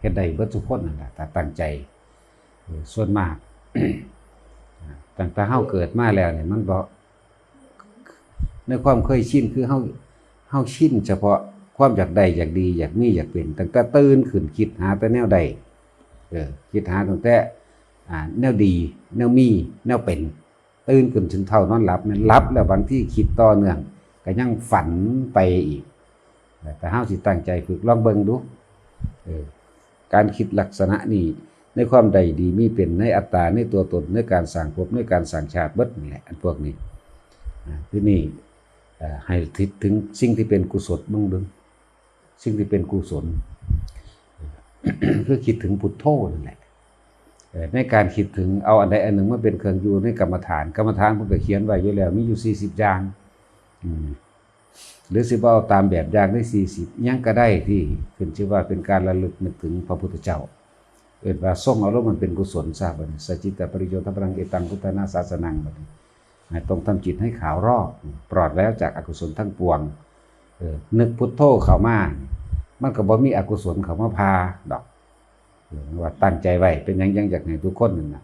ฮ็ดได้เบิดทุกคนนั่นแหละถ้าตั้งใจส่วนมาก ตั้งแต่เฮาเกิดมาแล้วเนี่ยมันบ่ในความเคยชินคือเฮาชินเฉพาะความอยากได้อยากดีอยากมีอยากเป็นตั้งแต่ตื่นขึ้นคิดหาแต่แนวใดคิดหาตั้งแต่แนวดีแนวมีแนวเป็นตื่นขึ้นถึงเท่านอนหลับแม่นหลับแล้วบางทีคิดต่อเนื่องก็ยังฝันไปอีกแต่เฮาสิตั้งใจฝึกลองเบิ่งดูการคิดลักษณะนี้ในความใดดีมีเป็นในอัตตาในตัวตนในการสร้างภพในการสร้างชาติเบิดนี่แหละอันพวกนี้ที่นี่ให้คิดถึงสิ่งที่เป็นกุศลบ้างดึงสิ่งที่เป็นกุศล คือคิดถึงพุทโธนั่นแหละในการคิดถึงเอาอันใดอันหนึ่งมาเป็นเครื่องอยู่ในกรรมฐานผมก็เขียนไว้อยู่แล้วมีอยู่40อย่างหรือสิบ่เอาตามแบบอย่างได้40ยังก็ได้ที่ขึ้นชื่อว่าเป็นการระลึกนึกถึงพระพุทธเจ้าว่าส่งอารมณ์มันเป็นกุศลซะบัดนี้สัจจิตปริโยทพลังเอตังพุทธนาศาสนังบัดนี้ต้องทำจิตให้ขาวรอบปลอดแล้วจากอกุศลทั้งปวงนึกพุทโธเข้ามามันก็บ่มีอกุศลเข้ามาพาดอกว่าตั้งใจไว้เป็นหยังอยากให้ทุกคนนั่นน่ะ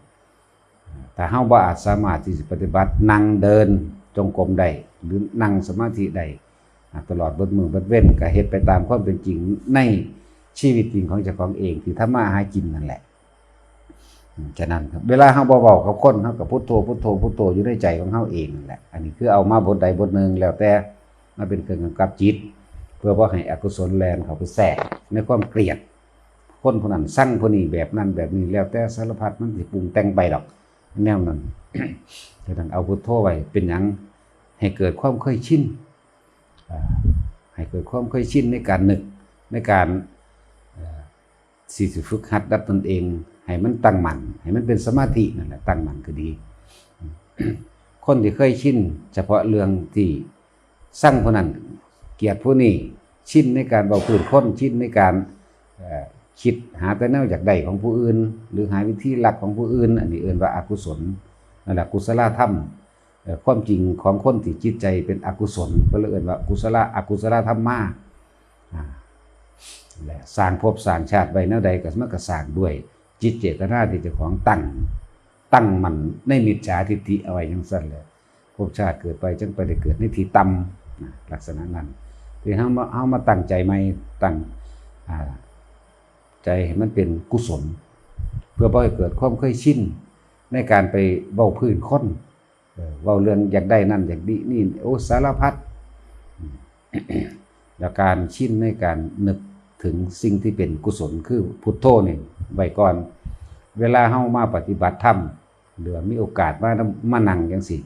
ถ้าเฮาบ่อาจสามารถที่จะปฏิบัตินั่งเดินจงกรมได้หรือนั่งสมาธิได้ตลอดเบิดมื้อเบิดเว้นก็เฮ็ดไปตามความเป็นจริงในชีวิตจริงของเจ้าของเองที่ทำมาหากินนั่นแหละฉะนั้นครับเวลาเฮาเว้ากับคนเฮาก็พุทโธพุทโธพุทโธอยู่ในใจของเฮาเองนั่นแหละอันนี้คือเอามาบทใดบทหนึ่งแล้วแต่มาเป็นเครื่องกำกับจิตเพื่อบ่ให้อกุศลแล่นเข้าไปแทรกในความเกลียดคนผู้นั้นสั่งผู้นี้แบบนั้นแบบนี้แล้วแต่สารพัดมันสิปรุงแต่งไปดอกแนวนั้น ฉะนั้นเอาพุทโธไว้เป็นหยังให้เกิดความเคยชินให้เกิดความเคยชินในการนึกในการสิฝึกหัดดับตนเองให้มันตั้งมั่นให้มันเป็นสมาธินั่นแหละตั้งมั่นก็ดี คนที่เคยชินเฉพาะเรื่องที่สั่งผู้นั้นเกลียดผู้นี้ชินในการเบาพื้นคนชินในการคิดหาแต่แนวอยากได้ของผู้อื่นหรือหาวิธีลักของผู้อื่นอันนี้เอิ้นว่าอกุศลนั่นแหละกุศลธรรมความจริงของคนที่จิตใจเป็นอกุศลเพิ่นเอิ้นว่าอกุศลธรรมมาและสร้างภพสร้างชาติไว้แนวใดก็มันก็สร้างด้วยจิตเจตนาที่เจ้าของตั้งมันในมิจฉาทิฏฐิเอาไว้จังซั่นแหละภพชาติเกิดไปจึงไปได้เกิดในที่ต่ำลักษณะนั้นที่เฮามาตั้งใจใหม่ตั้งใจให้มันเป็นกุศลเพื่อบ่ให้เกิดความเคยชินในการไปเว้าพื้นคนเว้าเรื่องอยากได้นั่นอยากดีนี่โอ้สารพัด แล้วการชินในการนึกถึงสิ่งที่เป็นกุศลคือพุทโธนี่ไว้ก่อนเวลาเฮามาปฏิบัติธรรมหรือมีโอกาสมานั่งจังซี่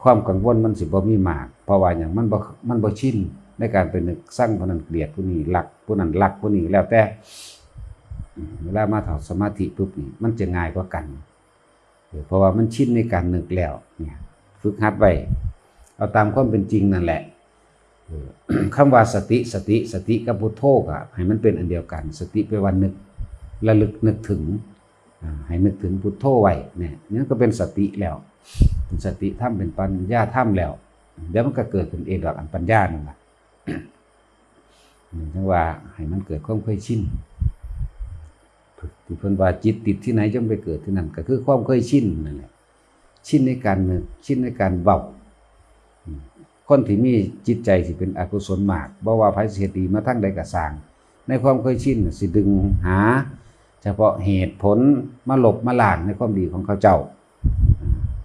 ความกังวลมันสิบ่มีมากเพราะว่าหยังมันบ่ชินในการไปนึกสั่งผู้นั้นเกลียดผู้นี้รักผู้นั้นรักผู้นี้แล้วแต่เวลามาเข้าสมาธิปุ๊บนี่มันจะง่ายกว่ากันเพราะว่ามันชินในการนึกแล้วเนี่ยฝึกหัดไว้เอาตามความเป็นจริงนั่นแหละคำว่าสติกับพุทโธก็ให้มันเป็นอันเดียวกันสติแปลว่านึกระลึกนึกถึงให้นึกถึงพุทโธไว้เนี่ยนี่ก็เป็นสติแล้วเป็นสติธรรมเป็นปัญญาธรรมแล้วเดี๋ยวมันก็เกิดขึ้นเองดอกอันปัญญานั่นแหละจังว่าให้มันเกิดความเคยชินที่เพิ่นว่าจิตติดที่ไหนจงไปเกิดที่นั่นก็คือความเคยชินนั่นแหละชินในการนึกชินในการเว้าคนที่มีจิตใจที่เป็นอกุศลมากบ่ว่าไผสิเฮ็ดดีมาทางใดก็สร้างในความเคยชินสิดึงหาเฉพาะเหตุผลมาลบมาล้างในความดีของเขาเจ้า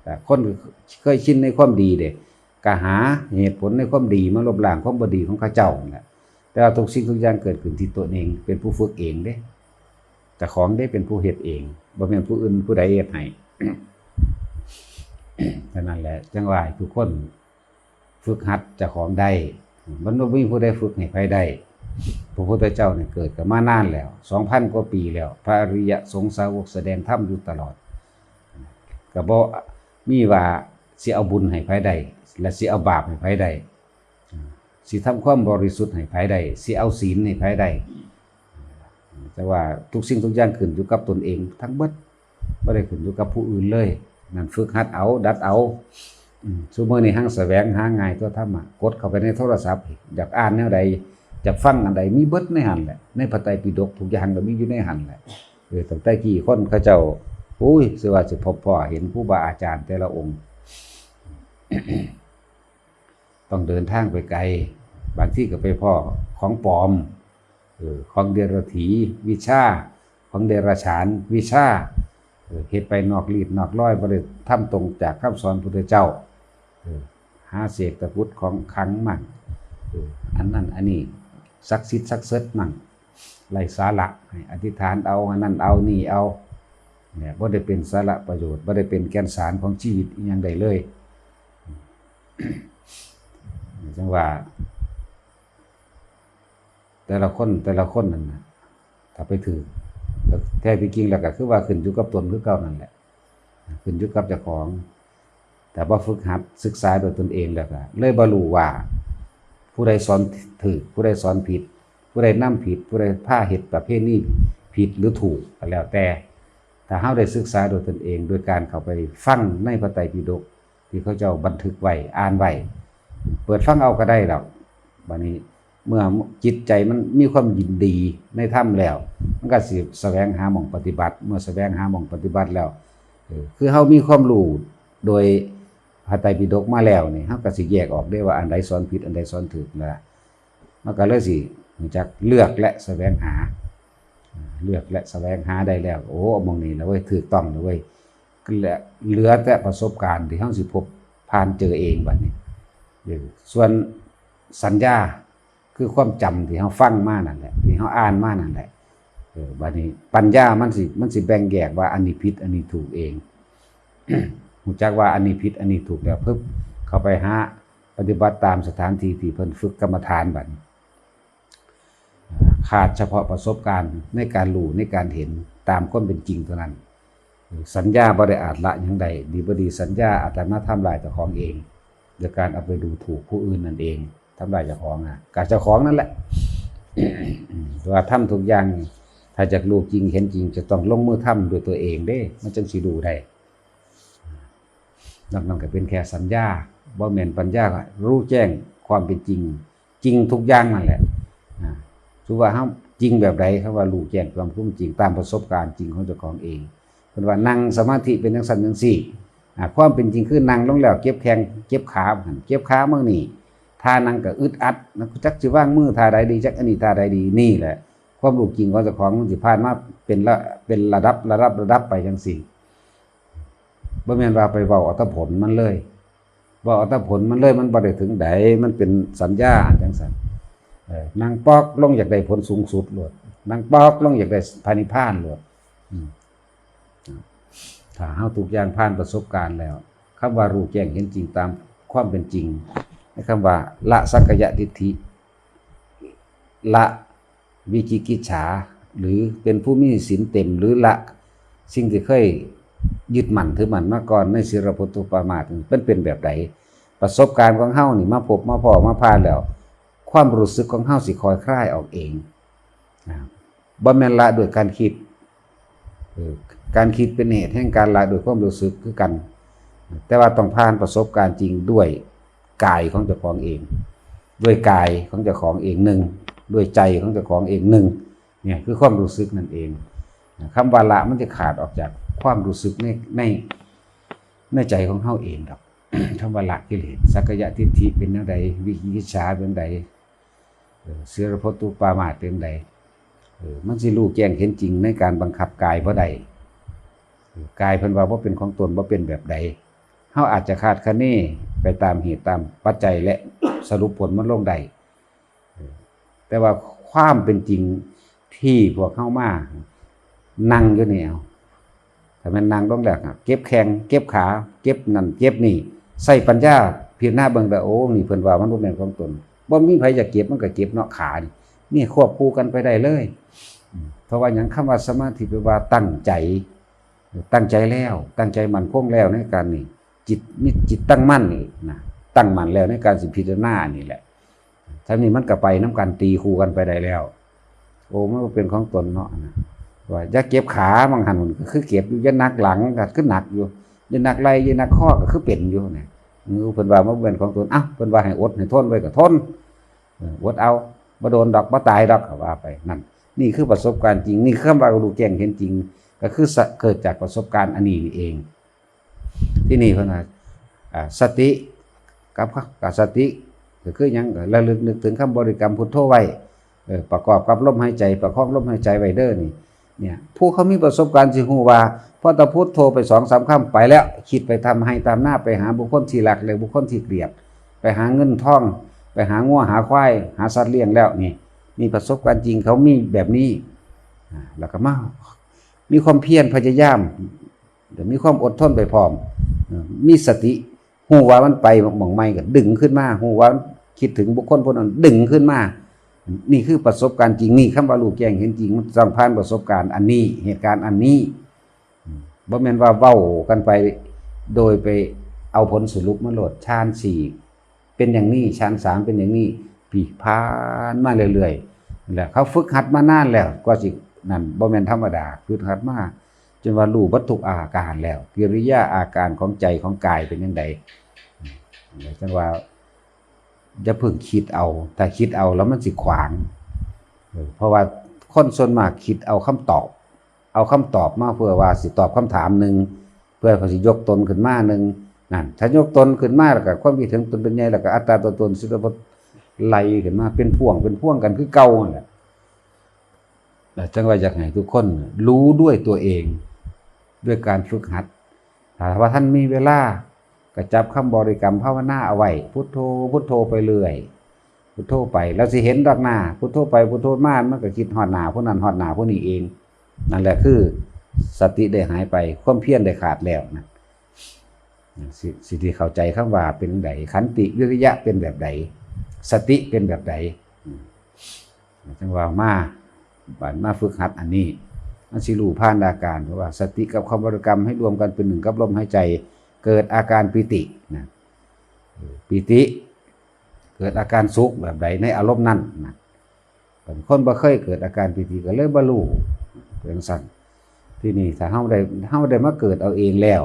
แต่คนเคยชินในความดีเด้ก็หาเหตุผลในความดีมาลบล้างความบ่ดีของเขาเจ้านั่นแหละแต่ว่าทุกสิ่งทุกอย่างเกิดขึ้นที่ตัวเองเป็นผู้ฝึกเองเด้เจ้าของได้เป็นผู้เฮ็ดเองบ่แม่นผู้อื่นผู้ใดเฮ็ดให้ ฉะนั้นแหละจังว่าทุกคนฝึกหัดเจ้าของได้มันบ่มีผู้ใดฝึกให้ไผได้พระพุทธเจ้าเนี่ยเกิดกันมานานแล้ว 2,000 กว่าปีแล้วพระอริยสงฆ์สาวกแสดงธรรมอยู่ตลอดก็บ่มีว่าสิเอาบุญให้ไผได้และสิเอาบาปให้ไผได้สิทำความบริสุทธิ์ให้ไผได้สิเอาศีลให้ไผได้แต่ว่าทุกสิ่งทุกอย่างขึ้นอยู่กับตนเองทั้งเบิดบ่ได้ขึ้นอยู่กับผู้อื่นเลยนั่นฝึกหัดเอาดัดเอาซุมื้อนี้หังแสวงหาง่ายตัวธรรมะกดเข้าไปในโทรศัพท์อยากอ่านแนวใด จะฟังอันใดมีเบิดในหันแหละในพระไตรปิฎกทุกอย่างก็มีอยู่ในหันแหละตั้งแต่กี่คนเขาเจ้าอุ้ยสิว่าสิพบพ่อเห็นครูบาอาจารย์แต่ละองค์ ต้องเดินทางไปไกลบางที่ก็ไปพ่อของปลอมของเดรัจฉีวิชาของเดรัจฉานวิชาเฮ็ดไปนอกรีดนอกร้อยบ่ได้ทำตรงจากคำสอนพุทธเจ้าหาเสกตะพุทธของขังมั่งอันนั้นอันนี้ศักดิ์สิทธิ์ศักดิ์สิทธิ์มั่งไร้สาระให้อธิษฐานเอาอันนั้นเอานี่เอาเนี่ยบ่ได้เป็นสาระประโยชน์บ่ได้เป็นแก่นสารของชีวิตอีหยังใดเลยจังว่าแต่ละคนนั่นนะถ้าไปถือแท้ที่จริงแล้วก็คือว่าขึ้นอยู่กับตนคือเก่านั่นแหละขึ้นอยู่กับเจ้าของแต่ว่าฝึกหัดศึกษาโดยตนเองแล้วก็เลยบ่รู้ว่าผู้ใดสอนถูกผู้ใดสอนผิดผู้ใดนำผิดผู้ใดพาเฮ็ดประเภทนี้ผิดหรือถูกก็แล้วแต่ถ้าเฮาได้ศึกษาโดยตนเองโดยการเข้าไปฟังในพระไตรปิฎกที่เขาเจ้าบันทึกไว้อ่านไว้เปิดฟังเอาก็ได้ดอกบัดนี้เมื่อจิตใจมันมีความยินดีในธรรมแล้วมันก็สิแสวงหาหม่องปฏิบัติเมื่อแสวงหาหม่องปฏิบัติแล้วคือเฮามีความรู้โดยพระไตรปิฎกมาแล้วนี่เฮาก็สิแยกออกได้ว่าอันใดสอนผิดอันใดสอนถูกนะมันก็เลยสิรู้จักเลือกและแสวงหาได้แล้วโอ้มองนี่แล้วเว้ยถูกต้องแล้วเว้ยเหลือแต่ประสบการณ์ที่เฮาสิพบผ่านเจอเองบัดนี้ส่วนสัญญาคือความจำที่เฮาฟังมานั่นแหละที่เฮาอ่านมานั่นแหละบัดนี้ปัญญามันสิแบ่งแยกว่าอันนี้ผิดอันนี้ถูกเอง รู้จักว่าอันนี้ผิดอันนี้ถูกแล้วปึ๊บเข้าไปหาปฏิบัติตามสถานที่ที่เพิ่นฝึกกรรมฐานบัดนี้ขาดเฉพาะประสบการณ์ในการรู้ในการเห็นตามความเป็นจริงเท่านั้นสัญญาบ่ได้อาจละหยังใดดีบ่ดีสัญญาอาจจะมาทำลายเจ้าของเองโดยการเอาไปดูถูกผู้อื่นนั่นเองทำลายเจ้าของกับเจ้าของนั่นแหละว่าทำทุกอย่างถ้าจะรู้จริงเห็นจริงจะต้องลงมือทำด้วยตัวเองเด้มันจึงสิดูได้นั่นก็เป็นแค่สัญญาบ่แม่นปัญญารู้แจ้งความเป็นจริงจริงทุกอย่างนั่นแหละถือว่าเฮาจริงแบบใดเขาว่ารู้แจ้งความจริงตามประสบการณ์จริงของเจ้าของเองเพิ่นว่านั่งสมาธิเป็นจังซั่นจังซี่ความเป็นจริงคือนั่งลงแล้วเก็บแข้งเก็บขาเก็บขามื้อนี้ท่านั่งก็อึดอัดจักสิวางมือท่าใดดีจักอันนี้ท่าใดดีนี่แหละความรู้จริงของเจ้าของมันสิผ่านมาเป็นระดับไปจังซี่บ่แม่นว่าไปเว้าเอาแต่ผลมันเลยเว้าเอาแต่ผลมันเลยมันบ่ได้ถึงใดมันเป็นสัญญาจังซั่นนั่งปอกลงอยากได้ผลสูงสุดโลดนั่งปอกลงอยากได้พระนิพพานโลดถ้าเฮาทุกอย่างผ่านประสบการณ์แล้วคำว่ารู้แจ้งเห็นจริงตามความเป็นจริงคำว่าละสักกายทิฏฐิละวิจิกิจฉาหรือเป็นผู้มีศีลเต็มหรือละสิ่งที่เคยยึดมั่นถือมั่นมาก่อนในศีลพจน์ปามาสเป็นแบบใดประสบการณ์ของเฮานี่มาพบมาพ้อมาผ่านแล้วความรู้สึกของเฮาสิคอยคลายออกเองบ่แม่นละโดยการคิดการคิดเป็นเหตุแห่งการละโดยความรู้สึกคือกันแต่ว่าต้องผ่านประสบการณ์จริงด้วยกายของเจ้าของเองด้วยกายของเจ้าของเองหนึ่งด้วยใจของเจ้าของเองหนึ่งเนี่ยคือความรู้สึกนั่นเองคำว่าละมันจะขาดออกจากความรู้สึกในใจของเฮาเองครับ คำว่าละกิเลสสักกายทิฏฐิเป็นจังไดวิจิกิจฉาเป็นจังไดศีลพจน์ปามาสเป็นจังไดมันสิรู้แจ้งเห็นจริงในการบังคับกายบ่ได้กายเพิ่นว่าบ่เป็นของตนบ่เป็นแบบใดเฮาอาจจะคาดคะเนไปตามเหตุตามปัจจัยและสรุปผลมันลงได้แต่ว่าความเป็นจริงที่พวกเฮามานั่งอยู่นี่เอาถ้ามันนั่งลงแล้วเก็บแข้งเก็บขาเก็บนั่นเก็บนี่ใส่ปัญญาพิจารณาเบิ่งได้โอ้นี่เพิ่นว่ามันบ่แม่นของตนบ่มีไผจะเก็บมันก็เก็บเนาะขานี่ควบคู่กันไปได้เลยเพราะว่าหยังคำว่าสมาธิแปลว่าตั้งใจแล้วตั้งใจมั่นคงแล้วในการนี่จิตตั้งมั่นนี่นะตั้งมั่นแล้วในการสิพิจารณานี่แหละถ้านี่มันก็ไปน้ำกันตีคู่กันไปได้แล้วโอ้มันเป็นของตนเนาะนะว่าอย่าเก็บขาบางหันก็คือเก็บอยู่อย่านักหลังก็คือหนักอยู่อย่านักไหล่อย่านักข้อก็คือเป็นอยู่เนี่ยเพิ่นว่ามันเป็นของตนเพิ่นว่าให้อดให้ทนไว้ก็ทนอดเอา บ่โดนดอกบ่ตายดอกก็ว่าไปนั่นนี่คือประสบการณ์จริงนี่คือคำว่ารู้แจ้งเห็นจริงก็คือเกิดจากประสบการณ์อันนี้เองที่นี่เพิ่นว่าสติกับสติก็คือหยังก็ระลึกนึกถึงคำบริกรรมพุทโธไว้ประกอบกับลมหายใจประคองลมหายใจไว้เด้อนี่เนี่ยผู้เขามีประสบการณ์สิฮู้ว่าพอตะพุทโธไป 2-3 คำไปแล้วคิดไปทำให้ตามหน้าไปหาบุคคลที่รักหรือบุคคลที่เกลียดไปหาเงินทองไปหางัวหาควายหาสัตว์เลี้ยงแล้วนี่ประสบการณ์จริงเขามีแบบนี้แล้วก็มีความเพียรพยายามมีความอดทนไปพร้อมมีสติฮู้ว่ามันไปหม่องใหม่ก็ดึงขึ้นมาฮู้ว่าคิดถึงบุคคลผู้นั้นดึงขึ้นมานี่คือประสบการณ์จริงนี่คำว่ารู้แจ้งเห็นจริงมันต้องผ่านประสบการณ์อันนี้เหตุการณ์อันนี้บ่แม่นว่าเว้ากันไปโดยไปเอาผลสรุปมาโหลดฌาน4เป็นอย่างนี้ฌาน3เป็นอย่างนี้ปีผ่านมาเรื่อยๆแล้วเขาฝึกหัดมานานแล้วกว่าสินั่นบ่แม่นธรรมดาฝึกหัดมาจนว่ารู้วัตถุอาการแล้วกิริยาอาการของใจของกายเป็นจังไดจังว่าจะพึ่งคิดเอาแต่คิดเอาแล้วมันสิขวางเพราะว่าคนส่วนมากคิดเอาคำตอบมาเพื่อว่าสิตอบคำถามหนึ่งเพื่อเขาสิยกตนขึ้นมาหนึ่งนั่นถ้ายกตนขึ้นมาแล้วก็ความคิดถึงตนเป็นใหญ่แล้วก็อัตตาตัวตนสิทธิพจน์ไล่ขึ้นมาเป็นพ่วงกันคือเก่านั่นแหละแต่จังว่าอยากให้ทุกคนรู้ด้วยตัวเองด้วยการฝึกหัดถ้าว่าท่านมีเวลาก็จับคำบริกรรมภาวนาเอาไว้พุทโธพุทโธไปเรื่อยพุทโธไปแล้วสิเห็นดอกหน้าพุทโธไปพุทโธมามันก็คิดฮอดหน้าผู้นั้นฮอดหน้าผู้นี้เองนั่นแหละคือสติได้หายไปความเพียรได้ขาดแล้วนะสิที่เข้าใจคำว่าเป็นไดขันติวิริยะเป็นแบบใดสติเป็นแบบใดจังว่ามาฝึกหัดอันนี้มันสิรู้ผ่านอาการเพราะว่าสติกับคำบริกรรมให้รวมกันเป็นหนึ่งกับลมหายใจเกิดอาการปิตินะปิติเกิดอาการสุขแบบใดในอารมณ์นั้นนะคนบ่เคยเกิดอาการปิติก็เลยบ่รู้เป็นสั่นที่นี่ถ้าเฮาได้มาเกิดเอาเองแล้ว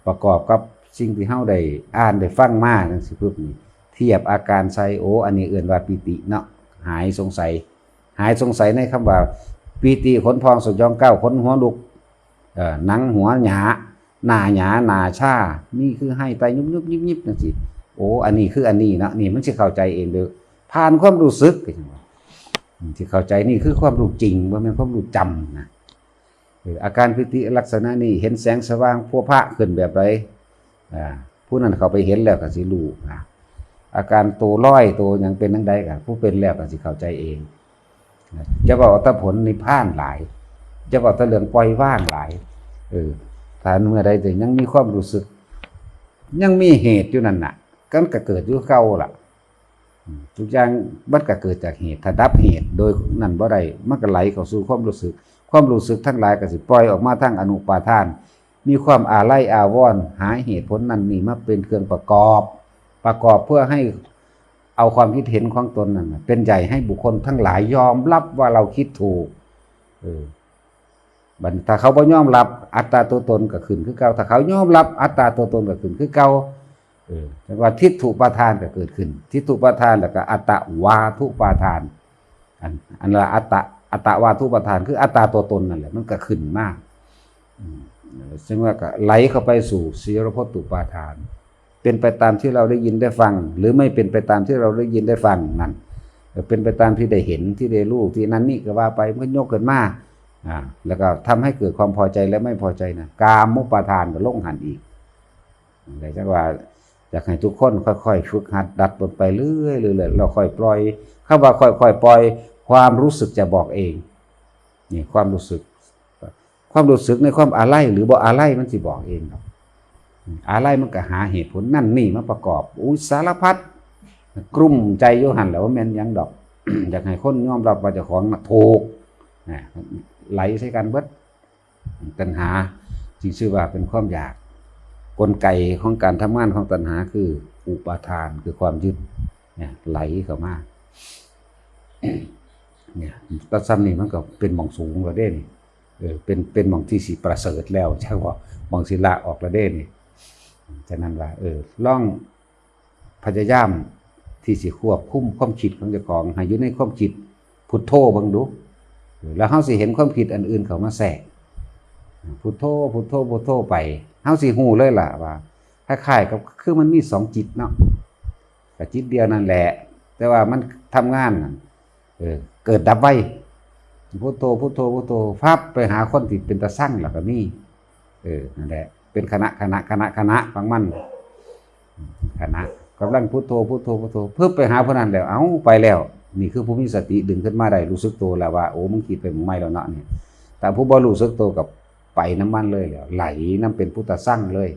ประกอบกับสิ่งที่เฮาได้อ่านได้ฟังมาจังซี่ปึ๊บนี่เทียบอาการใส่โอ้อันนี้เอิ้นว่าปิติเนาะหายสงสัยในคำว่าปิติขนพองสยองก้าวขนหัวลุกหนังหัวหยาหน้าหยาหน้าชานี่คือให้ไปยุบๆยิบๆจังซี่โอ้อันนี้คืออันนี้เนาะนี่มันสิเข้าใจเองเด้อผ่านความรู้สึกที่เข้าใจนี่คือความรู้จริงบ่แม่นความรู้จำนะอาการปิติลักษณะนี้เห็นแสงสว่างพัวพระขึ้นแบบไรผู้นั้นเขาไปเห็นแล้วก็สิรู้อาการตัวร้อยตัวยังเป็นทั้งใดกันผู้เป็นแล้วก็สิเข้าใจเองจะบอกว่าผลนิพพานหลายจะบอกเรื่องปล่อยว่างหลายถ้าเมื่อใดแต่ยังมีความรู้สึกยังมีเหตุอยู่นั่นน่ะก็เกิดอยู่เก่าล่ะทุกอย่างมันก็เกิดจากเหตุถ้าดับเหตุโดยนั่นบ่ได้มันก็ไหลเข้าสู่ความรู้สึกทั้งหลายก็สิปล่อยออกมาทั้งอนุปาทานมีความอาลัยอาวรณ์หาเหตุผลนั้นนี่มาเป็นเครื่องประกอบเพื่อให้เอาความคิดเห็นของตนนั่นเป็นใหญ่ให้บุคคลทั้งหลายยอมรับว่าเราคิดถูกบัดถ้าเขาบ่ยอมรับอัตตาตัวตนก็ขึ้นคือเก่าถ้าเขายอมรับอัตตาตัวตนก็ขึ้นคือเก่าแต่ว่าทิฏฐุปาทานก็เกิดขึ้นทิฏฐุปาทานแล้วก็อัตตวาทุปาทานอันละอัตตวาทุปาทานคืออัตตาตัวตนนั่นแหละมันก็ขึ้นมากซึ่งว่าก็ไหลเข้าไปสู่สีรพตุปาทานเป็นไปตามที่เราได้ยินได้ฟังหรือไม่เป็นไปตามที่เราได้ยินได้ฟังนั่นเป็นไปตามที่ได้เห็นที่ได้รู้ที่นั้นนี่ก็ว่าไปมันยกเกินมาแล้วก็ทำให้เกิดความพอใจและไม่พอใจนะกามุปาทานก็ลงหันอีกแต่จังว่าอยากให้ทุกคนค่อยๆฝึกหัดดัดบนไปเรื่อยๆเราค่อยปล่อยคำว่าค่อยๆปล่อยความรู้สึกจะบอกเองนี่ความรู้สึกในความอาลัยหรือบ่อาลัยมันสิบอกเองครับอาลัยมันก็หาเหตุผลนั่นนี่มาประกอบสารพัดกลุ่มใจโยหันแล้วว่าแม่นยังดอก อยากให้คนยอมรับว่าเจ้าของถูกไหลใส่กันเบิดตัณหาจึงชื่อว่าเป็นความอยากกลไกของการทำงานของตัณหาคืออุปาทานคือความยึดไหลเข้ามาเนี่ยตัดซ้ำนี่มันก็เป็นหม่องสูงกว่าเด้นี่เป็นหม่องที่สิประเสริฐแล้วใช่ว่าหม่องศิละออกละเด้นี่ฉะนั้นว่าล่องพยายามท ที่สิควบคุมความคิดของเจ้าของให้อยู่ในความคิดพุทโธเบิ่งดูแล้วเฮาสิเห็นความคิดอันอื่นเข้ามาแทรกพุทโธพุทโธพุทโธไปเฮาสิฮู้เลยล่ะว่าคล้ายๆกับคือมันมี2จิตเนาะก็จิตเดียวนั่นแหละแต่ว่ามันทำงานนั่นเกิดดับไวพุทโธพุทโธพุทโธพับไปหาคนที่เป็นตาสั่งแล้วก็มีนั่นแหละเป็นคณะของมันคณะกำลังพุทโธพุทโธพุทโธเพิ่มไปหาผู้นั้นแล้วเอ้าไปแล้วนี่คือผู้มีสติดึงขึ้นมาได้รู้สึกตัวแล้วว่าโอ้มึงคิดไปมึงไม่แล้วเนาะนี่แต่ผู้บ่รู้สึกตัวกับไปน้ำมันเลยแล้วไหลน้ำเป็นพุทธสั่งเลย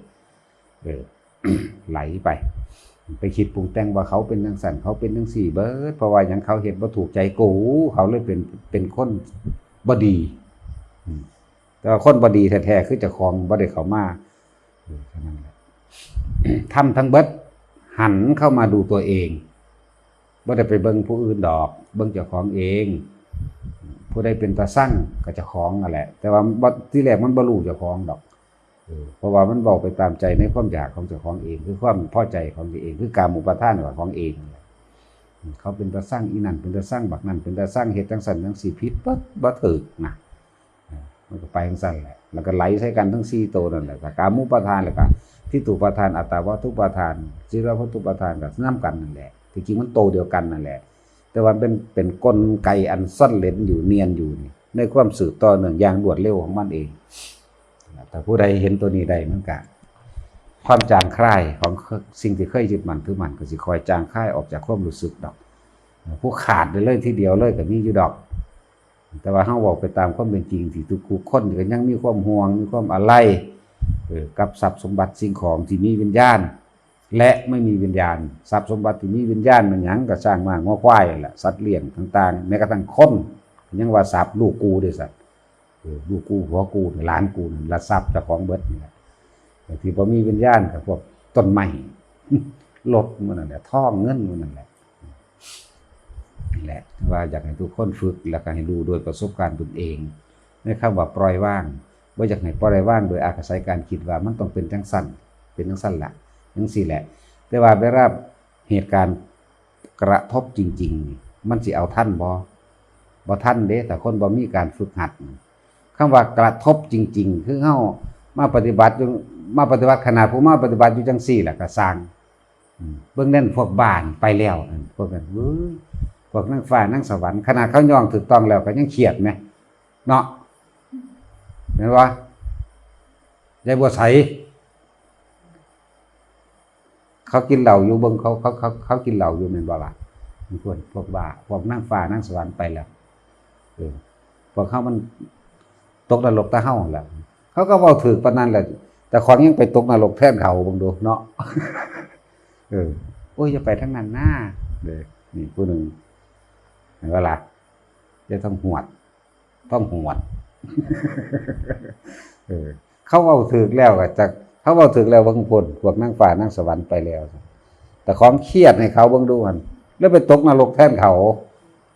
ไหลไปคิดปรุงแต่งว่าเขาเป็นจังสั่นเขาเป็นจังสี่เบิดเพราะว่าหยังเขาเห็นบ่ถูกใจกูเขาเลยเป็นคนบ่ดีแต่ว่าคนบ่ดีแท้ๆคือเจ้าของบ่ได้เข้ามาเท่านั้นแหละทำทั้งเบิดหันเข้ามาดูตัวเองบ่ได้ไปเบิ่งผู้อื่นดอกเบิ่งเจ้าของเองผู้ใดเป็นตาสั่งก็เจ้าของนั่นแหละแต่ว่าที่แรกมันบ่รู้เจ้าของดอกเพราะว่ามันบอกไปตามใจในความอยากของเจ้าของเองคือความพอใจของตัวเองคือกามอุปาทานของเองเขาเป็นตาสั่งอีนั่นเป็นตาสั่งบักนั่นเป็นตาสั่งเฮ็ดจังสั่นจังสี่ผิดบ่ถูกนะมันก็ไปจังสั่นแหละแล้วก็ไหลใส่กันทั้ง4ตัวนั่นแหละกามุปาทานแล้วก็ทิฏฐุปาทานอัตตาวาทุปาทานจิรวัตถุปาทานก็นำกันนั่นแหละที่จริงมันโตเดียวกันนั่นแหละแต่ว่าเป็นกลไกอันซ่อนเร้นอยู่เนียนอยู่ในความสืบต่อเนื่องอย่างรวดเร็วของมันเองแต่ผู้ใดเห็นตัวนี้ได้มันก็ความจางคลายของสิ่งที่เคยยึดมั่นถือมั่นก็สิคอยจางคลายออกจากความรู้สึกดอกผู้ขาดเลยทีเดียวเลยก็มีอยู่ดอกแต่ว่าเฮาบอกไปตามความเป็นจริงที่ทุกคนก็ยังมีความห่วงมีความอะไรกับทรัพย์สมบัติสิ่งของที่มีวิญญาณและไม่มีวิญญาณทรัพย์สมบัติที่มีวิญญาณมันหยังก็สร้างมากง้อควายแหละสัตว์เลี้ยงต่างๆแม้กระทั่งคนยังว่าทรัพย์ลูกกูด้วยสัตว์ลูกกูผัวกูหลานกูละทรัพย์เจ้าของเบิดนี่แหละที่บ่มีวิญญาณกับพวกต้นไม้รถมันนั่นแหละท่องเงินมันนั่นแหละนี่แหละว่าอยากให้ทุกคนฝึกแล้วก็ให้ดูโดยประสบการณ์ตนเองในคำว่าปล่อยว่างว่าอยากให้ปล่อยว่างโดยอาศัยการคิดว่ามันต้องเป็นจังสั้นเป็นจังสั้นละจังสี่แหละแต่ว่าเวลาเหตุการณ์กระทบจริงๆมันสิเอาท่านบ่ท่านเด้แต่คนบ่มีการฝึกหัดคำว่ากระทบจริงๆคือเฮามาปฏิบัติขนาดผู้มาปฏิบัติอยู่จังสี่แหละก็สร้างเบื้องนั้นพวกบ้านไปแล้วพวกนั้นพวกนั่งฟ้านั่งสวรรค์ขนาดเขาย่องถูกต้องแล้วก็ยังเครียดไหมเนาะเห็นว่ายายบัวใสเขากินเหล้าอยู่เบิ่งเขากินเหล้าอยู่แม่นบ่ล่ะมีคนพวกบ้าพวกนั่งฟ้านั่งสวรรค์ไปแล้วพวกเขามันตกนรกตะเฮาแหละเขาก็เว้าถูกปานนั้นแหละแต่ของยังไปตกนรกแทนเขาเบิ่งดูเนาะโอ้ยอย่าไปทางนั้นนะนี่ผู้นึงเห็นบ่ล่ะจะต้องหวดเขาเว้าถูกแล้วก็จักเขาเว้าถูกแล้วบางคนพวกนั่งฟ้านั่งสวรรค์ไปแล้วแต่ความเครียดให้เขาเบิ่งดูหั่นแล้วไปตกนรกแทนเขา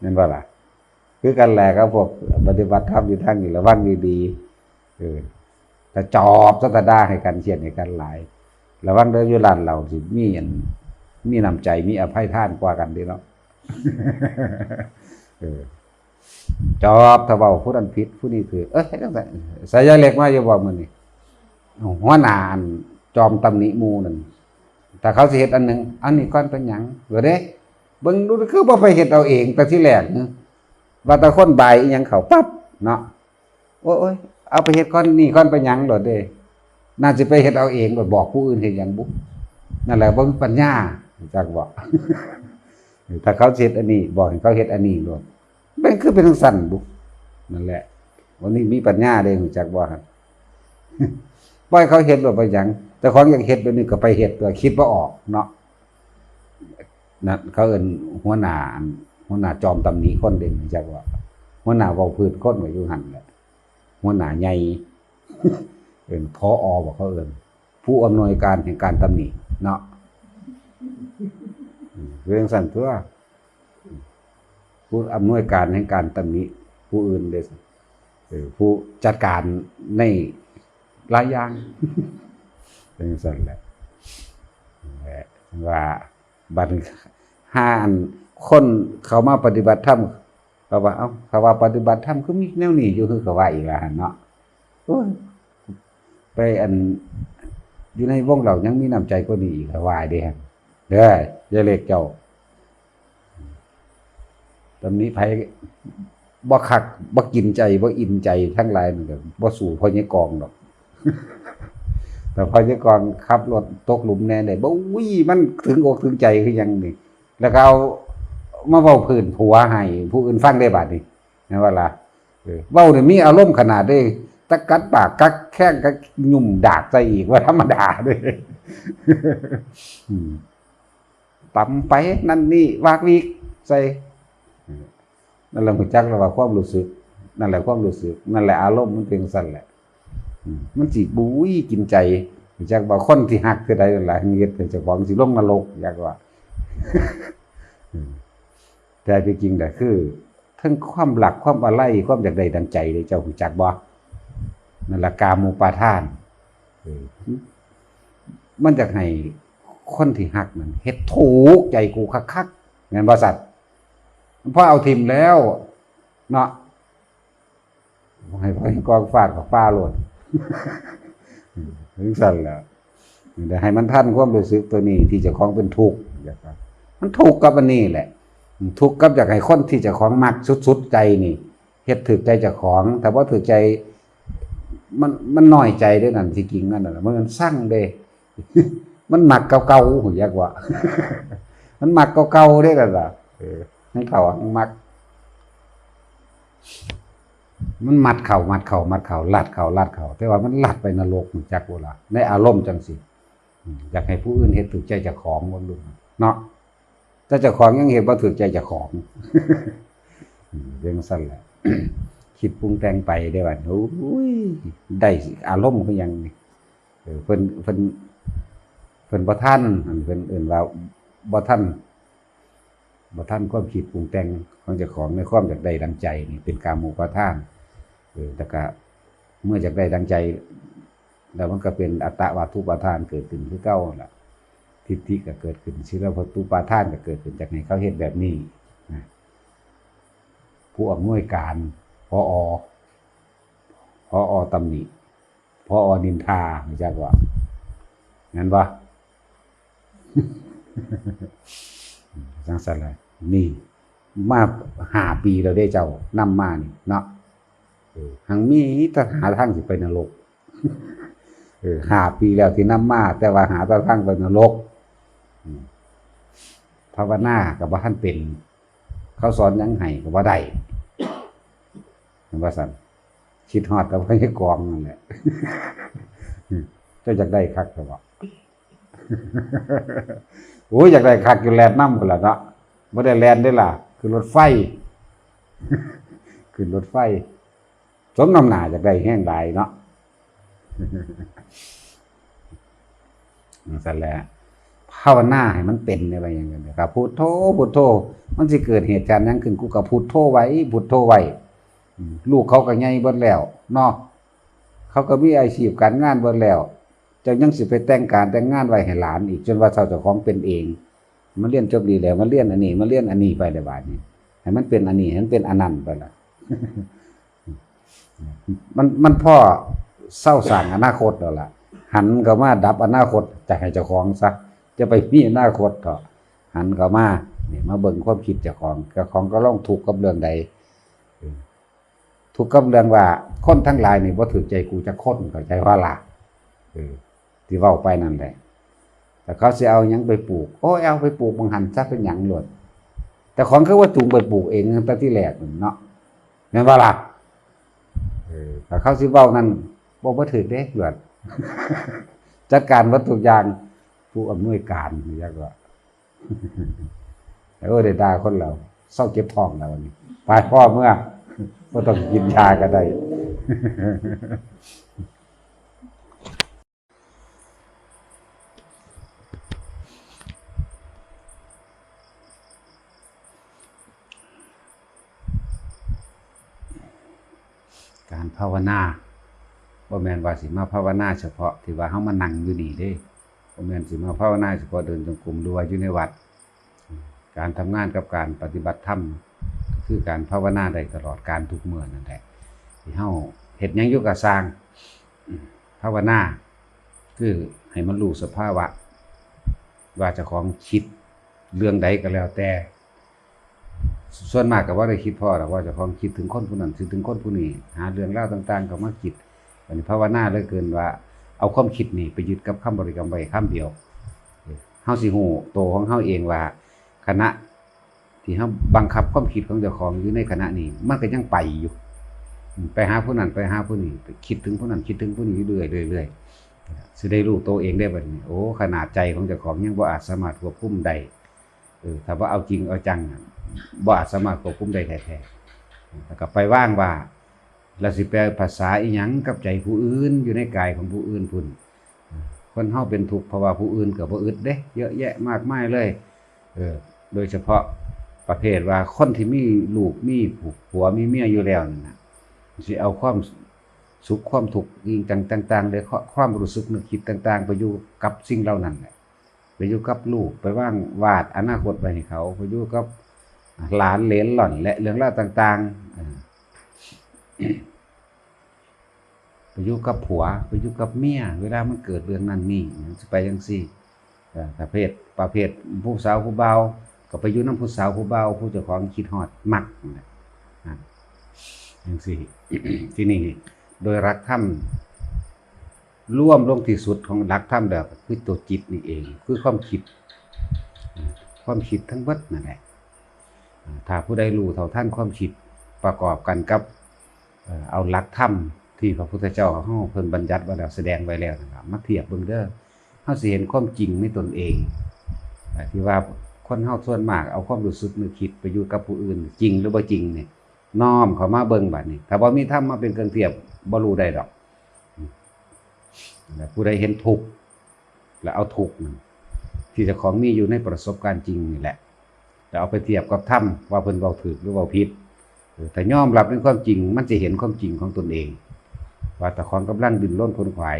เห็นบ่ล่ะคือกันแหละครับพวกปฏิบัติธรรมอยู่ทางนี้ระวังดีๆแต่จอบสัตดาให้กันเขียนให้กันหลายระวังเด้ออยู่ร้านเราสิมีน้ำใจมีอภัยทานกว่ากันดีเนาะจอบถ้าเว้าผู้นั้นผิดผู้นี้ถือจังได๋สายเล็กมาอยู่บ่มื้อนี้หัวหน้าจอมตำหนิหมู่นั่นถ้าเขาสิเฮ็ดอันนึงอันนี้ก่อนเป็นหยังเด้เบิ่งดูคือบ่ไปเฮ็ดเอาเองแต่ที่แรกว่าแต่คนบายอีหยังเขาปั๊บเนาะโอ้ยเอาไปเฮ็ดก่อนนี่ก่อนไปหยังโดดเด้น่าสิไปเฮ็ดเอาเองบ่บอกผู้อื่นเฮ็ดหยังบุนั่นแหละบ่มีปัญญาจักบ่ถ้าเขาเฮ็ดอันนี้บอกให้เขาเฮ็ดอันนี้โดดมันคือเป็นจังซั่นบุนั่นแหละวันนี้มีปัญญาเด้จักบ่ครับปล่อยเขาเฮ็ดโดดไปหยังแต่ของอยากเฮ็ดแบบนี้ก็ไปเฮ็ดตัวคิดบ่ออกเนาะนั่นเขาเอิ้นหัวหน้าจอมตำหนิคนเด่นจักว่าหัวหน้าเว้าพื้นคนไว้อยู่หั่นแหละหัวหน้าใหญ่เป็นผอ.บ่เขาเอิ้นผู้อำนวยการแห่งการตำหนิเนาะเรื่องสั่นตัวผู้อำนวยการแห่งการตำหนิผู้อื่นเด้ผู้จัดการในหลายอย่างเป็นสั่นแหละว่าบัดห หาอันคนเขามาปฏิบัติธรรมเขาว่าเขาว่าปฏิบัติธรรมคือมีแนวนี้อยู่คือเขาว่าอีกแล้วเนาะโอ้ยไปอันอยู่ในวงเรายังมีน้ำใจกว่านี้อีกเขาว่าเด้อย่าเล็กเจ้าตอนนี้ไผบ่คักบ่กินใจบ่อินใจทั้งหลายนั่นก็บ่สู่พ่อใหญ่กองดอก แต่พ่อใหญ่กองขับรถตกหลุมแน่ได้บ่อุ้ยมันถึงอกถึงใจคือหยังนี่แล้วก็เอามาเว้าพื้นผัวให้ผู้อื่นฟังได้บาดนี้นะว่าล่ะเว้านี่มีอารมณ์ขนาดได้ตะกัดปากกักแข้งกักยุ่มดากใส่อีกว่าธรรมดาเด้ ตำไปนั่นนี่วากวีกใส่นั่นแหละหัวจักแล้วว่าความรู้สึกนั่นแหละความรู้สึกนั่นแหละอารมณ์มันเป็นสั่นแหละมันสิบุ้ยกินใจหัวจักว่าคนที่หักคือใดนั่นแหละเฮ็ดเป็นเจ้าของสิลงนรกอยากว่า แต่จริงๆน่ะคือทั้งความหลักความอะไรความอยากได้ดังใจเลยเจ้าหัวจักบ่นั่นแหละกามูปาทานมันอยากให้คนที่หักนั่นเฮ็ดถูกใจกูคักๆแม่นบ่สัตว์พอเอาทิ่มแล้วเนาะให้พ่อกองฟาดกับฟ้าโลด ถึงสั่นแล้วแต่ให้มันทันความรู้สึกตัวนี้ที่เจ้าของเป็นทุกข์นะครับมันทุกข์กับอันนี้แหละทุกข์กับอยากให้คนที่เจ้าของมักสุดๆใจนี่เฮ็ดถึกใจเจ้าของแต่ว่าถึกใจมันน้อยใจด้วยนั่นที่จริงนั่นน่ะมันสั่งเด้ มันหมักเก่าๆหูยากว่า มันหมักเก่าๆได้กันล่ะให้เขามักมันมัดเข่าลัดเข่าแต่ว่ามันลัดไปนรกจักบ่ล่ะในอารมณ์จังสิอยากให้ผู้อื่นเฮ็ดถูกใจเจ้าของบ่รู้เนาะถ้าเจ้าของยังเฮ็ดบ่ถูกใจเจ้าของ เรื่องสั้นแหละ คิดปรุงแต่งไปได้ว่าโอ้ยได้อารมณ์คือหยังนี่เพิ่นบ่ทันเพิ่นเอิ้นว่าบ่ทันความคิดปรุงแต่งของเจ้าของในความอยากได้ดังใจนี่เป็นกามูปาทานแต่ก็เมื่ออยากได้ดังใจแล้วมันก็เป็นอัตตวาทุปาทานเกิดขึ้นคือเก่าล่ะทิฏฐิก็เกิดขึ้นศีลพัตตุปาทานก็เกิดขึ้นจากให้เขาเฮ็ดแบบนี้นะผู้อำนวยการผอตำหนิผอนินทาไม่ใช่ว่างั้นบ่ จังซั่นแหละนี่มา5 ปีแล้วได้เจ้านำมานี่เนาะหังมีแต่หาทางสิไปนรก 5 ปีแล้วที่นำมาแต่ว่าหาแต่ทางไปนรกภาวนาก็บ่ทันเป็นเขาสอนหยังให้ก็บ่ได้เห็นบ่ซั่นคิดฮอดก็บ่ให้กองนั่นแหละ เจ้าอยากได้คักก็บ่ โอ้ยอยากได้คักอยู่แลนด์นำพุ่นล่ะเนาะบ่ได้แลนด์ได้ล่ะคือรถไฟ ขึ้นรถไฟสมน้ำหน้าอยากได้แห้งหลายเนาะ นั่นแหละภาวนาให้มันเป็นได้ว่าอย่างนั้นนะครับพุทโธมันสิเกิดเหตุการณ์นั้นขึ้นกูก็พุทโธไว้ลูกเขาก็ใหญ่เบิดแล้วเนาะเขาก็มีอาชีพการงานเบิดแล้วเจ้ายังสิไปแต่งการแต่งงานไว้ให้หลานอีกจนว่าเจ้าของเป็นเองมันเรียนจบดีแล้วมันเรียนอันนี้ไปได้บาดนี้ให้มันเป็นอันนี้ให้มันเป็นอันนั้นไปล่ะ มันพ่อเศร้าสร้างอนาคตแล้วล่ะหันเข้ามาดับอนาคตจะให้เจ้าของซะจะไปมีอนาคตเถอะหันเข้ามานี่มาเบิ่งความคิดเจ้าของก็ลองทุกข์กับเรื่องใดทุกข์กับเรื่องว่าคนทั้งหลายนี่บ่ถูกใจกูจะคนเข้าใจว่าล่ะที่เว้าไปนั่นแหละแต่เขาสิเอาหยังไปปลูกโอ้ยเอาไปปลูกบังหันซะเป็นหยังโลดแต่ของคือว่าจูงไปปลูกเองตั้งแต่ที่แรกเนาะแม่นว่าล่ะแต่เขาสิเว้านั่นบ่ถูกเด้หลวด จัดการวัตถุอย่างผู้อำนวยการนี่จักว่า ได้ด่าคนเราเศร้าเจ็บท้องแล้วนี่ไปพ่อเมื่อบ่ต้องกินยาก็ได้ การภาวนาบ่แม่นว่าสิมาภาวนาเฉพาะที่ว่าเฮามานั่งอยู่นี่เด้บ่แม่นสิมาภาวนาเฉพาะเดินจงกรมหรือว่าอยู่ในวัด การทำงานกับการปฏิบัติธรรมคือการภาวนาได้ตลอดการทุกเมื่อนั่นแหละที่เฮาเฮ็ดหยังอยู่ก็สร้างภาวนาคือให้มันรู้สภาวะว่าเจ้าของคิดเรื่องใดก็แล้วแต่ส่วนมากก็ว่าได้คิดพอแล้วว่าเจ้าของคิดถึงคนผู้นั้นถึงคนผู้นี้หาเรื่องราวต่างๆก็มาคิดอันนี้ภาวนาเหลือเกินว่าเอาความคิดนี่ไปยึดกับคำบริกรรมไว้คำเดียวเฮาสิฮู้โตวของเฮาเองว่าขณะที่เฮาบังคับความคิดของเจ้าของอยู่ในขณะนี้มันก็ยังไปอยู่ไปหาผู้นั้นไปหาผู้นี้ไปคิดถึงผู้นั้นคิดถึงผู้นี้เรื่อยๆสิได้รู้ตัวเองได้บัดนี้โอ้ขนาดใจของเจ้าของยังบ่อาจสามารถควบคุมได้ถ้าว่าเอาจริงเอาจังบ่อาจสามารถควบคุมได้แท้ๆแล้วก็ไปว่างว่าแล้วสิแปลภาษาอีหยังกับใจผู้อื่นอยู่ในกายของผู้อื่นพุ่นคนเฮาเป็นทุกข์เพราะว่าผู้อื่นก็บ่อึดเด้เยอะแยะมากมายเลยโดยเฉพาะประเภทว่าคนที่มีลูกมีผัวมีเมียอยู่แล้วนั่นน่ะสิเอาความสุขความทุกข์อีกต่างๆได้ความรู้สึกนึกคิดต่างๆไปอยู่กับสิ่งเหล่านั้นแหละไปอยู่กับลูกไปวาดอนาคตไว้ให้เขาไปอยู่กับหลานเหลนหล่อนและเรื่องราวต่างๆไปอยู่กับผัวไปอยู่กับเมียเวลามันเกิดเรื่องนั้นนี่จะไปจังซี่ประเภทผู้สาวผู้เบาก็ไปอยู่นำผู้สาวผู้เบาผู้เจ้าของคิดฮอดมักจังซี่ ที่นี่โดยหลักธรรมร่วมลงที่สุดของหลักธรรมแบบคือตัวจิตนี่เองคือความคิดทั้งหมดนั่นแหละถ้าผู้ใดรู้เท่าทันความคิดประกอบกันกับเอาหลักธรรมที่พระพุทธเจ้าเฮาเพิ่นบัญญัติไว้แล้วแสดงไว้แล้วนะครับมาเทียบเบิ่งเด้อเฮาสิเห็นความจริงในตนเองที่ว่าคนเฮาส่วนมากเอาความรู้สึกนึกคิดไปอยู่กับผู้อื่นจริงหรือบ่จริงเนี่ยน้อมเข้ามาเบิ่งบัดนี้ถ้าบ่มีธรรมมาเป็นเครื่องเทียบบ่รู้ได้ดอกผู้ใดเห็นทุกข์แล้วเอาทุกข์ที่เจ้าของมีอยู่ในประสบการณ์จริงนี่แหละแล้วเอาไปเทียบกับธรรมว่าเพิ่นเว้าถูกหรือเว้าผิดถ้ายอมรับในความจริงมันจะเห็นความจริงของตนเองว่าเจ้าของกำลังดิ้นรนขวนขวาย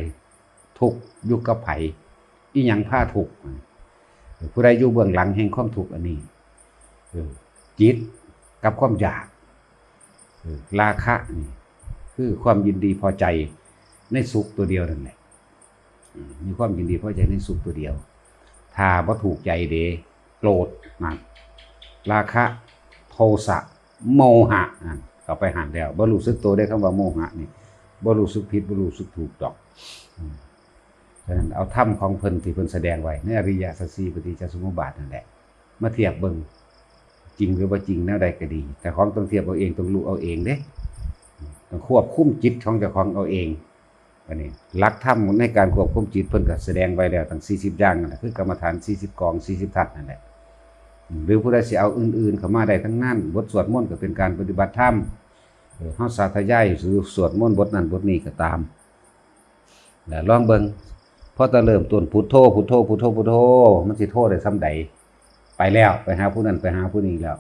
ทุกข์อยู่กับไผอีหยังพาทุกข์ผู้ใดอยู่เบื้องหลังแห่งความทุกข์อันนี้จิตกับความอยากราคะนี่คือความยินดีพอใจในสุขตัวเดียวนั่นแหละมีความยินดีพอใจในสุขตัวเดียวถ้าบ่ถูกใจเดโกรธนั่นราคะโทสะโมหะนั่นเข้าไปหันแล้วบ่รู้สึกตัวได้คำว่าโมหะนี่บ่รู้สึกผิดบ่รู้สึกถูกดอกฉะนั้นเอาธรรมของเพิ่นที่เพิ่นแสดงไว้ในอริยสัจสี่ปฏิจจสมุปบาทนั่นแหละมาเทียบเบิ่งจริงหรือบ่จริงแนวใดก็ดีแต่ของต้องเทียบเอาเองต้องรู้เอาเองเด้ต้องควบคุมจิตของเจ้าของเอาเองอันนี้หลักธรรมในการควบคุมจิตเพิ่นก็แสดงไว้แล้วทั้ง40อย่างนั่นแหละคือกรรมฐาน40กอง40ทัศน์นั่นแหละหรือผู้ใดสิเอาอื่นๆเข้ามาได้ทั้งนั้นบทสวดมนต์ก็เป็นการปฏิบัติธรรมเฮาสาธยายหรือสวดมนต์บทนั้นบทนี้ก็ตามแล้วลองเบิ่งพอตะเริ่มต้นพุทโธพุทโธพุทโธพุทโธมันสิโธได้ส่ำใดไปแล้วไปหาผู้นั้นไปหาผู้นี้แล้ว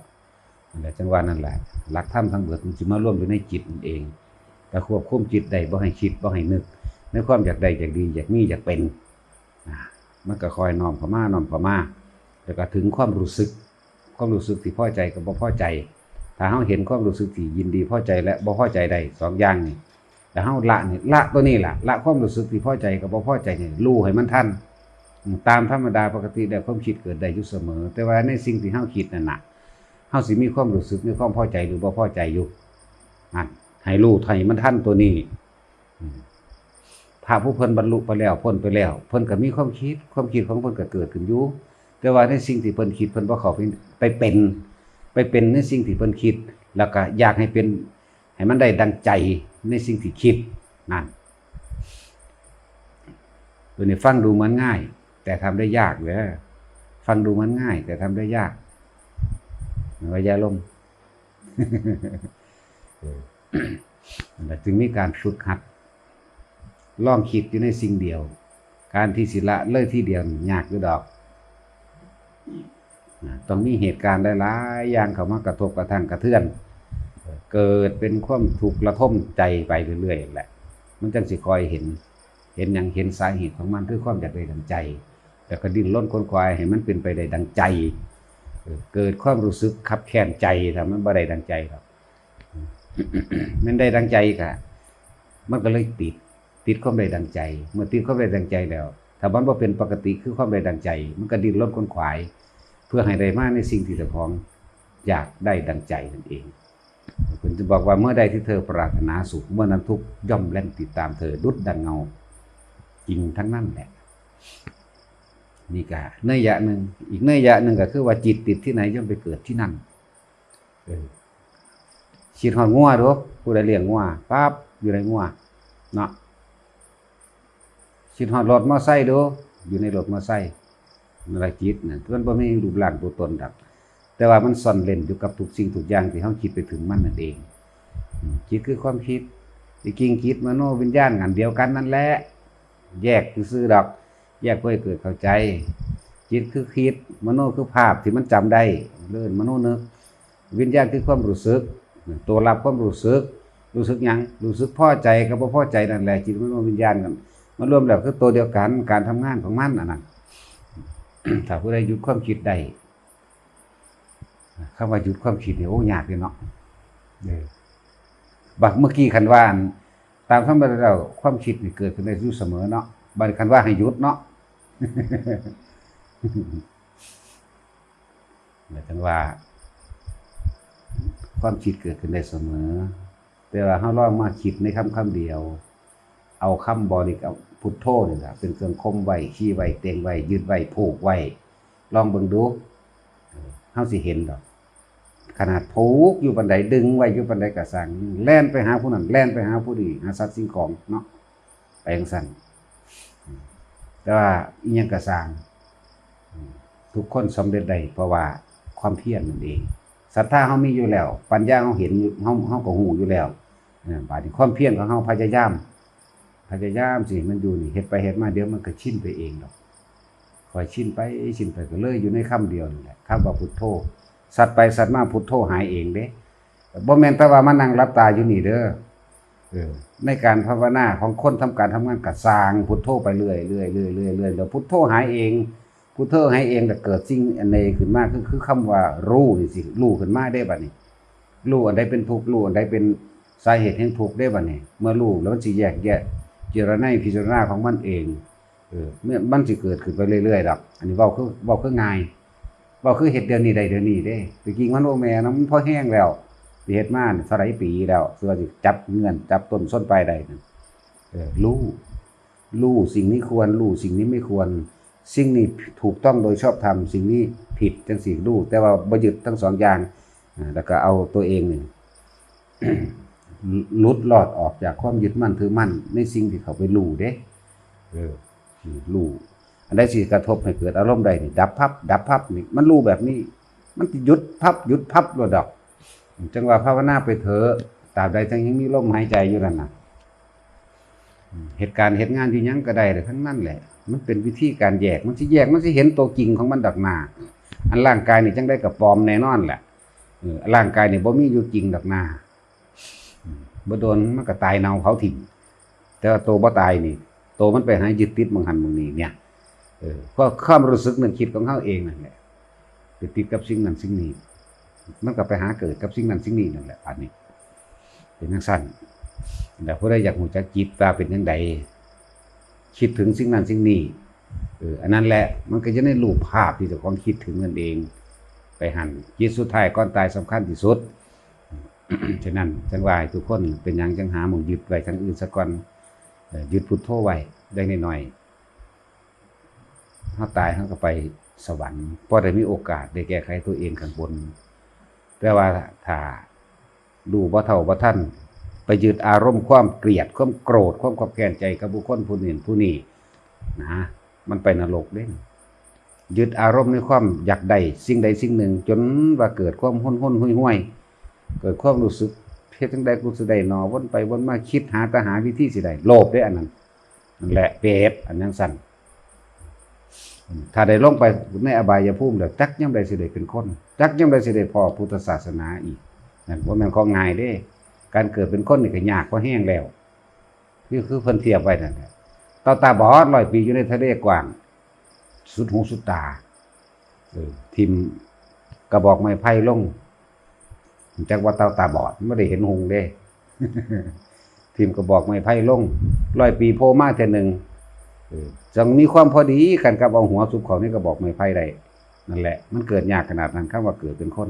นั่นแหละจังหวะนั้นแหละหลักธรรมทั้งเบิดมันสิมารวมอยู่ในจิตนั่นเองแต่ควบคุมจิตได้บ่ให้คิดบ่ให้นึกในความอยากได้อยากดีอยากมีอยากเป็นมันก็คอยน้อมเข้ามาแล้วก็ถึงความรู้สึกที่พอใจกับบ่พอใจถ้าเฮาเห็นความรู้สึกที่ยินดีพอใจและบ่พอใจได้2อย่างนี่แต่เฮาละตัวนี้ล่ะละความรู้สึกที่พอใจกับบ่พอใจนี่รู้ให้มันทันตามธรรมดาปกติแล้วความคิดเกิดได้อยู่เสมอแต่ว่าในสิ่งที่เฮาคิดนั่นน่ะเฮาสิมีความรู้สึกมีความพอใจหรือบ่พอใจอยู่นั่นให้รู้ให้มันทันตัวนี้ถ้าผู้เพิ่นบรรลุไปแล้วพ้นไปแล้วเพิ่นก็มีความคิดของเพิ่นก็เกิดขึ้นอยู่แต่ว่าในสิ่งที่เพิ่นคิดเพิ่นบ่เข้าไปเป็นในสิ่งที่เพิ่นคิดแล้วก็อยากให้เป็นให้มันได้ดังใจในสิ่งที่คิดนั่นตัวนี้ฟังดูเหมือนง่ายแต่ทำได้ยากเด้อฟังดูเหมือนง่ายแต่ทำได้ยากว่าอย่าลง จึงมีการฝึกหัดลองคิดอยู่ในสิ่งเดียวการที่สิละเลยที่เดียวยากอยู่ดอกต้องมีเหตุการณ์หลายๆอย่างเข้ามากระทบกระทั่งกระเทือนเกิดเป็นความทุกข์ระทมใจไปเรื่อยๆแหละมันจังสิคอยเห็นอย่างเห็นสาเหตุของมันคือความอยากได้ดังใจแล้วก็ดิ้นรนค้นคว้าให้มันเป็นไปได้ดังใจ เกิดความรู้สึกขับแค้นใจถ้ามันบ่ได้ดังใจครับ มันได้ดังใจก็มันก็เลยติดความได้ดังใจเมื่อติดความได้ดังใจแล้วถ้ามันบ่เป็นปกติคือความได้ดังใจมันก็ดิ้นรนขวนขวายเพื่อให้ได้มาในสิ่งที่เจ้าของอยากได้ดังใจนั่นเองคุณจะบอกว่าเมื่อใดที่เธอปรารถนาสุขเมื่อนั้นทุกย่อมแล่นติดตามเธอดุจดังเงาจริงทั้งนั้นแหละนี่ก็เนื้อยะหนึ่งอีกเนื้อยะหนึ่งก็คือว่าจิตติดที่ไหนย่อมไปเกิดที่นั่นคิดหอดงัวดูผู้ใดเลี้ยงงัวปั๊บอยู่ในงัวเนาะคิดหอดรถมอไซค์ดูอยู่ในรถมอไซค์นั่นแหละจิตนะมันบ่มีรูปร่างตัวตนดักแต่ว่ามันซ่อนเล่นอยู่กับทุกสิ่งทุกอย่างที่เฮาคิดไปถึงมันนั่นเองจิตคือความคิดที่จริงคิดมโนวิญญาณอันเดียวกันนั่นแหละแยกซื่อๆดอกแยกเพื่อให้เกิดเข้าใจจิตคือคิดมโนคือภาพที่มันจำได้เลื่อนมโนนึกวิญญาณคือความรู้สึกตัวรับความรู้สึกหยังรู้สึกพอใจกับบ่พอใจนั่นแหละจิตมโนวิญญาณกันมารวมแล้วคือตัวเดียวกันการทำงานของมันนั่น ถ้าผู้ใดหยุดความคิดได้คำว่าหยุดความคิดเนี่ยโอ้ยากเลยเนาะบักเมื่อกี้คันว่าตามธรรมดาแล้วความคิดนี่เกิดขึ้นได้อยู่เสมอเนาะบัดคันว่าให้หยุดเนาะ หมายถึงว่าความคิดเกิดขึ้นได้เสมอแต่ว่าเฮาลองมาคิดในคำเดียวเอาคำบริกรรมพุทโธนี่ล่ะเป็นเครื่องคมไว้ขี้ไว้เต็งไว้ยึดไว้ผูกไว้ลองเบิ่งดูเฮาสิเห็นดอกขนาดผูกอยู่บันไดดึงไว้อยู่บันไดกระสังแล่นไปหาผู้นั้นแล่นไปหาผู้นี้หาสัตว์สิ่งของเนาะไปจังซั่นแต่ว่าอีหยังกระสังทุกคนสำเร็จได้เพราะว่าความเพียรนั่นเองศรัทธาเฮามีอยู่แล้วปัญญาเฮาเห็นอยู่เฮาก็ฮู้อยู่แล้วบาดนี้ความเพียรของเฮาพยายามสิมันอยู่นี่เฮ็ดไปเฮ็ดมาเดี๋ยวมันก็ชินไปเองดอกคอยชินไปก็เลยอยู่ในคำเดียวนี่แหละคำว่าพุทโธสัตว์ไปสัตว์มาพุทโธหายเองเด้บ่แม่นแต่ว่ามานั่งหลับตาอยู่นี่เด้อในการภาวนาของคนทำการทำงานก็สร้างพุทโธไปเรื่อยๆแล้วพุทโธหายเองพุทโธหายเองแต่เกิดสิ่งอันใดขึ้นมาคือคำว่ารู้นี่สิรู้ขึ้นมาได้บัดนี้รู้อันใดเป็นทุกข์รู้อันใดเป็นสาเหตุแห่งทุกข์ได้บัดนี้เมื่อรู้แล้วมันสิแยกแยะเจรไนพิจารณาของมันเองเมื่อมันสิเกิดขึ้นไปเรื่อยๆดอกอันนี้เว้าคือง่ายเว้าคือเฮ็ดเดือนนี้ได้เดือนนี้เด้แต่จริงมันโอ้แม่นำมันพอแห้งแล้วสิเฮ็ดมาเท่าไหร่ปีแล้วเสื้อสิจับเงื่อนจับต้นส้นปลายได้รู้สิ่งนี้ควรรู้สิ่งนี้ไม่ควรสิ่งนี้ถูกต้องโดยชอบธรรมสิ่งนี้ผิดจังสี่รู้แต่ว่าบ่ยึดทั้งสองอย่างแล้วก็เอาตัวเองนี่ หลุดรอดออกจากความยึดมั่นถือมั่นในสิ่งที่เขาไปรู้เด้รู้อันใดสิกระทบให้เกิดอารมณ์ใดนี่ดับพับนี่มันรู้แบบนี้มันหยุดพับระดับจังว่าภาวนาไปเถอะตราบใดทั้งยังมีลมหายใจอยู่นั่นน่ะเหตุการณ์เหตุงานที่ยังก็ได้ทั้งนั้นแหละมันเป็นวิธีการแยกมันสิเห็นตัวจริงของมันดักหน้าอันร่างกายนี่จังได้กับปลอมแน่นอนแหละร่างกายนี่บ่มีอยู่จริงดักหน้าบ่โดนมันก็ตายเน่าเผาถิ่นแต่ว่าตัวบ่ตายนี่ตัวมันไปหายึดติดบางหันบางนี้เนี่ยเพราะความรู้สึกนึกคิดของเฮาเองนั่นแหละไปติดกับสิ่งนั้นสิ่งนี้มันก็ไปหาเกิดกับสิ่งนั้นสิ่งนี้นั่นแหละอันนี้เป็นจังซั่นแต่ผู้ใดอยากรู้จักจิตว่าเป็นจังไดคิดถึงสิ่งนั้นสิ่งนี้อันนั้นแหละมันก็จะได้รูปภาพที่เจ้าของคิดถึงนั่นเองไปหันจิตสุดท้ายก่อนตายสำคัญที่สุด ฉะนั้นจังว่าทุกคนเป็นหยังจังหาหม่องยึดไว้ทางอื่นซะก่อนยึดพุทโธไว้ได้น้อยๆเฮาตายเฮาก็ไปสวรรค์พอได้มีโอกาสได้แก้ไขตัวเองข้างบนแต่ว่าถ้าดูบ่เท่าบ่ทันไปยึดอารมณ์ความเกลียดความโกรธความขับแค้นใจกับบุคคลผู้นี้ผู้นี้นะมันไปนรกเด้ยึดอารมณ์ในความอยากได้สิ่งใดสิ่งหนึ่งจนว่าเกิดความห้นห้วยเกิดความรู้สึกเฮ็ดจังได๋กูสิได้หนอวนไปวนมาคิดหาวิธีสิได้โลภได้อันนั้นนั่นแหละเปรตอันนั้นสั่นถ้าได้ลงไปในอบายภูมิแล้วจักยามใดสิได้เป็นคนจักยามใดสิได้พอพุทธศาสนาอีกนั่นบ่แม่นของง่ายเด้การเกิดเป็นคนนี่ก็ยากพอแห้งแล้วนี่คือเพิ่นเทียบไว้นั่นแหละตาบอด100 ปีอยู่ในทะเลกว้างสุดหูสุดตาทิม กระบอกไม้ไผ่ลงจักว่าตาบอดไม่ได้เห็นหงเด้ ทีมกระบอกไม้ไผ่ลง100 ปีโผล่มาเทื่อนึงจังมีความพอดีกันกับเอาหัวซุบเขานี่กระบอกไม้ไผ่ได้นั่นแหละมันเกิดยากขนาดนั้นคำว่าเกิดเป็นคน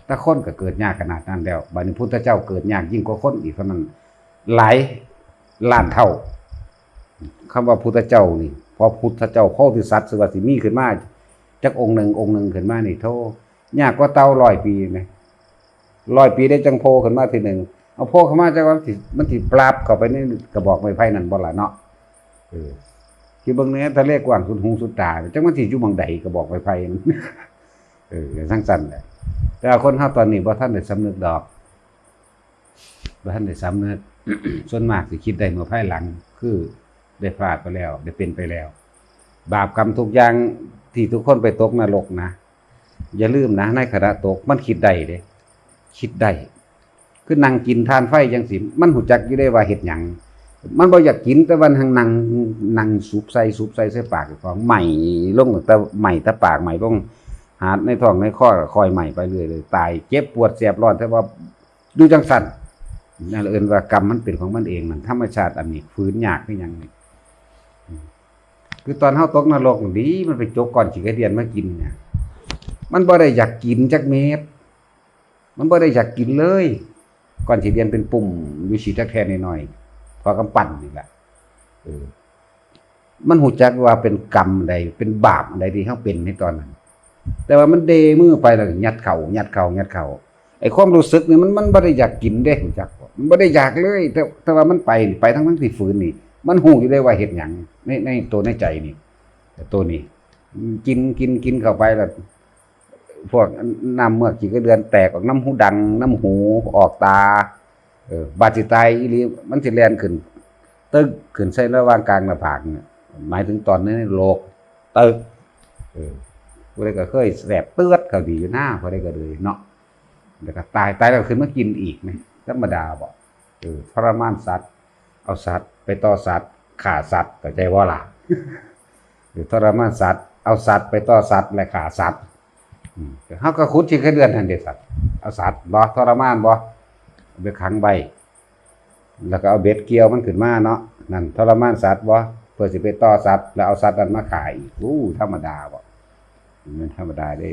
ถ้าคนก็เกิดยากขนาดนั้นแล้วบัดนี้พุทธเจ้าเกิดยากยิ่งกว่าคนอีกเพราะนั้นหลายล้านเท่าคำว่าพุทธเจ้านี่พอพุทธเจ้าโพธิสัตว์สวัสดิมีขึ้นมาจักองค์หนึ่งขึ้นมานี่โทยากกว่าเต่า100 ปีไหม100 ปีได้จังโพขึ้นมาทีหนึ่งเอาโพขึ้นมาจังว่ามันสิปราบเข้าไปในกระบอกไม้ไผ่นั่นบ่ล่ะเนาะที่เบิ่งเนี่ยทะเลกว้างสุดหูสุดตาจังมันสิอยู่หม่องใดกระบอกไม้ไผ่นั่นทั้งสั้นแหละแต่คนเฮาตอนนี้บ่ทันได้สำนึกดอกบ่ทันได้สำนึก ส่วนมากสิคิดได้เมื่อภายหลังคือได้พลาดไปแล้วได้เป็นไปแล้วบาปกรรมทุกอย่างที่ทุกคนไปตกนรกนะอย่าลืมนะในขณะตกมันคิดได้เด้คิดได้คือนั่งกินทานไฟจังสิมันหูจักอยู่ได้ว่าเฮ็ดหยังมันบ่อยากกินแต่วันทางนั่งสูบใส่ปากของใหม่ลงแต่ใหม่แต่ปากใหม่ลงหาในท้องในคอคอยใหม่ไปเรื่อยเลยตายเจ็บปวดแสบร้อนแต่ว่าดูจังสั่นนั่นเอิ้นว่ากรรมมันเป็นของมันเองมันธรรมชาติอันนี้ฝืนยากคือหยังนี่คือตอนเฮาตกนรกดีมันไปจกก่อนขี้กระเดียนมากินเนี่ยมันบ่ได้อยากกินจักเม็ดมันบ่ได้อยากกินเลยก่อนขี้เดียนเป็นปุ่มอยู่สิจักแค่น้อยๆพอกำปั้นนี่แหละมันหูจักว่าเป็นกรรมใดเป็นบาปใดที่เฮาเป็นในตอนนั้นแต่ว่ามันเดมือไปแล้วยัดเข่าไอ้ความรู้สึกนี่มันบ่ได้อยากกินเด้หูจักมันบ่ได้อยากเลยแต่ว่ามันไปทั้งที่ฝืนนี่มันหูอยู่ได้ว่าเฮ็ดหยังในตัวในใจนี่ตัวนี้กินเข้าไปแล้วพวกน้ำเมือกขี้กระเดือนแตกออกน้ำหูดังน้ำหูออกตาบาดสิตายอีหลีมันสิแล่นขึ้นตึกขึ้นใส่ระหว่างกลางหน้าผากเนี่ยหมายถึงตอนนี้โลกตึกผู้ใดก็เคยแสบเตือดเขาดีอยู่หน้าผู้ใดก็เลยเนาะแล้วก็ตายแล้วขึ้นมากินอีกไหมธรรมดาบ่ทรมานสัตว์เอาสัตว์ไปต่อสัตว์ฆ่าสัตว์เข้าใจบ่ล่ะทรมานสัตว์เอาสัตว์ไปต่อสัตว์และฆ่าสัตว์เฮาก็ขุดที่กระเดือนนั่นเด้สัตว์เอาสัตว์บ่ทรมานบ่ไปขังไว้แล้วก็เอาเบ็ดเกี่ยวมันขึ้นมาเนาะนั่นทรมานสัตว์บ่เพื่อสิไปต่อสัตว์แล้วเอาสัตว์นั้นมาขายอีกธรรมดาบ่มันธรรมดาเด้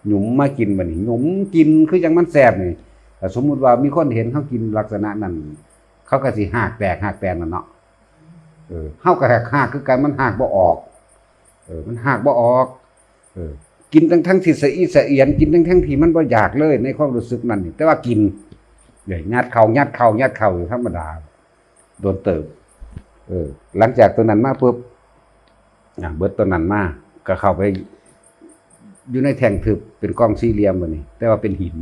หยุมมากินบัดนี้หยุมกินคือจังมันแซ่บนี่แต่สมมุติว่ามีคนเห็นเฮากินลักษณะนั้นเขาก็สิหากแตกนั่นเนาะเฮาก็หากคือกันมันหากบ่ออกมันหากบ่ออกกินทั้งที่สะอีสะเอียนกินทั้งที่มันบ่อยากเลยในความรู้สึกนั้นนี่แต่ว่ากินยัดเข้าอยู่ธรรมดาโดนเติบหลังจากตัวนั้นมาปุ๊บเบิดตัวนั้นมาก็เข้าไปอยู่ในแท่งทึบเป็นกล้องสี่เหลี่ยมบัดนี้แต่ว่าเป็นหิน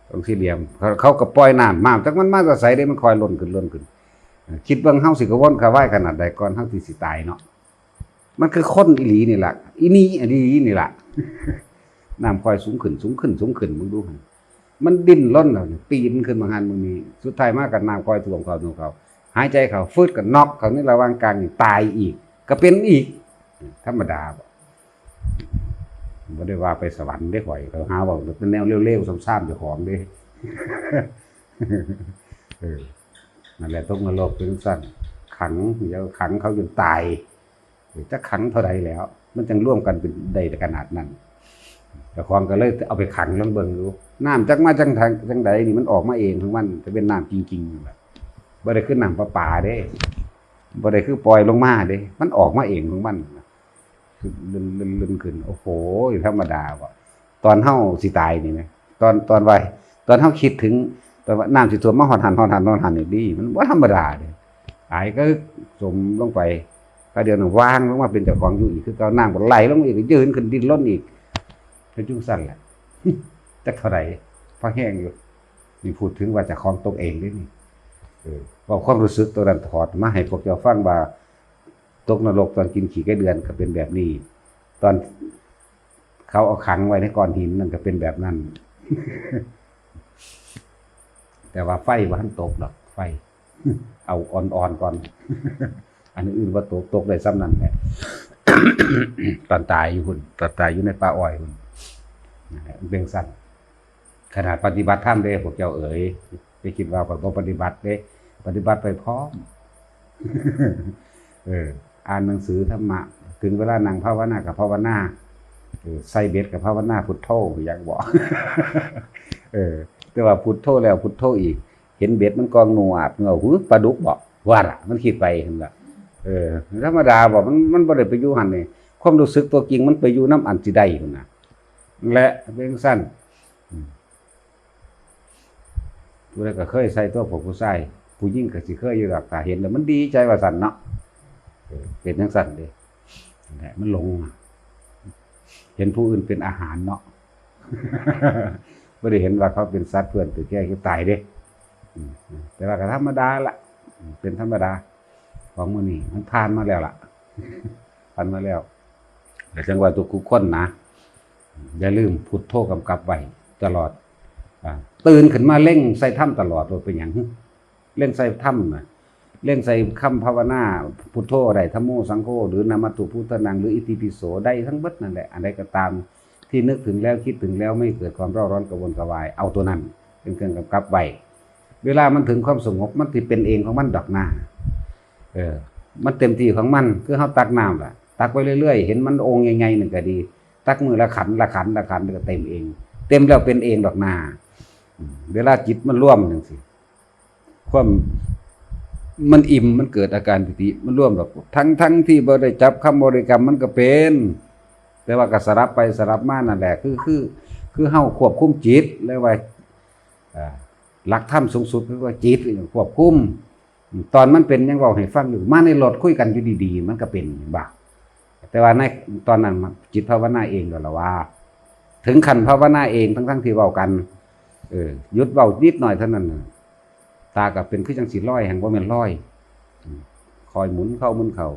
กล้องสี่เหลี่ยมเขาก็ปล่อยน้ำมาจักมันมาจะใสได้มันคอยล้นขึ้นคิดเบิ่งเฮาสิกระวนกระวายขนาดใดก่อนเฮาสิตายเนาะมันคือคนอีหลีนี่ล่ะอีนี่อันนี้นี่ล่ะน้ำคอยสูงขึ้นมึงดูมันดิ้นรนแล้วปีนขึ้นมาหันมึงนี่สุดท้ายมากับน้ำคอยท่วมเขาหายใจเขาฟึดกับน็อกเขาในระหว่างกลางนี่ตายอีกก็เป็นอีกธรรมดาบ่ได้ว่าไปสวรรค์ได้ข่อยเขาหาว่าเป็นแนวเร็วๆซ้ำๆเจ้าของเด้ นั่นแหละตกนรกเป็นสั้นขังเดี๋ยวขังเขาจนตายจะขังเท่าใดแล้วมันจังร่วมกันเป็นได้ขนาดนั้นแต่ของก็เลยเอาไปขังลองเบิ่งดูน้ำจักมาจังใดนี่มันออกมาเองของมันจะเป็นน้ำจริงๆแบบบ่ได้ขึ้นน้ำประปาเด้บ่ได้คือปล่อยลงมาเด้มันออกมาเองของมันคือลื่นขึ้นโอ้โหธรรมดาบ่ตอนเฮาสิตายนี่มั้ยตอนเฮาคิดถึงตอนว่าน้ำสิท่วมมาฮอดหันนี่ดีมันบ่ธรรมดาเด้ตายก็จมลงไปก็เดี๋ยวนึงวางลงมาเป็นเจ้าของอยู่อีกคือเอาน้ำก็ไหลลงอีกยืนขึ้นดิ้นรนอีกเป็นจุงสั่นแหละจักเท่าใดพอแห้งอยู่นี่พูดถึงว่าเจ้าของตกเองเด้นี่ว่าความรู้สึกตัวนั้นถอดมาให้พวกเจ้าฟังว่าตกนรกตอนกินขี้ไก่เดือนก็เป็นแบบนี้ตอนเขาเอาขังไว้ในก้อนหินนั่นก็เป็นแบบนั้น แต่ว่าไฟว่าทันตกดอกไฟ เอาอ่อนๆก่อน อันอื่นว่าตกได้ซ้ำนั่นแหละ ตอนตายอยู่ในป่าอ้อย เป็นสั้นขนาดปฏิบัติธรรมเด้พวกเจ้าเอ๋ยไปคิดว่าบ่ปฏิบัติเด้ปฏิบัติไปพร้อม อ่านหนังสือธรรมะถึงเวลานั่งภาวนากับภาวนาใส่เบ็ดกับภาวนาพุทโธอยากบอก แต่ว่าพุทโธแล้วพุทโธอีกเห็นเบ็ดมันกองหนวดเงาหูปลาดุกบอกว่าล่ะมันคิดไปเห็นละธรรมดาบอกมันบ่ได้ไปอยู่หันนี่ความรู้สึกตัวจริงมันไปอยู่น้ำอันสิได้พุ่นน่ะและเป็นสั้นผู้ใดก็เคยใส่ตัวพวกผู้ชายผู้หญิงก็สิเคยอยู่ดอกถ้าเห็นแล้วมันดีใจว่าสั่นเนาะเป็นจังสั่นเด้แหละมันหลงเห็นผู้อื่นเป็นอาหารเนาะบ่ได้เห็นว่าเขาเป็นสัตว์เพื่อนตัวแก่คือตายเด้แต่ว่าก็ธรรมดาล่ะเป็นธรรมดาของมื้อนี้มันผ่านมาแล้วล่ะผ่านมาแล้วแต่จังว่าทุกคนนะอย่าลืมพุทโธกำกับไว้ตลอดตื่นขึ้นมาเร่งใส่ถ้ำตลอดว่าเป็นอย่างเร่งใส่ถ้ำนะเร่งใส่คำภาวนาพุทโธได้ธัมโมสังโฆหรือนามัตถุพุทธนังหรืออิติปิโสได้ทั้งหมดนั่นแหละอันใดก็ตามที่นึกถึงแล้วคิดถึงแล้วไม่เกิดความเร่าร้อนกระวนกระวายเอาตัวนั้นเป็นเครื่องกำกับไว้เวลามันถึงความสงบมันติเป็นเองของมันดอกหน้ามันเต็มที่ของมันคือเฮาตักน้ำล่ะตักไปเรื่อยๆเห็นมันองค์ใหญ่ๆนึงก็ดีตักมือละขันละขันละขันก็เต็มเองเต็มแล้วเป็นเองดอกหน้าเวลาจิตมันร่วมจังซี่ความมันอิ่มมันเกิดอาการปิติมันร่วมดอกทั้งที่บ่ได้จับคำบริกรรมมันก็เป็นแต่ว่าก็สลับไปสลับมานั่นแหละคือเฮาควบคุมจิตแล้วว่าหลักธรรมสูงสุดคือว่าจิตควบคุมตอนมันเป็นยังเว้าให้ฟังอยู่มาในรถคุยกันอยู่ดีๆมันก็เป็นบ่แต่ว่าในตอนนั้นจิตภาวนาเองแล้วล่ะว่าถึงขั้นภาวนาเองทั้งที่เว้ากันหยุดเว้านิดหน่อยเท่านั้นตาก็เป็นคือจังสิลอยแห่งบ่แม่นลอยคอยหมุนเข้าหมุนเข้า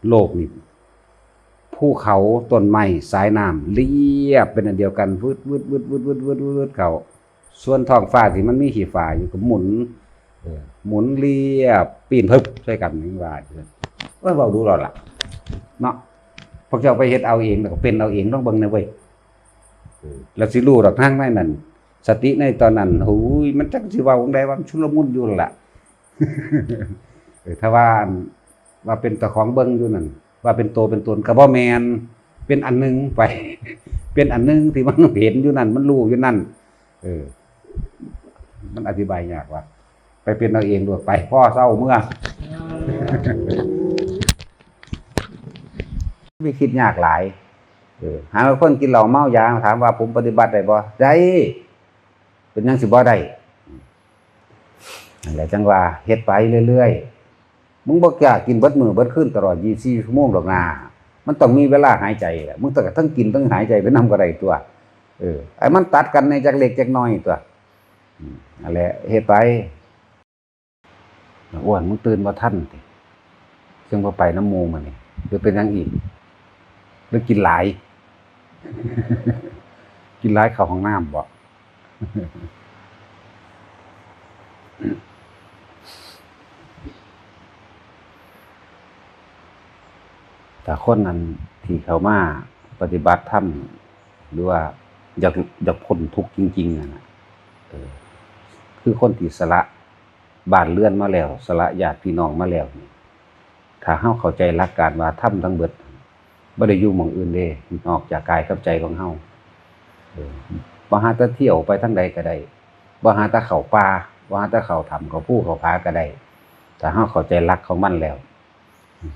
โลกนี่ภูเขาต้นไม้สายน้ำเรียบเป็นอันเดียวกันวืดเข้าส่วนท้องฟ้าที่มันมีขี้ฟ้าอยู่ก็หมุนเรียบปีนพึบใส่กันนี่ว่าเว้าดูแล้วล่ะเนาะพวกเจ้าไปเฮ็ดเอาเองแล้วก็เป็นเอาเองต้องเบิ่งนะเว้ยแล้วสิรู้ดอกทางในนั้นสติในตอนนั้นหูยมันจักสิเว้าจังได๋ว่าชุลมุนอยู่ล่ะ ถ้าว่าเป็นตะของเบิ่งอยู่นั่นว่าเป็นโตเป็นตนก็บ่แม่นเป็นอันนึงไป เป็นอันนึงที่มันเห็นอยู่นั่นมันรู้อยู่นั่นมันอธิบายยากว่าไปเป็นเอาเองด้วยไปพ่อเศร้าเมื่อ ไม่คิดยากหลายหาคนกินเหล้าเมายาถามว่าผมปฏิบัติได้บ่ได้เป็นยังสิบ่ได้นั่นแหละจังว่าเฮ็ดไปเรื่อยๆมึงบ่กล้ากินเบิดมื้อเบิดคืนตลอด24ชั่วโมงดอกนามันต้องมีเวลาหายใจแหละมึงต้องทั้งกินทั้งหายใจไปนำก็ได้ตัวไอ้มันตัดกันในจักเล็กจักน้อยตัวนั่นแหละเฮ็ดไปอ้วนมึงตื่นบ่ทันติจึงบ่ไปน้ำหมู่มื้อนี้คือเป็นจังอีกหรือกินหลาย กินหลายเข้าห้องน้ำบ่แต่คนนั้นที่เขามาปฏิบัติธรรมหรือว่าอยากพ้นทุกข์จริงๆนะคือคนที่สละบ้านเรือนมาแล้วสละญาติพี่น้องมาแล้วถ้าเฮาเข้าใจหลักการว่าธรรมทั้งเบิดบ่ได้อยู่หม้องอื่นเด้นอกจากกายกับใจของเฮาบ่หาแต่เที่ยวไปทางใดก็ได้บ่หาแต่เข้าป่าบ่หาแต่เข้าถ้ำเข้าภูเข้าผาก็ได้ถ้าเฮาเข้าใจหลักของมันแล้ว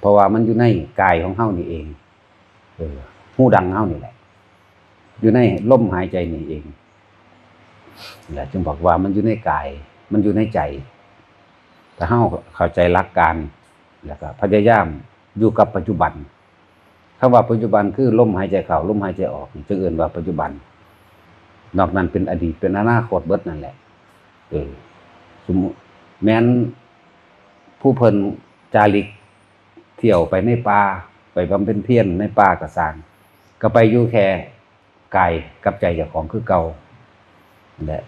เพราะว่ามันอยู่ในกายของเฮานี่เองหูดังเฮานี่แหละอยู่ในลมหายใจนี่เองแหละจึงบอกว่ามันอยู่ในกายมันอยู่ในใจถ้าเฮาเข้าใจหลักการแล้วก็พยายามอยู่กับปัจจุบันคำว่าปัจจุบันคือลมหายใจเข้าลมหายใจออกจึงเอิ้นว่าปัจจุบันนอกนั้นเป็นอดีตเป็นอนาคตเบิดนั่นแหละสมมุติแม้นผู้เพิ่นจาริกเที่ยวไปในป่าไปบำเพ็ญเพียรในป่าก็สร้างก็ไปอยู่แค่กายกับใจเจ้าของคือเก่านั่นแหละ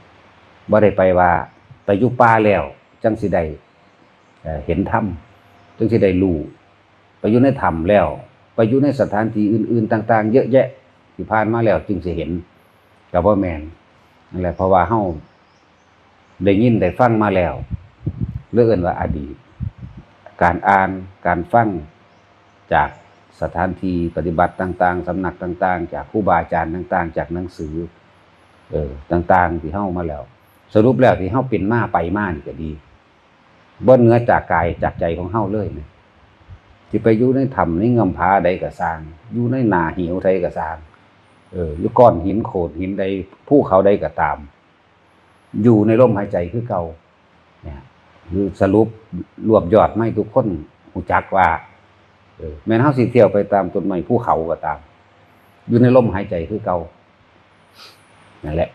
บ่ได้ไปว่าไปอยู่ป่าแล้วจังสิได้เห็นธรรมจังสิได้รู้ไปอยู่ในธรรมแล้วไปอยู่ในสถานที่อื่นๆต่างๆเยอะแยะ ที่ผ่านมาแล้วจึงสิเห็นก็บ่แม่นนั่นแหละเพราะว่าเฮาได้ยินได้ฟังมาแล้วเรื่องเอิ้นว่าอดีตการอ่านการฟังจากสถานที่ปฏิบัติต่างๆสำนักต่างๆจากครูบาอาจารย์ต่างๆจากหนังสือต่างๆที่เฮามาแล้วสรุปแล้วที่เฮาเป็นมาไปมานี่ก็ดีบ่เหนือจากกายจากใจของเฮาเลยนะสิไปอยู่ในถ้ำในเงื้อมผาใดก็สร้างอยู่ในหน้าหิวใดก็สร้างอยู่ก้อนหินโขดหินใดภูเขาใดก็ตามอยู่ในลมหายใจคือเก่าเนี่ยคือสรุปรวบยอดไม่ทุกคนรู้จักว่าแม้นเฮาสิเที่ยวไปตามต้นไม้ภูเขาก็ตามอยู่ในลมหายใจคือเก่านั่นแหละ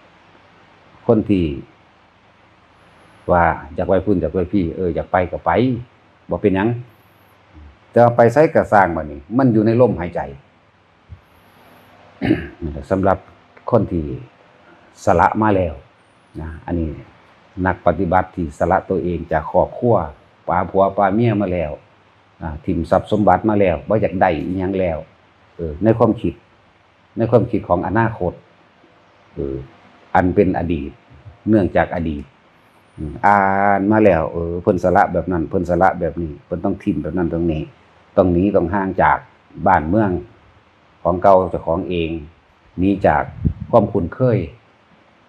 คนที่ว่าอยากไปพุ่นอยากไปพี่อยากไปก็ไปบ่เป็นหยังแต่ไปไสก็สร้างบัดนี้มันอยู่ในลมหายใจ สำหรับคนที่สละมาแล้วนะอันนี้นักปฏิบัติที่สละตัวเองจากครอบครัวป้าผัวป้าเมียมาแล้วถิ่มทรัพย์สมบัติมาแล้วบ่อยากได้อีหยังแล้วในความคิดของอนาคตอันเป็นอดีตเนื่องจากอดีตอ่านมาแล้วเพิ่นสละแบบนั้นเพิ่นสละแบบนี้เพิ่นต้องถิ่มแบบนั้นตรงนี้ต้องหนีต้องห่างจากบ้านเมืองของเก่าเจ้าของเองหนีจากความคุ้นเคย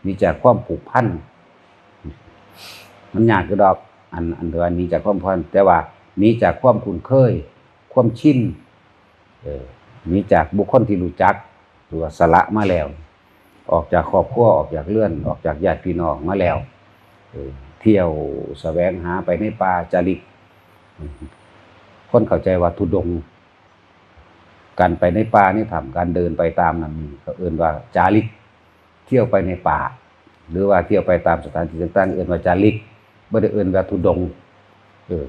หนีจากความผูกพันมันยากคือดอกอันเดียวหนีจากความผูกพันแต่ว่าหนีจากความคุ้นเคยความชินหนีจากบุคคลที่รู้จักหรือว่าสละมาแล้วออกจากครอบครัวออกจากเรือนออกจากญาติพี่น้องมาแล้วเที่ยวแสวงหาไปในป่าจาริกคนเข้าใจว่าทุดงค์การไปในป่านี่ทำการเดินไปตามนั้นก็เอิ้นว่าจาริกเที่ยวไปในป่าหรือว่าเที่ยวไปตามสถานที่ต่างๆเอิ้นว่าจาริกบ่ได้เอิ้นว่าทุดงค์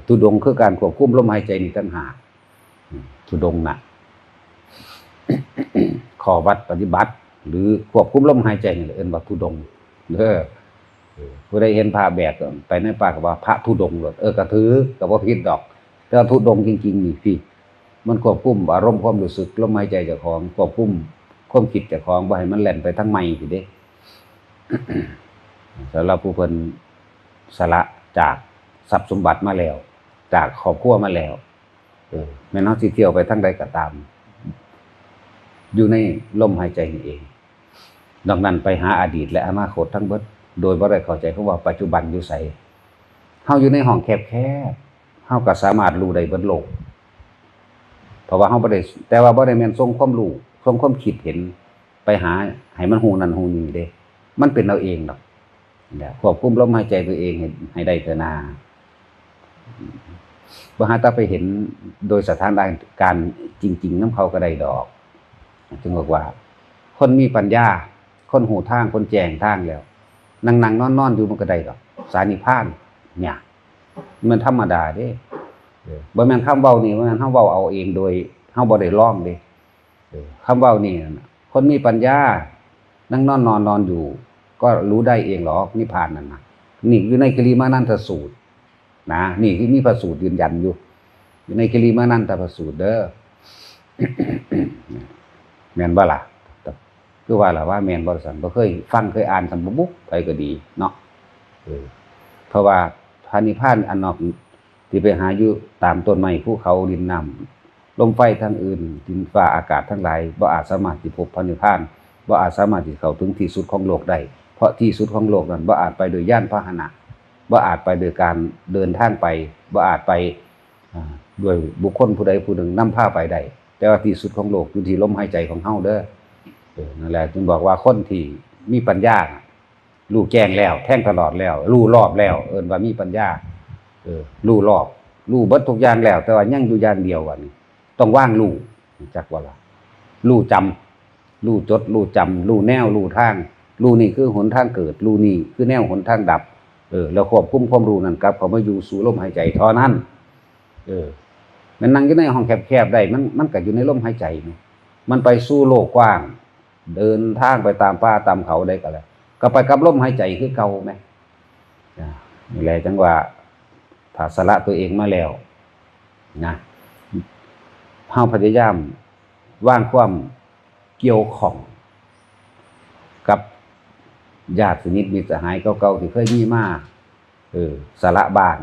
ทุดงค์คือการควบคุมลมหายใจนี่ต่างหากทุดงค์น่ะ ข้อวัดปฏิบัติหรือควบคุมลมหายใจนี่เอิ้นว่าทุดงค์ผู้ใดเห็นพระแบกไปในป่าก็ว่าพระทุดงค์ก็ถือก็บ่ผิดดอกแต่ทุดงค์จริงๆนี่พี่มันควบคุมอารมณ์ความรู้สึกลมหายใจเจ้าของควบคุมความคิดเจ้าของบ่ให้มันแล่นไปทางไม้สิเด้ สำหรับผู้เพิ่นสละจากทรัพย์สมบัติมาแล้วจากครอบครัวมาแล้วแม้นเฮาสิเที่ยวไปทางใดก็ตามอยู่ในลมหายใจนี่เองดังนั้นไปหาอดีตและอนาคตทั้งเบิดโดยบ่ได้เข้าใจคำว่าปัจจุบันอยู่ไสเฮาอยู่ในห้องแคบๆเฮาก็สามารถรู้ได้เบิดโลกเพราะว่าเฮาบ่ได้แต่ว่าบ่ได้แม่นทรงความรู้ทรงความคิดเห็นไปหาให้มันฮู้นั่นฮู้นี่เด้มันเป็นเอาเองดอกเนี่ยควบคุมลมหายใจตัวเองให้ได้เถอะนาบ่หาแต่ไปเห็นโดยสถานการณ์จริงๆนำเขาก็ได้ดอกจึงบอกว่าคนมีปัญญาคนหูทางคนแจ้งทางแล้วนั่งๆนอนๆอยู่มันก็ได้ดอกสานิพพานเนี่ยมันธรรมดาเด้บ่แม่นคำเว้านี่บ่แม่นเฮาเว้าเอาเองโดยเฮาบ่ได้ลองเด้คำเว้านี่คนมีปัญญานั่งนอนอยู่ก็รู้ได้เองหรอกนิพพานนั่นน่ะนี่อยู่ในกิริมานันทสูตรนะนี่ที่มีพระสูตรยืนยันอยู่ในกิริมานันทพระสูตรเด้อ แม่นบ่ล่ะคือว่าล่ะว่าแม่นบ่ซั่นบ่เคยฟังเคยอ่านซั่นบ่บุไปก็ดีเนาะเพราะว่าพระนิพพานอันนอกที่ไปหาอยู่ตามต้นไม้ภูเขาดินน้ำลมไฟทั้งอื่นดินฟ้าอากาศทั้งหลายบ่อาจสามารถสิพบพระนิพพานบ่อาจสามารถสิเข้าถึงที่สุดของโลกได้เพราะที่สุดของโลกนั้นบ่อาจไปโดยยานพาหนะบ่อาจไปโดยการเดินทางไปบ่อาจไปด้วยบุคคลผู้ใดผู้หนึ่งนำพาไปได้แต่ว่าที่สุดของโลกอยู่ที่ลมหายใจของเฮาเด้อนั่นแหละจึงบอกว่าคนที่มีปัญญารู้แจ้งแล้วแท่งตลอดแล้วรู้รอบแล้วเอิ้นว่ามีปัญญารู้รอบรู้เบิดทุกอย่างแล้วแต่ว่ายังอยู่อย่างเดียวว่านี่ต้องว่างรู้จักว่าล่ะรู้จำรู้จดรู้จำรู้แนวรู้ทางรู้นี่คือหนทางเกิดรู้นี่คือแนวหนทางดับแล้วควบคุมความรู้นั้นกับเขามาอยู่สู่ลมหายใจเท่านั้นมันนั่งอยู่ในห้องแคบๆได้มันก็อยู่ในลมหายใจมันไปสู่โลกกว้างเดินทางไปตามป่าตามเขาได้ก็แล้วก็ไปกับลมหายใจคือเก่าแม่นี่แหละจังว่าถ้าสละตัวเองมาแล้วนะเฮาพยายามวางความเกี่ยวข้อง กับญาติสนิทมิตรสหายเก่าๆที่เคยมีมาสละบ้าน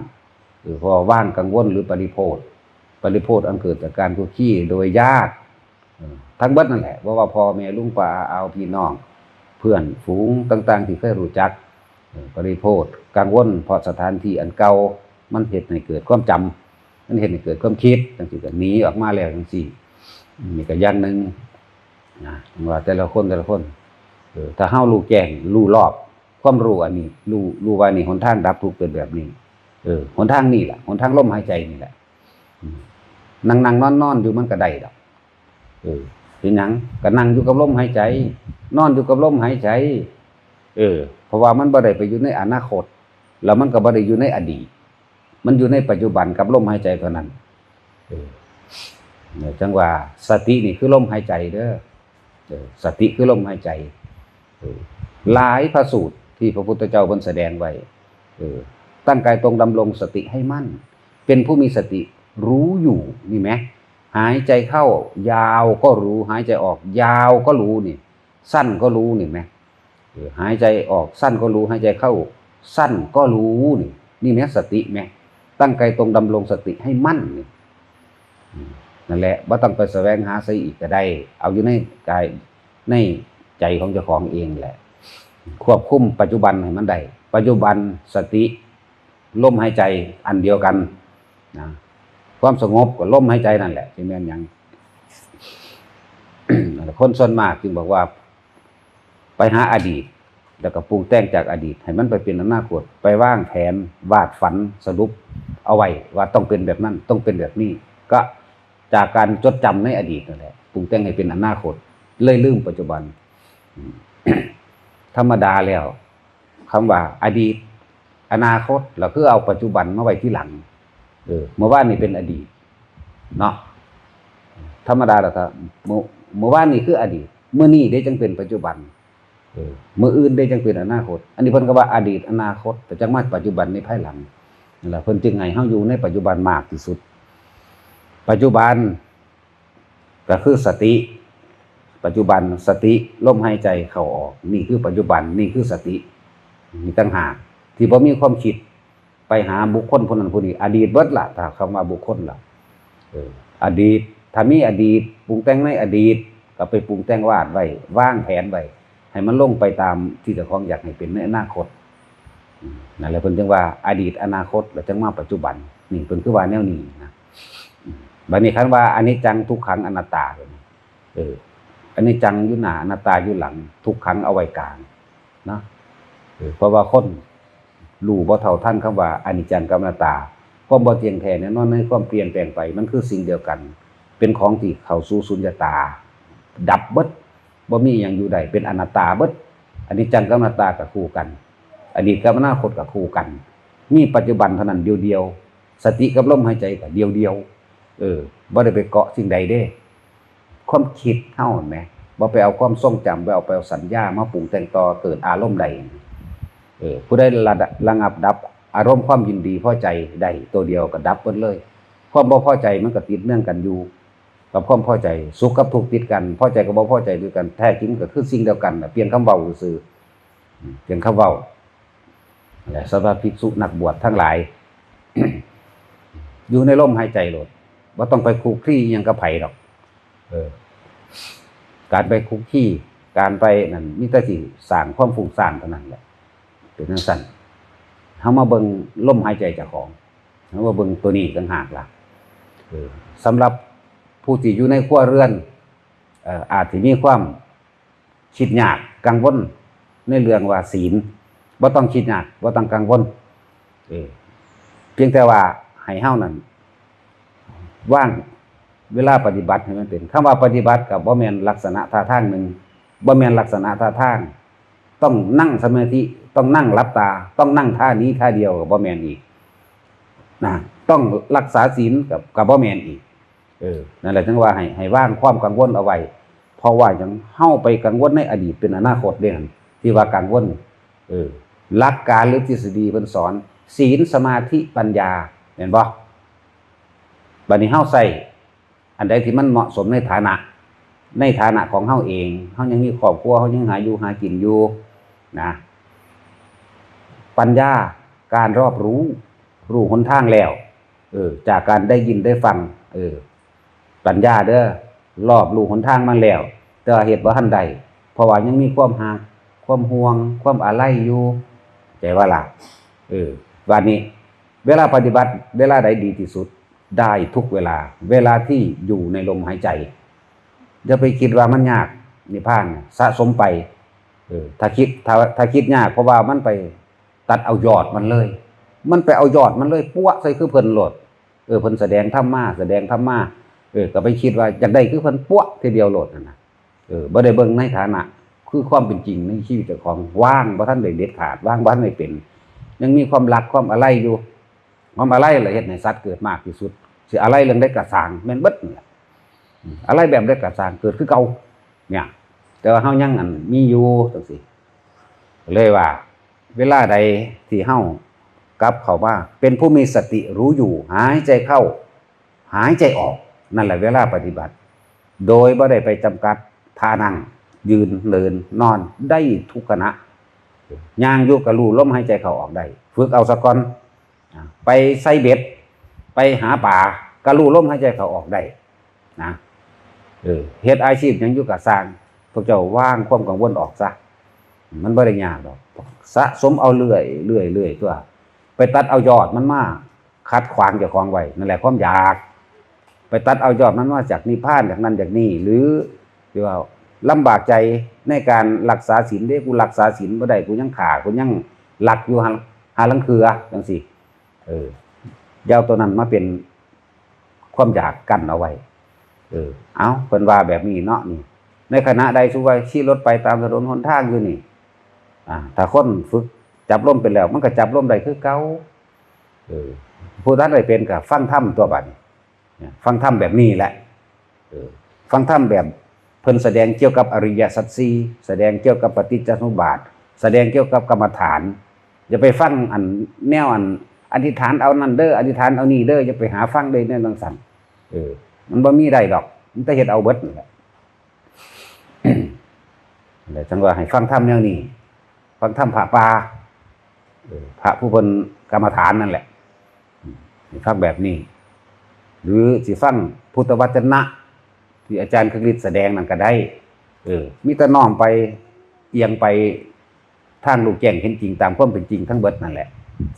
เพราะว่างกังวลหรือปริโภทอันเกิดจากการคุกคีโดยญาติทั้งเบิดนั่นแหละว่าพ่อแม่ลุงป้าอาพี่น้องเพื่อนฝูงต่างๆที่เคยรู้จักปริโภทกังวลเพราะสถานที่อันเก่ามันเฮ็ดให้เกิดความจำมันเฮ็ดให้เกิดความคิดจังซี่ก็หนีออกมาแล้วจังซี่นี่ก็อย่างนึงนะว่าแต่ละคนถ้าเฮารู้แจ้งรู้รอบความรู้อันนี้รู้ว่านี่หนทางดับทุกข์เป็นแบบนี้หนทางนี่แหละหนทางลมหายใจนี่แหละนั่งนอนอยู่มันก็ได้ดอกเป็นหยังก็นั่งอยู่กับลมหายใจนอนอยู่กับลมหายใจเพราะว่ามันบ่ได้ไปอยู่ในอนาคตแล้วมันก็บ่ได้อยู่ในอดีตมันอยู่ในปัจจุบันกับลมหายใจเท่านั้นจังว่าสตินี่คือลมหายใจเด้อสติคือลมหายใจหลายพระสูตรที่พระพุทธเจ้าเพิ่นแสดงไว้ตั้งกายตรงดำรงสติให้มั่นเป็นผู้มีสติรู้อยู่นี่ไหมหายใจเข้ายาวก็รู้หายใจออกยาวก็รู้นี่สั้นก็รู้นี่ไหมหายใจออกสั้นก็รู้หายใจเข้าสั้นก็รู้นี่แม้สติไหมตั้งกายตรงดำรงสติให้มั่นนี่นั่นแหละบ่ต้องไปแสวงหาใส่อีกก็ได้เอาอยู่ในกายในใจของเจ้าของเองแหละควบคุมปัจจุบันให้มันได้ปัจจุบันสติลมหายใจอันเดียวกันนะความสงบกับลมหายใจนั่นแหละที่แม่นหยัง คนส่วนมากจึงบอกว่าไปหาอดีตแล้วก็ปรุงแต่งจากอดีตให้มันไปเป็นอนาคตไปวางแผนวาดฝันสรุปเอาไว้ว่าต้องเป็นแบบนั้นต้องเป็นแบบนี้ก็จากการจดจำในอดีตนั่นแหละปรุงแต่งให้เป็นอนาคตเลยลืมปัจจุบัน ธรรมดาแล้วคำว่าอดีตอนาคตเราคือเอาปัจจุบันมาไว้ที่หลังเมื่อวานนี่เป็นอดีตเนาะธรรมดาแล้วก็เมื่อวานนี่คืออดีตเมื่อนี้ได้จังเป็นปัจจุบันเมื่ออื่นได้จังเป็นอนาคตอันนี้เพิ่นก็ว่าอดีตอนาคตแต่จังมาปัจจุบันในภายหลังนั่นแหละเพิ่นจึงให้เฮาอยู่ในปัจจุบันมากที่สุดปัจจุบันก็คือสติปัจจุบันสติลมหายใจเข้าออกนี่คือปัจจุบันนี่คือสติมีต่างหากที่บ่มีความคิดไปหาบุคคลคนนั้นคนนี้อดีตเบิดล่ะถ้าคำว่าบุคคลล่ะอดีตถ้ามีอดีตปรุงแต่งในอดีตก็ไปปรุงแต่งวาดไว้วางแผนไว้ให้มันลงไปตามที่เจ้าของอยากให้เป็นในอนาคตนั่นแหละเพิ่นจึงว่าอดีตอนาคตแล้วจังมาปัจจุบันนี่เพิ่นคือว่าแนวนี้นะบัดนี้คันว่าอนิจจังทุกขังอนัตตาอันนี้จังอยู่หน้าอนัตตาอยู่หลังทุกขังเอาไว้กลางนะเพราะว่าคนรู้บ่เท่าทันคำว่าอนิจจังกับอนัตตาความบ่เที่ยงแท้แน่นอนในความเปลี่ยนแปลงไปมันคือสิ่งเดียวกันเป็นของที่เข้าสู่สุญญตาดับเบิดบ่มีหยังอยู่ใดเป็นอนัตตาเบิดอนิจจังกับอนัตตาก็คู่กันอดีตกับอนาคตก็คู่กันมีปัจจุบันเท่านั้นเดียวๆสติกับลมหายใจก็เดียวบ่ได้ไปเกาะสิ่งใดเด้ความคิดเฮาแหมบ่ไปเอาความทรงจำไปเอาสัญญามาปรุงแต่งต่อเกิดอารมณ์ใดผู้ใดระงับดับอารมณ์ความยินดีพอใจได้ตัวเดียวก็ดับหมดเลยความบ่พอใจมันก็ติดเนื่องกันอยู่กับความพอใจสุขกับทุกข์ติดกันพอใจกับบ่พอใจด้วยกันแท้จริงก็คือสิ่งเดียวกันน่ะเปลี่ยนคำเว้าซื่อเปลี่ยนคำเว้าและสำหรับภิกษุนักบวชทั้งหลาย อยู่ในลมหายใจโลดบ่ต้องไปคุกคีหยังกับไผดอกการไปคุกคีการไปนั่นมีแต่สิสร้างความฟุ้งซ่านเท่านั้นแหละเป็นจังซั่นเฮามาเบิ่งลมหายใจเจ้าของเฮามาเบิ่งตัวนี้ต่างหากล่ะสำหรับผู้ที่อยู่ในครัวเรือนอาจสิมีความคิดยากกังวลในเรื่องว่าศีลบ่ต้องคิดยากบ่ต้องกังวลเพียงแต่ว่าให้เฮานั้นว่างเวลาปฏิบัติให้มันเป็นคำว่าปฏิบัติกับบ่แม่นลักษณะท่าทางหนึ่งบ่แม่นลักษณะท่าทางต้องนั่งสมาธิต้องนั่งหลับตาต้องนั่งท่านี้ท่าเดียวกับบ่แม่นอีกนะต้องรักษาศีลกับบ่แม่นอีกนั่นแหละถึงว่าให้ว่างความกังวลเอาไว้เพราะว่าจังเฮาไปกังวลในอดีตเป็นอนาคตเด้นั่นที่ว่ากังวลหลักการหรือทฤษฎีเพิ่นสอนศีลสมาธิปัญญาเห็นบ่บัดนี้เฮาใส่อันใดที่มันเหมาะสมในฐานะ ในฐานะของเฮาเองเฮายังมีครอบครัวเฮายังหาอยู่หากินอยู่นะปัญญาการรอบรู้หนทางแล้วจากการได้ยินได้ฟังปัญญาเด้อรอบรู้หนทางมาแล้วแต่เหตุบ่ทันใดเพราะว่ายังมีความหักความห่วงความอาลัยอยู่ใจว่าล่ะวันนี้เวลาปฏิบัติเวลาใดดีที่สุดได้ทุกเวลาเวลาที่อยู่ในลมหายใจอย่าไปคิดว่ามันยากนิพพานสะสมไปถ้าคิดยากเพราะว่ามันไปตัดเอายอดมันเลยมันไปเอายอดมันเลยปั้วใส่คือเพิ่นโลดเพิ่นแสดงธรรมะก็ไปคิดว่าอยากได้คือเพิ่นปั้วทีเดียวโลดนั่นน่ะบ่ได้เบิ่งในฐานะคือความเป็นจริงในชีวิตเจ้าของว่างบ่ทันได้เด็ดขาดว่างบ่ทันได้เป็นยังมีความรักความอะไรอยู่ความอะไรล่ะเฮ็ดให้สัตว์เกิดมากที่สุดสิอะไรเรื่องได้กระสร้างแม่นเบิดนี่อะไรแบบได้กระสร้างเกิดคือเก่าเนี่ยแต่ว่าเฮายังมีอยู่จังซี่เลยว่าเวลาใดที่เฮากลับเข้ามาเป็นผู้มีสติรู้อยู่หายใจเข้าหายใจออกนั่นแหละเวลาปฏิบัติโดยบ่ได้ไปจำกัดท่านั่งยืนเดินนอนได้ทุกขณะย่างอยู่กับรู้ลมหายใจเข้าออกได้ฝึกเอาซะก่อนไปใส่เบ็ดไปหาป่าก็รู้ลมหายใจเข้าออกได้นะเฮ็ดอาชีพหยังอยู่กับสร้างพวกเจ้าว่างความกังวลออกซะมันบ่ได้ยากดอกสะสมเอาเรื่อยตัวไปตัดเอายอดมันมาขัดขวางเจ้าของไว้นั่นแหละความอยากไปตัดเอายอดมันมาจากนิพพานจากนั้นจากนี้หรือที่ว่าลำบากใจในการรักษาศีลเด้กูรักษาศีลบ่ได้กูยังฆ่ากูยังลักอยู่หาลังเคือจังซี่ยาวตัวนั้นมาเป็นความอยากกั้นเอาไว้เอาเพิ่นว่าแบบนี้เนาะนี่ในขณะใดสุว่าขี่รถไปตามถนนหนทางอยู่นี่ถ้าคนฝึกจับลมเป็นแล้วมันก็จับลมได้คือเก่าผู้ท่านได้เป็นก็ฟังธรรมตัวบัดนี้ฟังธรรมแบบนี้แหละฟังธรรมแบบเพิ่นแสดงเกี่ยวกับอริยสัจสี่แสดงเกี่ยวกับปฏิจจสมุปบาทแสดงเกี่ยวกับกรรมฐานอย่าไปฟังแนวอธิษฐานเอานั่นเด้ออธิษฐานเอานี่เด้ออย่าไปหาฟังได้แนวจังซั่นมันบ่มีได้ดอกมันแต่เฮ็ดเอาเบิดนั่นแหละแล้วจังว่าให้ฟังธรรมแนวนี้ฟังธรรมพระป่าพระผู้เพิ่นกรรมฐานนั่นแหละฟังแบบนี้หรือสิฟังพุทธวจนะที่อาจารย์คฤษแสดงนั่นก็ได้มีแต่น้อมไปเอียงไปทางรู้แจ้งเห็นจริงตามความเป็นจริงทั้งเบิดนั่นแหละ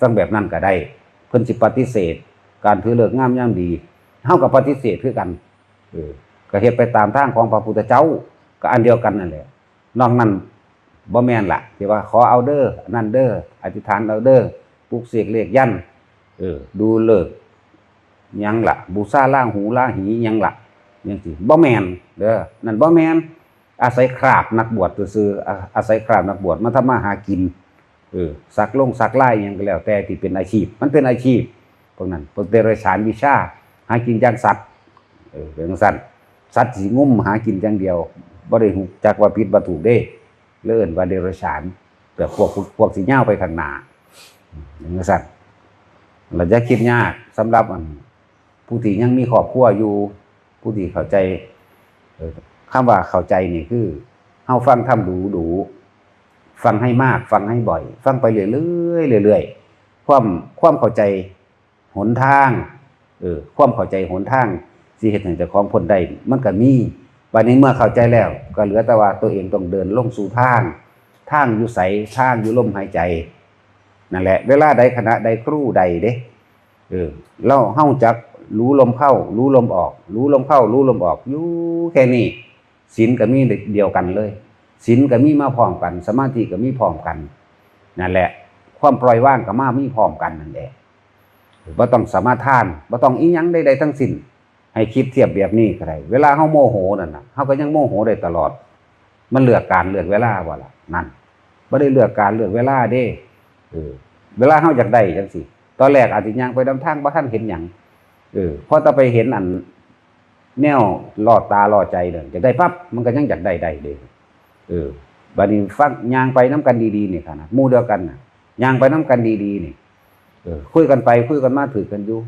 ฟังแบบนั้นก็ได้เพิ่นสิปฏิเสธการถือเลิกงามยามดีเฮาก็ปฏิเสธคือกันก็เฮ็ดไปตามทางของพระพุทธเจ้าก็อันเดียวกันนั่นแหละนอกนั้นบ่แม่นล่ะที่ว่าขอเอาเด้อนั่นเด้ออธิษฐานเอาเด้อปลุกเสกเลขยันดูเลิกยังล่ะบูชาล่างหูล่าหียังล่ะจังซี่บ่แม่นเด้อนั่นบ่แม่นอาศัยคราบนักบวชซื่อๆอาศัยคราบนักบวชมาทำมาหากินสักลายหยังก็แล้วแต่ที่เป็นอาชีพมันเป็นอาชีพพวกนั้นพวกเดรัจฉานวิชาหากินจังสัตว์เป็นจังซั่นสัตว์สิงุ่มหากินจังเดียวบ่ได้ฮู้จักว่าผิดบ่ถูกเด้เลิ่นว่าเดรัจฉานแต่พวกสิย่าวไปข้างหน้าอย่างนั้นเราจะคิดยากสำหรับผู้ที่ยังมีครอบครัวอยู่ผู้ที่เข้าใจคำว่าเข้าใจนี่คือเฮาฟังธรรมดูฟังให้มากฟังให้บ่อยฟังไปเรื่อยความเข้าใจหนทางความเข้าใจหนทางสิเฮ็ดให้เจ้าของพ้นได้มันก็มีบัดนี้เมื่อเข้าใจแล้วก็เหลือแต่ว่าตัวเองต้องเดินลงสู่ทางอยู่ไสทางอยู่ลมหายใจนั่นแหละเวลาใดขณะใดครู่ใดเด้เราเฮาจักรู้ลมเข้ารู้ลมออกรู้ลมเข้ารู้ลมออกอยู่แค่นี้ศีลก็มีเดียวกันเลยศีลก็มีมาพร้อมกันสมาธิก็มีพร้อมกันนั่นแหละความปล่อยวางก็มีพร้อมกันนั่นแหละบ่ต้องสมาทานบ่ต้องอีหยังใดๆทั้งสิ้นให้คิดเทียบแบบนี้ก็ได้เวลาเฮาโมโหนั่นน่ะเฮาก็ยังโมโหได้ตลอดมันเลือกการเลือกเวลาบ่ล่ะนั่นบ่ได้เลือกการเลือกเวลาเด้เวลาเฮาอยากได้จังซี่ตอนแรกอาจสิย่างไปนำทางบ่ทันเห็นหยังพอต่อไปเห็นแนวล่อตาล่อใจนั่นจะได้ปั๊บมันก็ยังอยากได้เด้บัดนี้ฟังย่างไปนำกันดีๆนี่ค่ะนะหมู่เดียวกันน่ะย่างไปนำกันดีๆนี่คุยกันไปคุยกันมาถือกันอยู่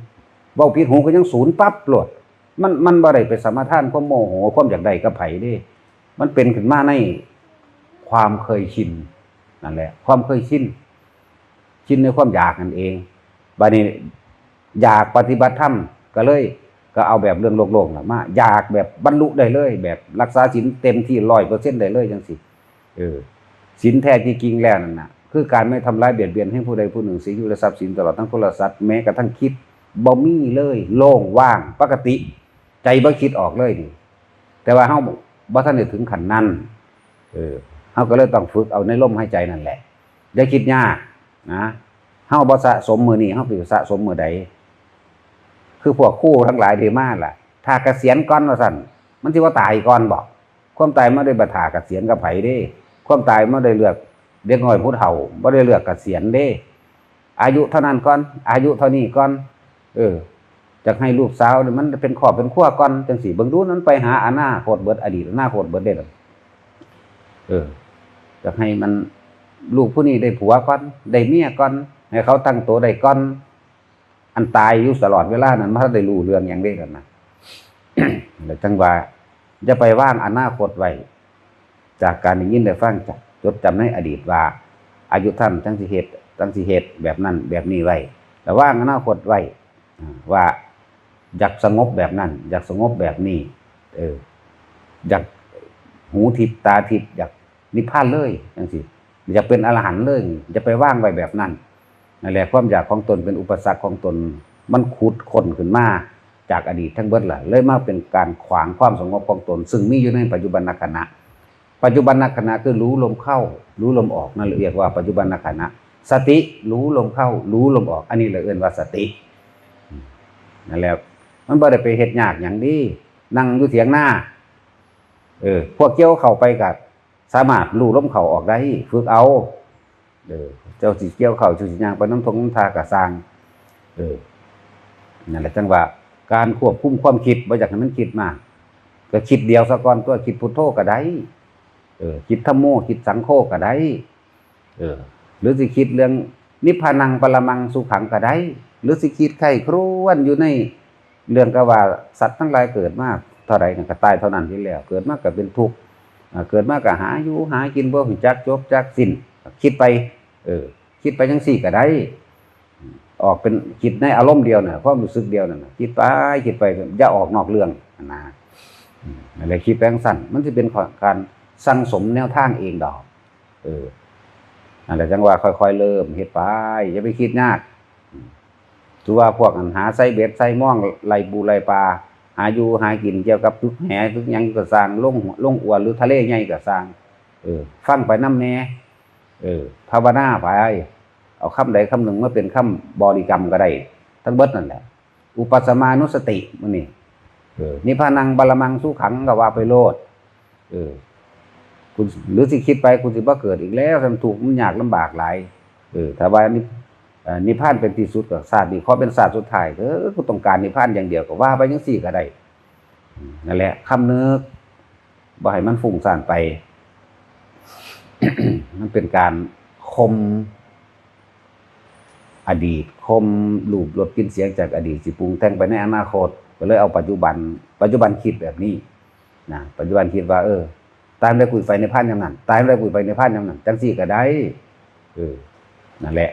เว้าผิดหูก็ยังศูนย์ปั๊บโลด มันบ่ได้ไปสมาทานความโมโหความอยากได้กับไผเด้มันเป็นขึ้นมาในความเคยชินนั่นแหละความเคยชินในความอยากนั่นเองบัดนี้อยากปฏิบัติธรรมก็เลยก็เอาแบบเรื่องโลกๆน่ะมาอยากแบบบรรลุได้เลยแบบรักษาศีลเต็มที่ 100% ได้เลยจังซี่ศีลแท้จริงๆแล้วนั่นน่ะคือการไม่ทำร้ายเบียดเบียนให้ผู้ใดผู้หนึ่งเสียชีวิตและทรัพย์สินตลอดทั้งคนและสัตว์แม้กระทั่งคิดบ่มีเลยโล่งว่างปกติใจบ่คิดออกเลยนี่แต่ว่าเฮาบ่ทันได้ถึงขั้นนั้นเฮาก็เลยต้องฝึกเอาในลมหายใจนั่นแหละอย่าคิดยากนะเฮาบ่สะสมมื้อนี้เฮาสิสะสมมื้อใดคือพวกครูทั้งหลายที่มาล่ะถ้าเกษียณก่อนว่าซั่นมันสิว่าตายก่อนบ่ความตายบ่ได้บัดท่าเกษียณกับไผเด้ความตายบ่ได้เลือกเด็กน้อยผู้เฒ่าบ่ได้เลือกเกษียณเด้อายุเท่านั้นก่อนอายุเท่านี้ก่อนจักให้ลูกสาวมันเป็นครอบเป็นครัวก่อนจังซี่เบิ่งดูนั้นไปหาอนาคตเบิดอดีตอนาคตเบิดได้ดอกจักให้มันลูกผู้นี้ได้ผัวก่อนได้เมียก่อนให้เขาตั้งตัวได้ก่อนอันตายอยู่ตลอดเวลานั้นมันได้รู้เรื่องหยังได้กันนะ แล้วจังว่าจะไปวางอนาคตไว้จากการได้ยินได้ฟังจากจดจำในอดีตว่าอายุท่านจังสิเฮ็ดแบบนั้นแบบนี้ไว้แต่ว่างอนาคตไว้ว่าอยากสงบแบบนั้นอยากสงบแบบนี้อยากหูทิพตาทิพอยากนิพพานเลยจังซี่อยากเป็นอรหันต์เลยจะไปว่างไว้แบบนั้นนั่นแหละความอยากของตนเป็นอุปสรรคของตนมันขุดค้นขึ้นมาจากอดีตทั้งเบิดล่ะเลยมาเป็นการขวางความสงบของตนซึ่งมีอยู่ในปัจจุบันขณะปัจจุบันขณะคือรู้ลมเข้ารู้ลมออกนั่นเรียกว่าปัจจุบันขณะสติรู้ลมเข้ารู้ลมออกอันนี้เลยเอิ้นว่าสตินั่นแหละมันบ่ได้ไปเฮ็ดยากหยังดีนั่งอยู่เถียงหน้าพวกเกี่ยวเข้าไปก็สามารถรู้ลมเข้าออกได้ฝึกเอาเจ้าสิเกี่ยวเข้าสิย่างไปน้ำทงน้ำทาก็สร้างนั่นแหละจังว่าการควบคุมความคิดบ่อยากให้มันคิดมากก็คิดเดียวซะก่อนตัวคิดพุทโธก็ได้คิดธัมโมคิดสังโฆก็ได้หรือสิคิดเรื่องนิพพานังปรมังสุขังก็ได้หรือสิคิดไข้ครวนอยู่ในเรื่องก็ว่าสัตว์ทั้งหลายเกิดมาเท่าใดก็ตายเท่านั้นที่แล้วเกิดมาก็เป็นทุกข์เกิดมาก็หาอยู่หากินบ่รู้จักจบจักสิ้นคิดไปคิดไปจังซี่ก็ได้ออกเป็นคิดในอารมณ์เดียวน่ะความรู้สึกเดียวนั่นน่ะคิดไปอย่าออกนอกเรื่องนะอะไรคิดแปลงสั้นมันสิเป็นการสั่งสมแนวทางเองดอกนั่นแหละจังว่าค่อยๆเริ่มเฮ็ดไปอย่าไปคิดยากถือว่าพวกอันหาไส้เบ็ดไส้ม่องไล่ปูไล่ปลาหาอยู่หากินเกี่ยวกับทุกแหทุกหยังก็สร้างลงอวนหรือทะเลใหญ่ก็สร้างฟังไปนำแน่ภาวนาไปเอาคำใดคำหนึ่งมาเป็นคำบริกรรมก็ได้ทั้งเบิดนั่นแหละอุปสมานุสติมื้อนี้นิพพานังบรมังสุขังก็ว่าไปโลดคุณหรือสิคิดไปคุณสิบ่เกิดอีกแล้วทำถูกมันยากลำบากหลายถ้าว่านิพพานเป็นที่สุดก็ศาสตร์นี้ขอเป็นศาสตร์สุดท้ายกูต้องการนิพพานอย่างเดียวก็ว่าไปจังซี่ก็ได้นั่นแหละคำนึกบ่ให้มันฟุ้งซ่านไป มันเป็นการคมอดีตคมรูปรสกลิ่นเสียงจากอดีตสิปรุงแต่งไปในอนาคตก็เลยเอาปัจจุบันคิดแบบนี้นะปัจจุบันคิดว่าตายแล้วคุยไปในพานอย่างนั้นตายแล้วคุยไปในพานอย่างนั้นจังซี่ก็ได้นั่นแหละ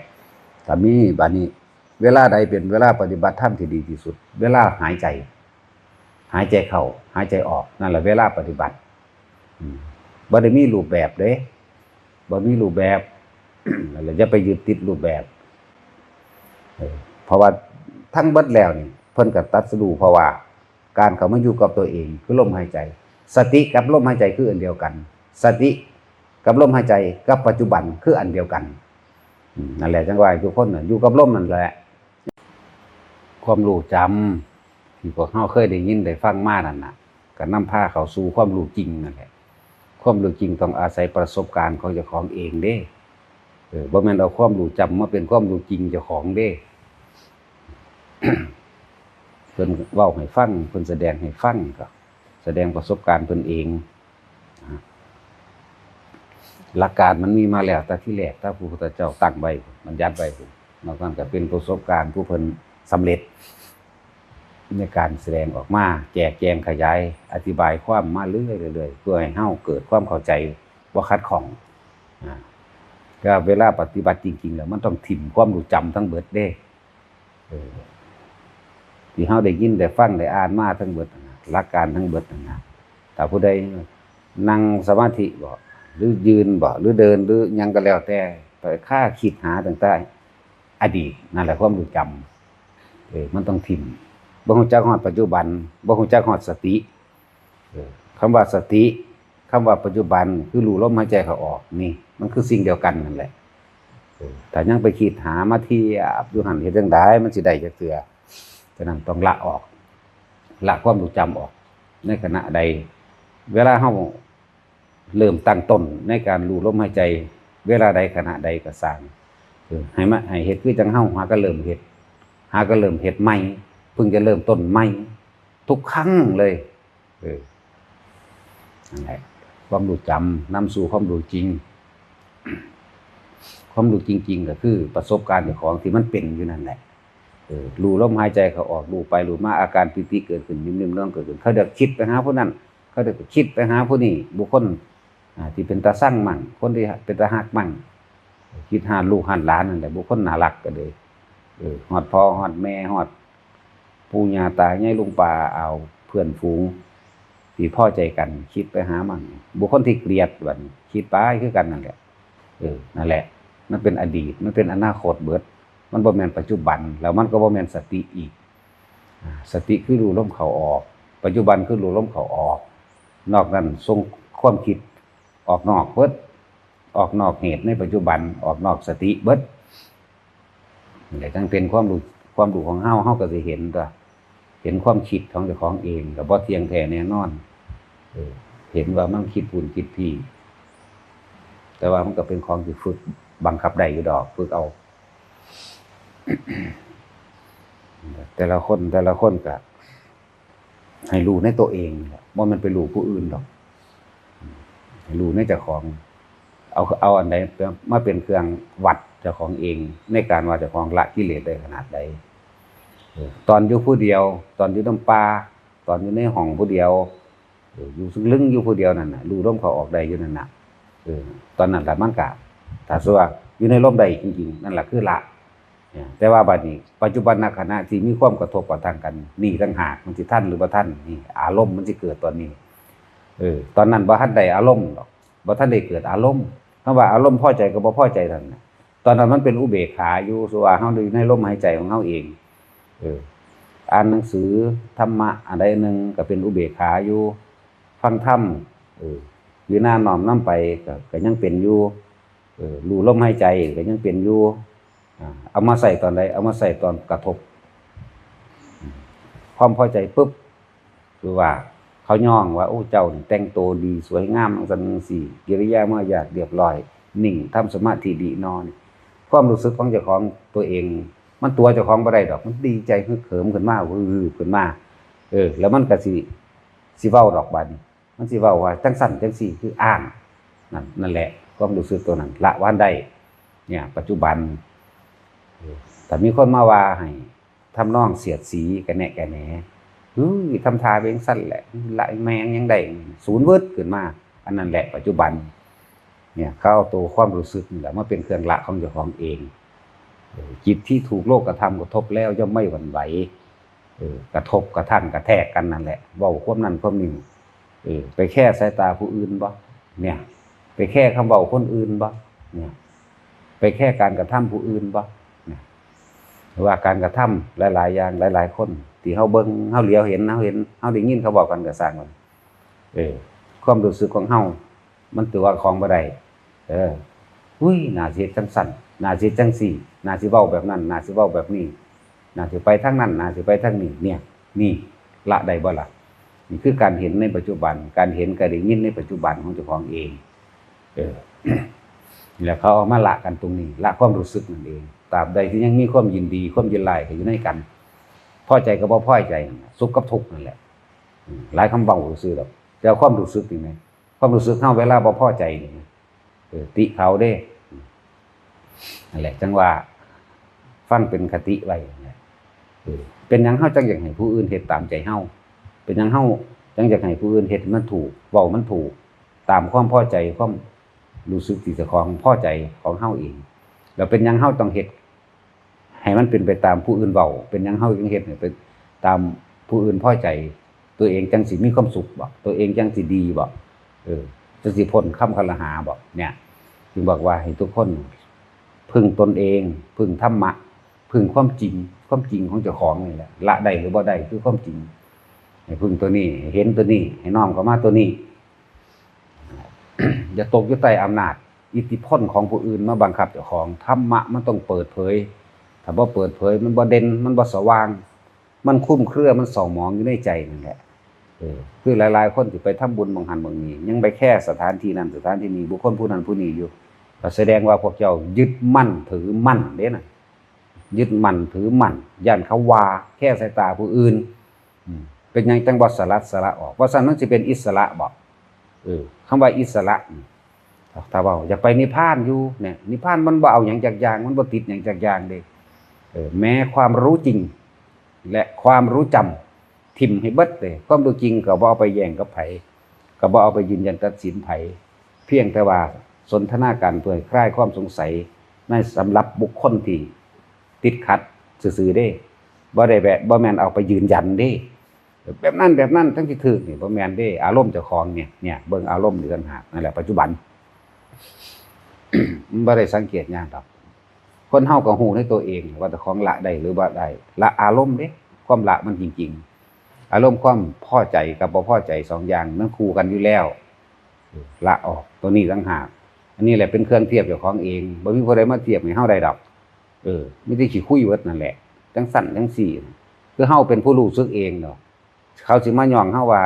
ถ้ามีบัดนี้เวลาใดเป็นเวลาปฏิบัติธรรมที่ดีที่สุดเวลาหายใจเข้าหายใจออกนั่นแหละเวลาปฏิบัติบ่ได้มีรูปแบบเด้บ่มีรูปแบบนั่นแหละอย่าไปยึดติดรูปแบบเพราะว่าทั้งเบิดแล้วนี่เพิ่นก็ตรัสรู้เพราะว่าการเข้ามาอยู่กับตัวเองคือลมหายใจสติกับลมหายใจคืออันเดียวกันสติกับลมหายใจกับปัจจุบันคืออันเดียวกันนั่นแหละจังว่าทุกคนน่ะอยู่กับลมนั่นแหละความรู้จำที่พวกเฮาเคยได้ยินได้ฟังมานั่นน่ะก็นำพาเข้าสู่ความรู้จริงนั่นแหละความรู้จริงต้องอาศัยประสบการณ์ของเจ้าของเองเด้บ่แม่นเอาความรู้จำมาเป็นความรู้จริงเจ้าของเด้ เพิ่นเว้าให้ฟังเพิ่นแสดงให้ฟังก็แสดงประสบการณ์เพิ่นเองหลักการมันมีมาแล้วแต่ที่แรกถ้าพระพุทธเจ้าตั้งไว้มันยัดไว้นอกนั้นก็เป็นประสบการณ์ผู้เพิ่นสำเร็จ ในการแสดงออกมาแจกแจงขยายอธิบายความมาเรื่อยๆเพื่อให้เฮาเกิดความเข้าใจบ่ขัดข้องก็เวลาปฏิบัติจริงๆแล้วมันต้องถิ่มความรู้จำทั้งเบิดเด้ที่เฮาได้ยินได้ฟังได้อ่านมาทั้งเบิดหลักการทั้งเบิดนะถ้าผู้ใดนั่งสมาธิบ่หรือยืนบ่หรือเดินหรือหยังก็แล้วแต่ไปค่าคิดหาต่างๆอดีตนั่นแหละความรู้จำมันต้องถิ่มบ่ฮู้จักฮอดปัจจุบันบ่ฮู้จักฮอดสติคำว่าสติคำว่าปัจจุบันคือรู้ลมหายใจเข้าออกนี่มันคือสิ่งเดียวกันนั่นแหละแต่ยังไปคิดหามาที่อยู่หั่นเฮ็ดจังได๋มันสิได้จักเทื่อฉะนั้นต้องละออกละความรู้จำออกในขณะใดเวลาเฮาเริ่มตั้งต้นในการรู้ลมหายใจเวลาใดขณะใดก็สร้างให้เฮ็ดคือจังเฮาหาก็เริ่มเฮ็ดใหม่เพิ่งจะเริ่มต้นใหม่ทุกครั้งเลยนั่นแหละความรู้จำนำสู่ความรู้จริงความรู้จริงๆก็คือประสบการณ์ของที่มันเป็นอยู่นั่นแหละรู้ลมหายใจเขาออกรู้ไปรู้มาอาการปิติเกิดขึ้นนิ่มๆเรื่องเกิดขึ้นเขาเดือดคิดไปหาผู้นั้นเขาเดือดคิดไปหาผู้นี้บุคคลที่เป็นตาสั่งมั่งคนที่เป็นตาหักมั่งคิดหาลูกหาหลานนั่นแหละบุคคลน่ารักก็เลยฮอดพ่อฮอดแม่ฮอดปู่ย่าตายายลุงป้าเอาเพื่อนฝูงที่พอใจกันคิดไปหามั่งบุคคลที่เกลียดแบบคิดไปคือกันนั่นแหละนั่นแหละมันเป็นอดีตมันเป็นอนาคตเบิดมันบ่แม่นปัจจุบันแล้วมันก็บ่แม่นสติอีกสติคือรู้ลมเข้าออกปัจจุบันคือรู้ลมเข้าออกนอกนั้นทรงความคิดออกนอกเบิดออกนอกเหตุในปัจจุบันออกนอกสติเบิดแต่ทั้งเป็นความรู้ของเฮาก็สิเห็นตัวเห็นความคิดของเจ้าของเองก็บ่เที่ยงแท้แน่นอนเห็นว่ามันคิดพูนคิดพี่แต่ว่ามันก็เป็นของที่ฝึกบังคับได้อยู่ดอกฝึกเอาแต่ละคนก็ให้รู้ในตัวเองว่ามันไปรู้ผู้อื่นดอกให้รู้ในเจ้าของเอาอันใดมาเป็นเครื่องวัดเจ้าของเองในการว่าเจ้าของละกิเลสได้ขนาดใดตอนอยู่ผู้เดียวตอนอยู่ในป่าตอนอยู่ในห้องผู้เดียวอยู่ซึ่งลึงอยู่ผู้เดียวนั่นน่ะรู้ลมเข้าออกได้อยู่นั่นน่ะตอนนั้นละมันก็ถ้าว่าอยู่ในลมได้จริงๆนั่นแหละคือละแต่ว่าบัดนี้ปัจจุบันขณะที่มีความกระทบกระทั่งกันนี่ต่างหากมันสิท่านหรือบ่ท่านนี่อารมณ์มันสิเกิดตอนนี้ตอนนั้นบ่ทันได้อารมณ์หรอกบ่ทันได้เกิดอารมณ์คำว่าอารมณ์พอใจกับบ่พอใจนั่นน่ะตอนนั้นมันเป็นอุเบกขาอยู่ส่ว่าเฮาอยู่ในลมหายใจของเฮาเองอ่านหนังสือธรรมะอันใดนึงก็เป็นอุเบกขาอยู่ฟังธรรมอยู่หน้าน้อมนำไปก็ยังเป็นอยู่รู้ลมหายใจก็ยังเป็นอยู่เอามาใส่ตอนใดเอามาใส่ตอนกระทบความพอใจปุ๊บคือว่าเขาย่องว่าโอ้เจ้าแต่งตัวดีสวยงามจังซี่กิริยามารยาทเรียบร้อยนิ่งทำสมาธิดีนอนความรู้สึกของเจ้าของตัวเองมันตัวเจ้าของบ่ได้ดอกมันดีใจฮึกเหิมขึ้นมาขึ้นมาแล้วมันก็สิเว้าดอกบัดนี้มันสิเว้าว่าจังสั่นจังซี่คืออ้างนั่นแหละความรู้สึกตัวนั้นละวานได้เนี่ยปัจจุบันแต่มีคนมาว่าให้ทำนองเสียดสีกันแหน่กันแหน่ทำทาเป็นสั้นแหละละแมงยังได้ศูนย์เวิร์ดขึ้นมาอันนั้นแหละปัจจุบันเนี่ยเขาเอาตัวความรู้สึกนี่แหละมาเป็นเครื่องละของเจ้าของเองจิตที่ถูกโลกกระทำกระทบแล้วย่อมไม่หวั่นไหวกระทบกระทั่งกระแทกกันนั่นแหละเว้าความนั้นความนี้ไปแค่สายตาผู้อื่นบ่เนี่ยไปแค่คำเว้าคนอื่นบ่เนี่ยไปแค่การกระทำผู้อื่นบ่หรือว่าการกระทำหลายๆอย่างหลายๆคนที่เฮาเบิ่งเฮาเหลียวเห็นเฮาได้ยินเขาบอกกันก็สร้างมันความรู้สึกของเฮามันตัวของบ่ได้น่าสิเฮ็ดจังซั่นน่าสิจังซี่น่าสิเว้าแบบนั้นน่าสิเว้าแบบนี้น่าสิไปทางนั้นน่าสิไปทางนี้เนี่ยนี่ละได้บ่ล่ะนี่คือการเห็นในปัจจุบันการเห็นการได้ยินในปัจจุบันของเจ้าของเองแล้วเขาเอามาละกันตรงนี้ละความรู้สึกนั่นเองตราบใดที่ยังมีความยินดีความยินไล่ก็อยู่ในกันพอใจกับบ่พอใจสุขกับทุกข์นั่นแหละหลายคำเว้าซื่อดอกแต่ความรู้สึกนี่แหมความรู้สึกเฮาเวลาบ่พอใจนี่ติเขาเด้นั่นแหละจังว่าฟังเป็นคติไว้ เป็นหยังเฮาจังอยากให้ผู้อื่นเฮ็ดตามใจเฮาเป็นหยังเฮาจังอยากให้ผู้อื่นเฮ็ดมันถูกเว้ามันถูกตามความพอใจความรู้สึกที่เจ้าของพอใจของเฮาเองแล้วเป็นหยังเฮาต้องเฮ็ดให้มันเป็นไปตามผู้อื่นเว้าเป็นหยังเฮาจึงเฮ็ดให้เป็นตามผู้อื่นพอใจตัวเองจังสิมีความสุขบ่ตัวเองจังสิดีบ่จังสิพ้นคำคารหาบ่เนี่ยจึงบอกว่าให้ทุกคนพึ่งตนเองพึ่งธรรมะพึ่งความจริงของเจ้าของนี่แหละละได้หรือบ่ได้คือความจริงให้พึ่งตัวนี้เห็นตัวนี้ให้น้อมเข้ามาตัวนี้ อย่าตกอยู่ใต้อำนาจอิทธิพลของผู้อื่นมาบังคับเจ้าของธรรมะมันต้องเปิดเผยถ้าบ่เปิดเผยมันบ่เด่นมันบ่สว่างมันคุ้มเครือมันส่องหมองอยู่ในใจนั่นแหละคือหลายๆคนที่ไปทำบุญบางหันบางนี้ยังไปแค่สถานที่นั้นสถานที่นี้บุคคลผู้นั้นผู้นี้อยู่ก็แสดงว่าพวกเจ้ายึดมั่นถือมั่นเด้น่ะยึดมั่นถือมั่นย่านเขาว่าแค่สายตาผู้อื่นเป็นหยังจังบ่สละออกว่าซั่นมันสิเป็นอิสระบ่คำว่าอิสระถ้าเว้าอยากไปนิพพานอยู่เนี่ยนิพพานมันบ่เอาหยังจากอย่างมันบ่ติดหยังจากอย่างเด้แม้ความรู้จริงและความรู้จำทิ่มให้เบิดเลยความรู้จริงก็บ่เอาไปแย่งกับไผก็บ่เอาไปยืนยันตัดสินไผเพียงแต่ว่าสนทนากันเพื่อคลายความสงสัยในสำหรับบุคคลที่ติดขัดซื่อๆเด้บ่ได้บ่แม่นเอาไปยืนยันเด้แบบนั้นทั้งที่ถูกนี่บ่แม่นเด้อารมณ์เจ้าของเนี่ยเบิ่งอารมณ์นี่ต่างหากนั่นแหละปัจจุบัน มันบ่ได้สังเกตยากดอกคนเฮาก็ฮู้ในตัวเองว่าเจ้าของละได้หรือบ่ได้ละอารมณ์เด้ความละมันจริงๆอารมณ์ความพอใจกับบ่พอใจ2อย่างมันคู่กันอยู่แล้วละออกตัวนี้ต่างหากอันนี้แหละเป็นเครื่องเทียบเจ้าของเองบ่มีผู้ใดมาเทียบให้เฮาได้ดอกมีแต่ขี้คุยเบิดนั่นแหละจังสั่นจังซี่คือเฮาเป็นผู้รู้สึกเองเนาะเขาสิมาย่องเฮาว่า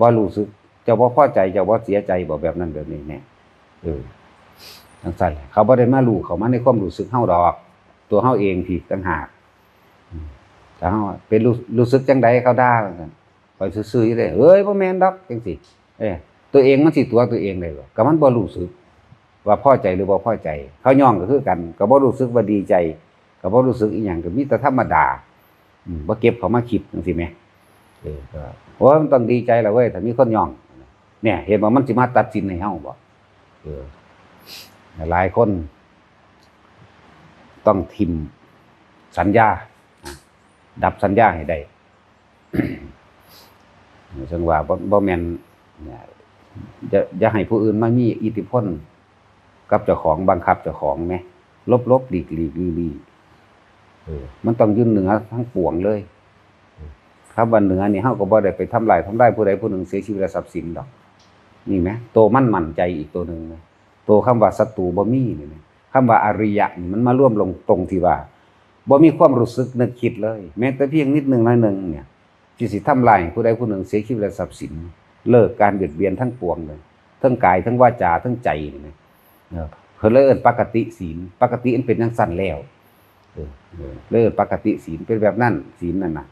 บ่รู้สึกเจ้าบ่พอใจเจ้าบ่เสียใจบ่แบบนั้นแบบนี้แน่จังซั่นเขาบ่ได้มารู้เขามาในความรู้สึกเฮาดอกตัวเฮาเองที่ต่างหากถ้าเฮาเป็นรู้สึกจังได๋เขาด่าซั่นปล่อยซื่อๆอยู่ได้เอ้ยบ่แม่นดอกจังซี่ตัวเองมันสิตัวตัวเองได้บ่ก็มันบ่รู้สึกว่าพอใจหรือบ่พอใจเขาย่องก็คือกันก็บ่รู้สึกว่าดีใจก็บ่รู้สึกอีหยังก็มีแต่ธรรมดาบ่เก็บเข้ามาคิดจังซี่แหมก็โอ้มันต้องดีใจล่ะเว้ยถ้ามีคนย่องเนี่ยเห็นว่ามันสิมาตัดสินให้เฮาบ่หลายคนต้องทิ่มสัญญาดับสัญญาให้ได้ ซึ่งว่าบ่แม่นอย่าให้ผู้อื่นมามีอิทธิพลกับเจ้าของบังคับเจ้าของแหมลบๆหลีกมันต้องยืนเหนือทั้งปวงเลยครับว่าเหนือนี่เฮาก็บ่ได้ไปทำลายผู้ใดผู้หนึ่งเสียชีวิตและทรัพย์สินดอกนี่แหมโตมั่นใจอีกตัวนึงโตคำว่าศัตรูบ่มีนี่คำว่าอริยะนี่มันมาร่วมลงตรงที่ว่าบ่มีความรู้สึกนึกคิดเลยแม้แต่เพียงนิดนึงน้อยนึงเนี่ยที่สิทำลายผู้ใดผู้หนึ่งเสียชีวิตและทรัพย์สินเลิกการเบียดเบียนทั้งปวงเลยทั้งกายทั้งวาจาทั้งใจนี่เพิ่นเลยเอิ้นปกติศีลปกติมันเป็นจังซั่นแล้วเลยเอิ้นปกติศีลเป็นแบบนั้นศีลนั่นน่ะ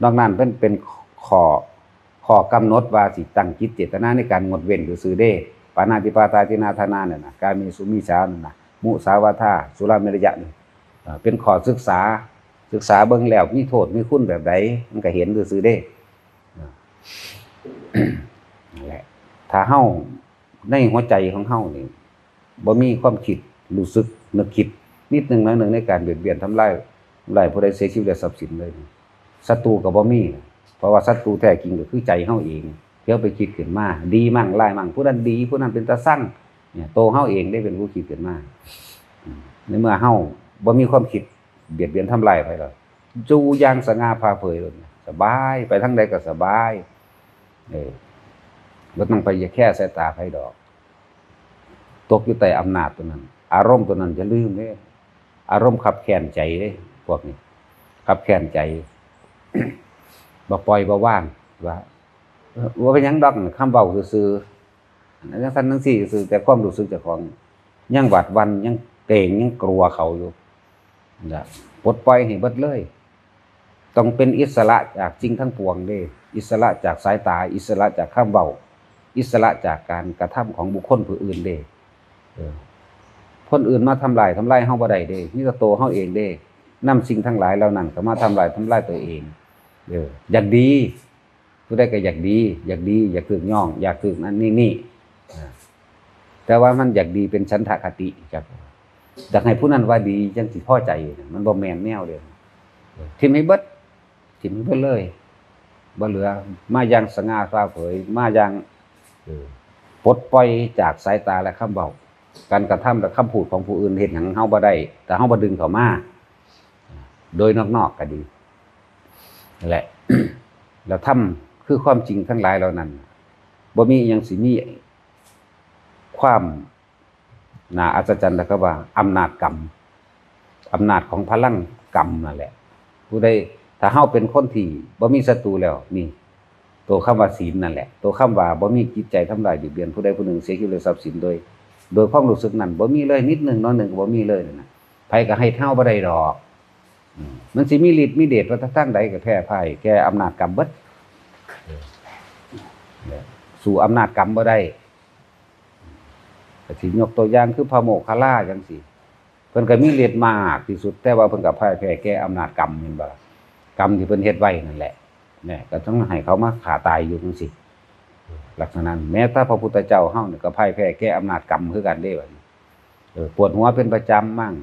นอกนั้นเป็นข้อกำหนดว่าสิตั้งจิตเจตนาในการงดเว้นซื่อๆเด้ปานาติปาตาตินาทานาเนี่ยนะการมีสุมิสานั่นน่ะมุสาวาทาสุราเมรยะนี่เป็นข้อศึกษาเบิ่งแล้วมีโทษมีคุณแบบใดมันก็เห็นซื่อๆเด้นั่นแหละถ้าเฮาในหัวใจของเฮานี่บ่มีความคิดรู้สึกนึกคิดนิดนึงน้อยนึงในการเบียดเบียนทำลายผู้ใดเสียชีวิตและทรัพย์สินเลยศัตรูก็บ่มีเพราะว่าศัตรูแท้จริงก็คือใจเฮาเองเที่ยวไปคิดขึ้นมาดีมั่งร้ายมั่งผู้นั้นดีผู้นั้นเป็นตาสั่งเนี่ยโตเฮาเองได้เป็นผู้คิดขึ้นมาในเมื่อเฮาบ่มีความคิดเบียดเบียนทำลายไผหรอกอยู่อย่างสง่าผ่าเผยสบายไปทางใดก็สบายบ่ต้องไปแค่สายตาไผดอกตกอยู่ใต้อำนาจตัวนั้นอารมณ์ตัวนั้นอย่าลืมเด้อารมณ์ขับแค้นใจเด้พวกนี้ขับแค้นใจบ่ปล่อยบ่ว่างว่าเป็นหยังดอกคำเว้าซื่อๆจังซั่นจังซี่ซื่อแต่ความรู้สึกเจ้าของยังหวาดหวั่นยังเกรงยังกลัวเขาอยู่นะปลดปล่อยให้เบิดเลยต้องเป็นอิสระจากสิ่งทั้งปวงเด้อิสระจากสายตาอิสระจากคำเว้าอิสระจากการกระทำของบุคคลผู้อื่นเด้คนอื่นมาทำลายเฮาบ่ได้เด้มีแต่ตัวเฮาเองเด้ นำสิ่งทั้งหลายเหล่านั้นก็มาทำลายตัวเองอยากดีผู้ใดก็อยากดีอยากถึกย่องอยากถึกนั่นนี่แต่ว่ามันอยากดีเป็นฉันทคติครับอยากให้ผู้นั้นว่าดีจังสิพอใจมันบ่แม่นแนวเด้ทิ่มให้เบิดเลยบ่เหลือมาอย่างสง่าผ่าเผยมาอย่างปลดปล่อยจากสายตาและคำเว้าการกระทำและคำพูดของผู้อื่นเฮ็ดหยังเฮาบ่ได้แต่เฮาบ่ดึงเข้ามาโดยนอกๆก็ดีนั่นแหละ แล้วทำคือความจริงทั้งหลายเหล่านั้นบ่มีอิหยังสิมีความน่าอัศจรรย์แล้วก็ว่าอำนาจกรรมอำนาจของพลังกรรมนั่นแหละผู้ใดถ้าเฮาเป็นคนที่บ่มีศัตรูแล้วนี่ตัวคำว่าศีลนั่นแหละตัวคำว่าบ่มีจิตใจทำลายเบียดเบียนผู้ใดผู้หนึ่งเสียชีวิตหรือทรัพย์สินโดยความรู้สึกนั้นบ่มีเลยนิดนึงน้อยนึงก็บ่มีเลยนะไผก็ให้เฮาบ่ได้ดอกมันสิมีฤทธิ์มีเดชว่าทางใดก็แพ้พ่ายแก่อำนาจกรรมเบิดสู่อำนาจกรรมบ่ได้ก็สิยกตัวอย่างคือพระโมคคัลลาจังซี่เพิ่นก็มีฤทธิ์มากที่สุดแต่ว่าเพิ่นก็พ่ายแพ้แก่อำนาจกรรมแม่นบ่กรรมที่เพิ่นเฮ็ดไว้นั่นแหละเนี่ยก็ต้องให้เขามาฆ่าตายอยู่จังซี่ลักษณะนั้นแม้แต่พระพุทธเจ้าเฮาเนี่ยก็พ่ายแพ้แก่อำนาจกรรมคือกันเด้บัดนี้ปวดหัวเป็นประจำมั่ง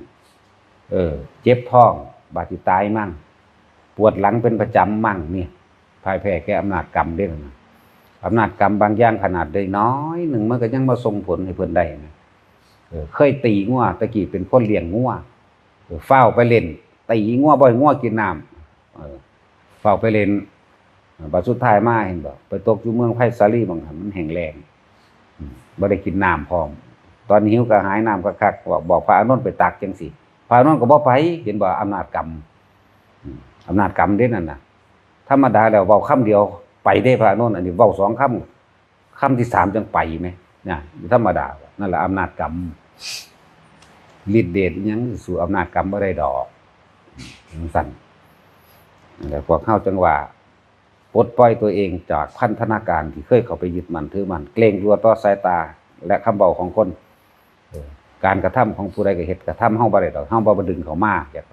เจ็บท้องบาดสิตายมั่งปวดหลังเป็นประจำมั่งเนี่ยพ่ายแพ้แก่อำนาจกรรมเด้นะอำนาจกรรมบางอย่างขนาดได้น้อยหนึ่งมันก็ยังมาส่งผลให้เพิ่นได้นะเคยตีงัวตะกี้เป็นคนเลี้ยงงัวเฝ้าไปเล่นตีงัวบ่อยงัวกินน้ำเฝ้าไปเล่นบัดสุดท้ายมาเห็นบ่ไปตกอยู่เมืองไผ่สาลีบางหั่นมันแห้งแล้งบ่ได้กินน้ำพร้อมตอนหิวกระหายน้ำคักๆบอกพระอานนท์ไปตักจังซี่พระอานนท์ก็บ่ไปเห็นบ่อำนาจกรรมเด้นั่นน่ะธรรมดาแล้วเว้าคำเดียวไปได้พระอานนท์อันนี้เว้า2คำที่3จังไปแม่เนี่ยธรรมดานั่นแหละอำนาจกรรมฤทธิ์เดชยังสู่อำนาจกรรมบ่ได้ดอกสั่นแล้วพวกเฮาจังว่าปลดปล่อยตัวเองจากพันธนาการที่เคยเข้าไปยึดมั่นถือมั่นเกรงกลัวต่อสายตาและคำเว้าของคนการกระทำของผู้ใดก็เฮ็ดกระทำเฮาบ่ได้ดอกเฮาบ่ดึงเข้ามาจัก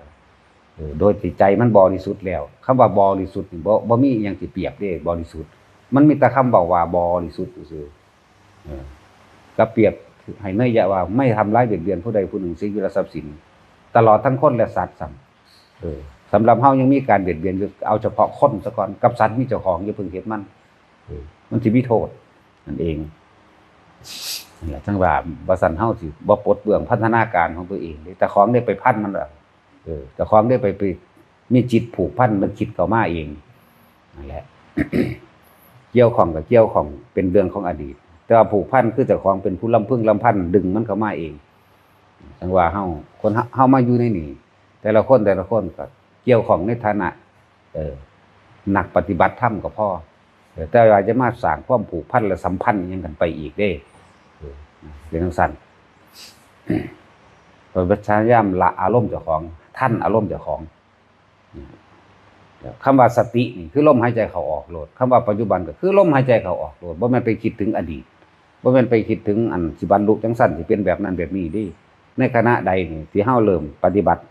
โดยจิตใจมันบริสุทธิ์แล้วคำว่าบริสุทธิ์นี่บ่มีอิหยังสิเปรียบเด้บริสุทธิ์มันมีแต่คำบอกว่าบริสุทธิ์ซื่อก็เปรียบให้นัยยะว่าไม่ทำร้ายเบียดเบียนผู้ใดผู้หนึ่งสิ่งหรือทรัพย์สินตลอดทั้งคนและสัตว์สำหรับเฮายังมีการเบียดเบียนอยู่เอาเฉพาะคนซะก่อนกับสัตว์มีเจ้าของอย่าเพิ่งเฮ็ดมันสิมีโทษนั่นเองนั่นแหละจังว่าบ่ซั่นเฮาสิบ่ปลดเปลื้องพัฒนาการของตัวเองแต่ของได้ไปพันมันล่ะเจ้าของได้ไปมีจิตผูกพันมันคิดเข้ามาเองนั่นแหละ เกี่ยวของกับเกี่ยวของเป็นเรื่องของอดีตแต่ว่าผูกพันคือเจ้าของเป็นผู้ลำพึงลำพันดึงมันเข้ามาเองจังว่าเฮามาอยู่ในนี่แต่ละคนก็เกี่ยวของในฐานะนักปฏิบัติธรรมก็พอแต่ว่าจะมาสร้างความผูกพันและสัมพันธ์ยังกันไปอีกเด้เป็นจังซั่นพยายามละอารมณ์เจ้าของท่านอารมณ์เจ้าของคำว่าสตินี่คือลมหายใจเข้าออกโลดคำว่าปัจจุบันก็คือลมหายใจเข้าออกโลดบ่แม่นไปคิดถึงอดีตบ่แม่นไปคิดถึงอันสิบรรลุจังซั่นสิเป็นแบบนั้นแบบนี้ดิในขณะใดนี่ที่เฮาเริ่มปฏิบัติ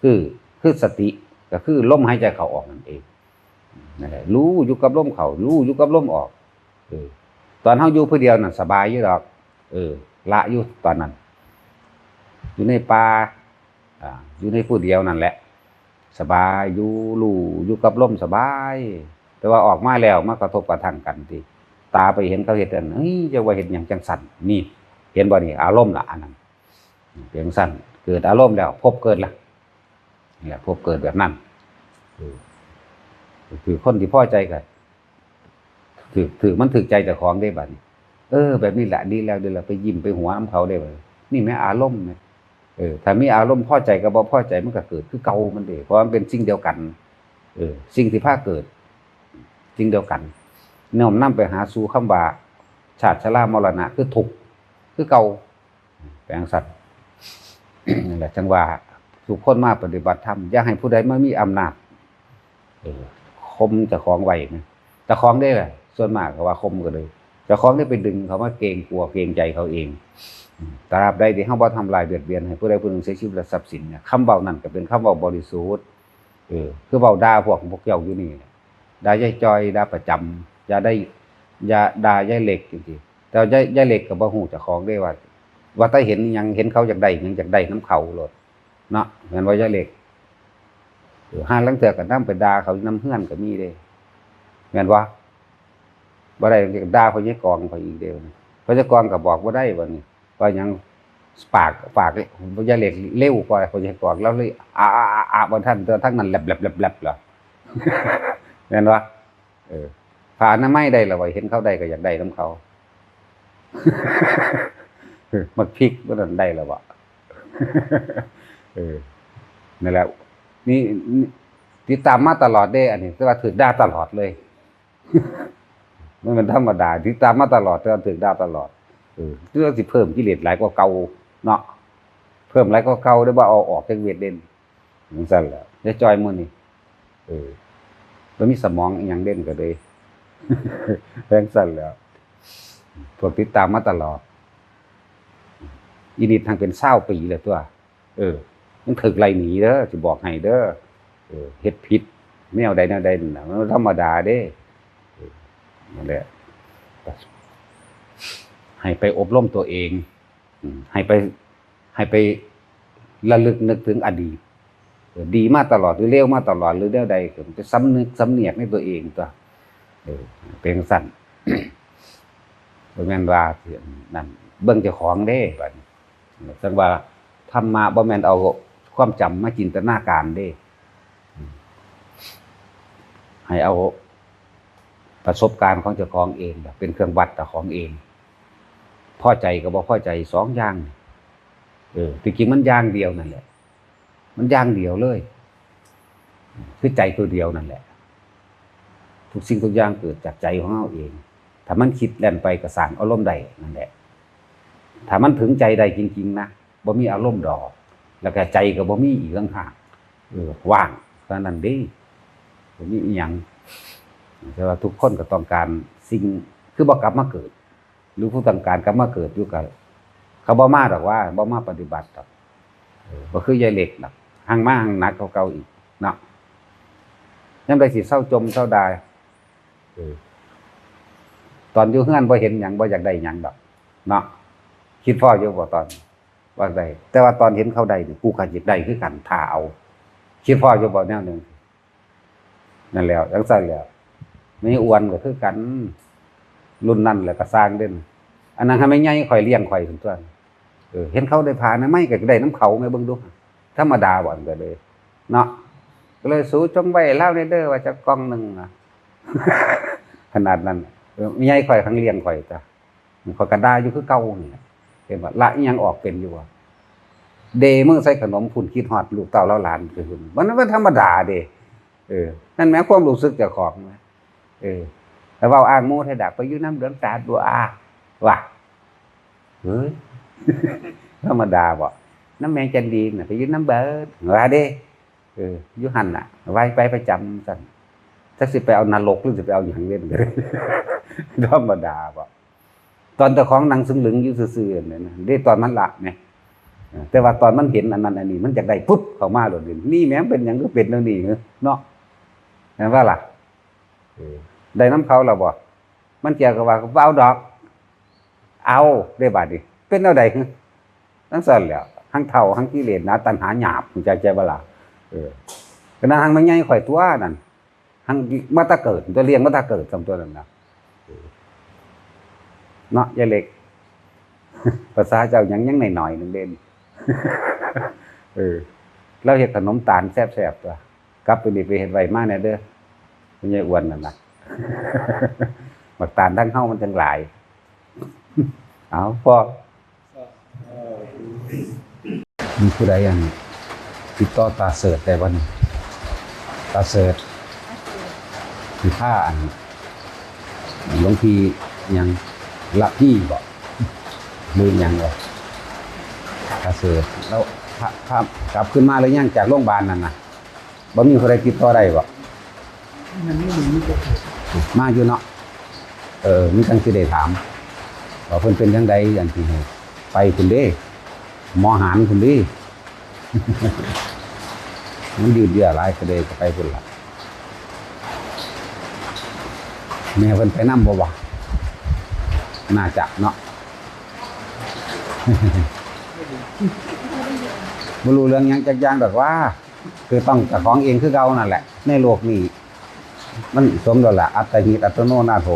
คือสติก็คือลมหายใจเข้าออกนั่นเองนั่นแหละรู้อยู่กับลมเข้ารู้อยู่กับลมออกตอนเฮาอยู่ผู้เดียวน่ะสบายอยู่ดอกละอยู่ตอนนั้นอยู่ในป่าอยู่ในผู้เดียวนั่นแหละสบายอยู่รู้อยู่กับลมสบายแต่ว่าออกมาแล้วมากระทบกระทั่งกันที่ตาไปเห็นเขาเฮ็ดอันจะว่าเห็นอย่างจังสั่นนี่เห็นบ่นี่อารมณ์ละอันนั้นเพียงสั่นเกิดอารมณ์แล้วพบเกิดละนี่แหละพบเกิดแบบนั้นคือคนที่พอใจกันถือมันถือใจเจ้าของได้บัดนี้แบบนี้แหละดีแล้วเดี๋ยวเราไปยิ้มไปหัวน้ำเขาได้บัดนี่แม่อารมณ์เนี่ยถ้ามีอารมณ์พอใจกับบ่พอใจมันก็เกิดคือเก่ามันเด้เพราะมันเป็นสิ่งเดียวกันสิ่งที่พาเกิดสิ่งเดียวกันน้อมนำไปหาสู่คำว่าชาติชรามรณะคือทุกข์คือเก่าแปลงสัตว์นั่นแหละจังว่าทุกคนมาปฏิบัติธรรมอย่าให้ผู้ใดมามีอำนาจคมเจ้าของไว้นะเจ้าของได้แหละส่วนมากก็ว่าคมก็เลย เจ้าของได้ไปดึงเขามาเกรงกลัวเกรงใจเขาเองตราบใดที่เฮาบ่ทำลายเบียดเบียนให้ผู้ใดผู้หนึ่งเสียชีวิตและทรัพย์สินเนี่ยคำเว้านั่นก็เป็นคำเว้าบริสุทธิ์คือเว้าด่าพวกเจ้าอยู่นี่ด่ายายจอยด่าประจำอย่าด่ายายเหล็กจริงๆแต่ยายเหล็กก็บ่ฮู้เจ้าของได้ว่าถ้าเห็นหยังเห็นเขาอยากได้หยังอยากได้นำเขาโลดเนาะแม่นว่ายายเหล็กห้าลังเทื่อก็นำไปด่าเขานำเฮือนก็มีเด้แม่นบ่ได้ด่าเขายายกองเขาอีกเด้เขายายกองก็บอกบ่ได้ว่านี่ว่าหยังปากยายเหล็กเร็วกว่าเขายายกองแล้วเลยบ่ทันแต่ทั้งนั้นแลบๆๆๆเหรอแม่นบ่ผ่านไม้ได้ล่ะว่าเห็นเขาได้ก็อยากได้นำเขามักพริกบ่นั้นได้แล้วบ่นั่นแหละนี่ติดตามมาตลอดเด้อันนี้แต่ว่าถูกด่าตลอดเลยมันธรรมดาติดตามมาตลอดแต่ว่าถูกด่าตลอดเรื่องสิเพิ่มกิเลสหลายกว่าเก่าเนาะเพิ่มหลายกว่าเก่าได้บ่เอาออกจากเวทเด่นจังซั่นแหละจะจอยมื้อนี้บ่มีสมองอีหยังเด่นก็เลยแรงสั่นแล้วพวกติดตามมาตลอดอีนิดทางเป็น20 ปีแล้วตัวมันถึกไล่หนีเด้อสิบอกให้เด้อเฮ็ดผิดแนวใดนั่นน่ะมันธรรมดาเด้นั่นแหละให้ไปอบรมตัวเองให้ไประลึกนึกถึงอดีตดีมาตลอดหรือเลวมาตลอดหรือแนวใดก็ไปสำนึกสำเนียกในตัวเองตัวเป็นสั่นบ่แม่นว่านั่นเบิ่งเจ้าของเด้บัดนี้จังว่าธรรมะบ่แม่นเอาความจำมาจินตนาการเด้ให้เอาประสบการณ์ของเจ้าของเองเป็นเครื่องวัดเจ้าของเองพอใจกับบ่พอใจ2อย่างจริงๆมันอย่างเดียวนั่นแหละมันอย่างเดียวเลยคือใจตัวเดียวนั่นแหละทุกสิ่งทุกอย่างเกิดจากใจของเราเองถ้ามันคิดแล่นไปก็สร้างอารมณ์ใดนั่นแหละถ้ามันถึงใจใดจริงๆนะบ่มีอารมณ์ดอกแล้วก็ใจก็บ่มีอีกต่างหากว่างเท่านั้นเด้บ่มีอีหยังแต่ว่าทุกคนก็ต้องการสิ่งคือบ่กลับมาเกิดหรือผู้ต้องการกลับมาเกิดอยู่กับเขาบ่มาดอกว่าบ่มาปฏิบัติดอกบ่คือยายเหล็กดอกห่างมาห่างหนักเก่าๆอีกเนาะยามใดสิเศร้าจมเศร้าดายตอนอยู่เฮือนบ่เห็นหยังบ่อยากได้หยังดอกเนาะคิดพ่ออยู่บ่ตอนว่าได้แต่ว่าตอนเห็นเขาได้นี่กูก็อยากได้คือกันถ้าเอาคิดพ่ออยู่บ่แนวนึงนั่นแล้วจังซั่นแล้วไม่อ้วนก็คือกันรุ่นนั้นแหละก็สร้างเด่นอันนั้นให้ไม่ใหญ่ข่อยเลี้ยงข่อยถึงตัวเห็นเขาได้ผ่านนะไม่ก็ได้น้ำเขาแม่เบิ่งดูธรรมดาบ่อนก็เลยเนาะก็เลยสู้จงไว้เล่าเด้อว่าจะกล่องนึงขนาดนั้นไม่ใหญ่ข่อยทั้งเลี้ยงข่อยจ้ะข่อยก็ได้อยู่คือเก่านี่เห็นว่าละอีหยังออกเป็นอยู่ว่าเดมื้อใส่ขนมพุ่นคิดฮอดลูกเต้าหลานคือมันธรรมดาเด้นั่นแม้ความรู้สึกเจ้าของนะแต่ว่าอ้างโมให้ดักไปอยู่น้ำเดือดตาตัวว่ะเฮ้ยธรรมดาบ่น้ำแมงจันดีน่ะไปอยู่น้ำเบิดว่าเด้อยู่หั่นน่ะไว้ไปประจำซั่นจักสิไปเอานรกหรือสิไปเอาหยังเล่นเลยธรรมดาบ่ตอนเจ้าของนั่งซึ่งหลึงอยู่ซื่อๆนั่นน่ะได้ตอนมันละแหมแต่ว่าตอนมันเห็นอันนั้นอันนี้มันอยากได้ปุ๊บเข้ามาโลดนี่แม้เป็นหยังก็เป็นแล้วนี่เนาะแม่นว่าล่ะได้น้ำเขาแล้วบ่มันเกี่ยวกับว่าเอาดอกเอาได้บาดนี้เป็นแนวใดทั้งสั่นแล้วทั้งเฒ่าทั้งกิเลสนะตัณหาหยาบใจบ่ล่ะก็นั้นทั้งมันใหญ่ข่อยตัวนั่นทั้งมาตะเกิดตัวเลี้ยงมาตะเกิดสำตัวนั้นน่ะเนาะยายเล็กภาษาเจ้ายังหน่อยๆนึงเด่นเราเฮ็ดขนมตาลแซ่บๆตัวกลับไปนี่ไปเฮ็ดไว้มาแน่เด้อมันใหญ่อ้วนนั่นน่ะบักตาลทั้งเฮามันจังหลายเอาพอมีผู้ใดอันติดต่อตาเสิร์ชได้บ่นี่ตาเสิร์ชมีผ้าอันหลวงพี่ยังละพี่บ่ลืมยังบ่ตาเสิร์ชแล้วพากลับขึ้นมาแล้วยังจากโรงพยาบาลนั่นน่ะบ่มีผู้ใดติดต่อได้บ่มันไม่มีมาอยู่เนาะ มันจังสิได้ถามว่าเพิ่นเป็นจังไดอันที่ให้ไปพุ่นเด้หมอหารพุ่นเด้ มันยืดเยื้อหลายก็เลยก็ไปพุ่นล่ะแม่เพิ่นไปนำบ่วะน่าจะเนาะ บ่รู้เรื่องหยังจักอย่างดอกว่าคือต้องเจ้าของเองคือเก่านั่นแหละในโลกนี้มันสมแล้วล่ะอัตติอัตโนนาโถ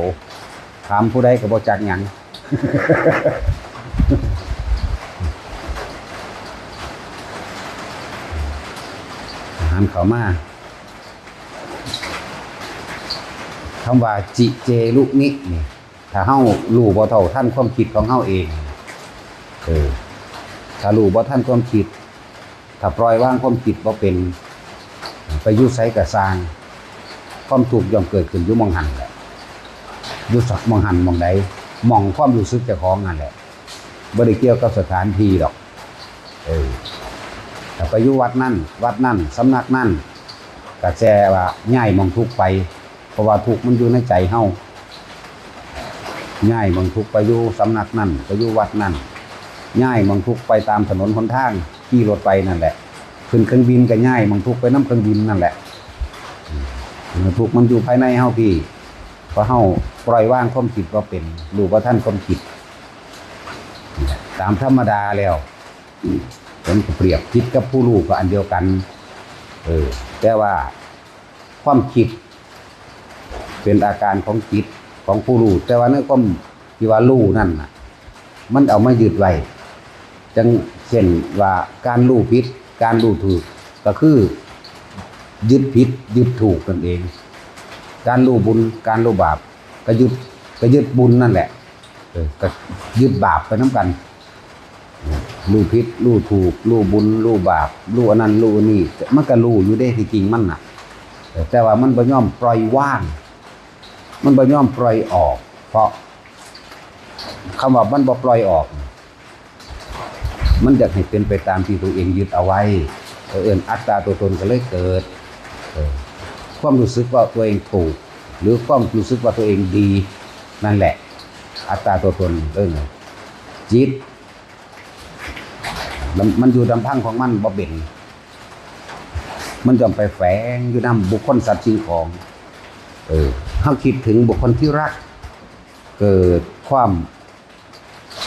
ถามผู้ใดก็บ่จักหยัง หันเข้ามาคำว่าจิเจลุนินี่ถ้าเฮารู้บ่เท่าทันความคิดของเฮาเองถ้ารู้บ่ทันความคิดถ้าปล่อยวางความคิดบ่เป็นไปอยู่ไสก็สร้างความทุกข์ย่อมเกิดขึ้นอยู่หม้องหันแหละอยู่สักหม้องหันหม้องใดหม้องความรู้สึกเจ้าของนั่นแหละบ่ได้เกี่ยวกับสถานที่ดอกถ้าไปอยู่วัดนั่นสำนักนั่นก็แจ้ว่าย้ายหม้องทุกข์ไปเพราะว่าทุกข์มันอยู่ในใจเฮาย้ายหม้องทุกข์ไปอยู่สำนักนั่นไปอยู่วัดนั่นย้ายหม้องทุกข์ไปตามถนนหนทางขี่รถไปนั่นแหละขึ้นเครื่องบินก็ย้ายหม้องทุกข์ไปนำเครื่องบินนั่นแหละทุกข์มันอยู่ภายในเฮาพี่เพราะเฮาปล่อยวางความคิดบ่เป็นรู้ว่าท่านความคิดตามธรรมดาแล้วผมเปรียบคิดกับผู้รู้ก็อันเดียวกันแต่ว่าความคิดเป็นอาการของจิตของผู้รู้แต่ว่าในความที่ว่ารู้นั่นน่ะมันเอามายึดไว้จังเช่นว่าการรู้ผิดการรู้ถูกก็คือยึดผิดยึดถูกนั่นเองการรู้บุญการรู้บาปก็ยึดบุญนั่นแหละก็ยึดบาปไปน้ำกันรู้ผิดรู้ถูกรู้บุญรู้บาปรู้อันนั้นรู้อันนี้มันก็รู้อยู่ได้ที่จริงมันน่ะแต่ว่ามันบ่ยอมปล่อยว่างมันบ่ยอมปล่อยออกเพราะคำว่ามันบ่ปล่อยออกมันอยากให้เป็นไปตามที่ตัวเองยึดเอาไว้อัตตาตัวตนก็เลยเกิดความรู้สึกว่าตัวเองถูกหรือความรู้สึกว่าตัวเองดีนั่นแหละอัตตาตัวตนจิตมันอยู่ลำพังของมันบ่เป็นมันยอมไปแฝงอยู่นำบุคคลสัตว์สิ่งของเฮาคิดถึงบุคคลที่รักเกิดความ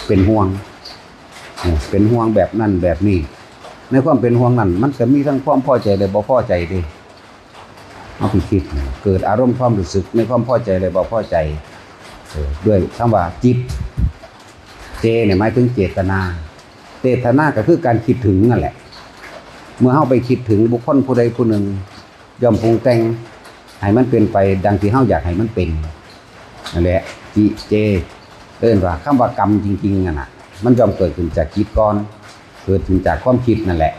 เป็นห่วงแบบนั้นแบบนี้ในความเป็นห่วงนั้นมันก็มีทั้งความพอใจและบ่พอใจดิเอาไปคิดเกิดอารมณ์ความรู้สึกในความพอใจและบ่พอใจด้วยคำว่าจิตเจเนี่ยหมายถึงเจตนาก็คือการคิดถึงนั่นแหละเมื่อเฮาไปคิดถึงบุคคลผู้ใดผู้หนึ่งย่อมปรุงแต่งให้มันเป็นไปดังที่เฮาอยากให้มันเป็นนั่นแหละจิเจว่าคำว่ากรรมจริงๆน่ะมันย่อมเกิดขึ้นจากจิตก่อนเกิดขึ้นจากความคิดนั่นแหละ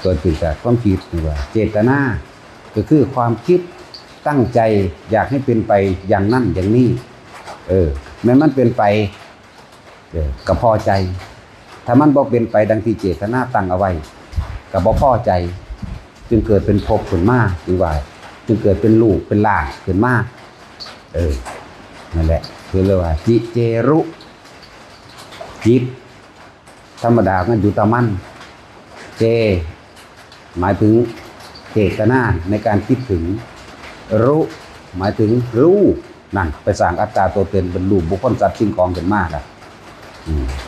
เกิดขึ้นจากความคิดนี่ว่าเจตนาก็คือความคิดตั้งใจอยากให้เป็นไปอย่างนั้นอย่างนี้แม้มันเป็นไปก็พอใจถ้ามันบ่เป็นไปดังที่เจตนาตั้งเอาไว้ก็บ่พอใจจึงเกิดเป็นภพขึ้นมาจึงเกิดเป็นรูปเป็นร่างขึ้นมานั่นแหละคือเรียกว่าจิเจรุจิตธรรมดามันอยู่ตามันเจหมายถึงเจตนาในการคิดถึงรู้หมายถึงรู้นั่นไปสร้างอัตตาตัวตนเป็นรูปบุคคลสัตว์สิ่งของขึ้นมาแล้ว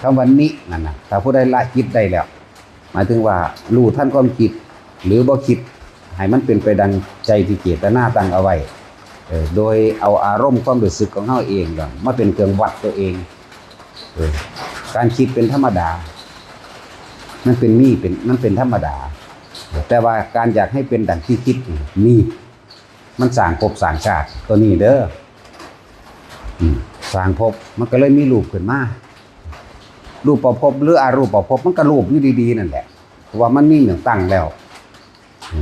คำว่านินั่นนะถ้าผู้ใดละคิดได้แล้วหมายถึงว่ารู้ท่านความคิดหรือบ่คิดให้มันเป็นไปดังใจที่เจตนาตั้งเอาไว้โดยเอาอารมณ์ความรู้สึกของเฮาเองมาเป็นเครื่องวัดตัวเองการคิดเป็นธรรมดามันเป็นธรรมดาแต่ว่าการอยากให้เป็นดังที่คิดนี่มันสร้างภพสร้างชาติตัวนี้เด้อสร้างภพมันก็เลยมีรูปขึ้นมารูปประภพหรืออารูปประภพมันก็รูปอยู่ดีๆนั่นแหละเพราะว่ามันมีเรื่องตั้งแล้ว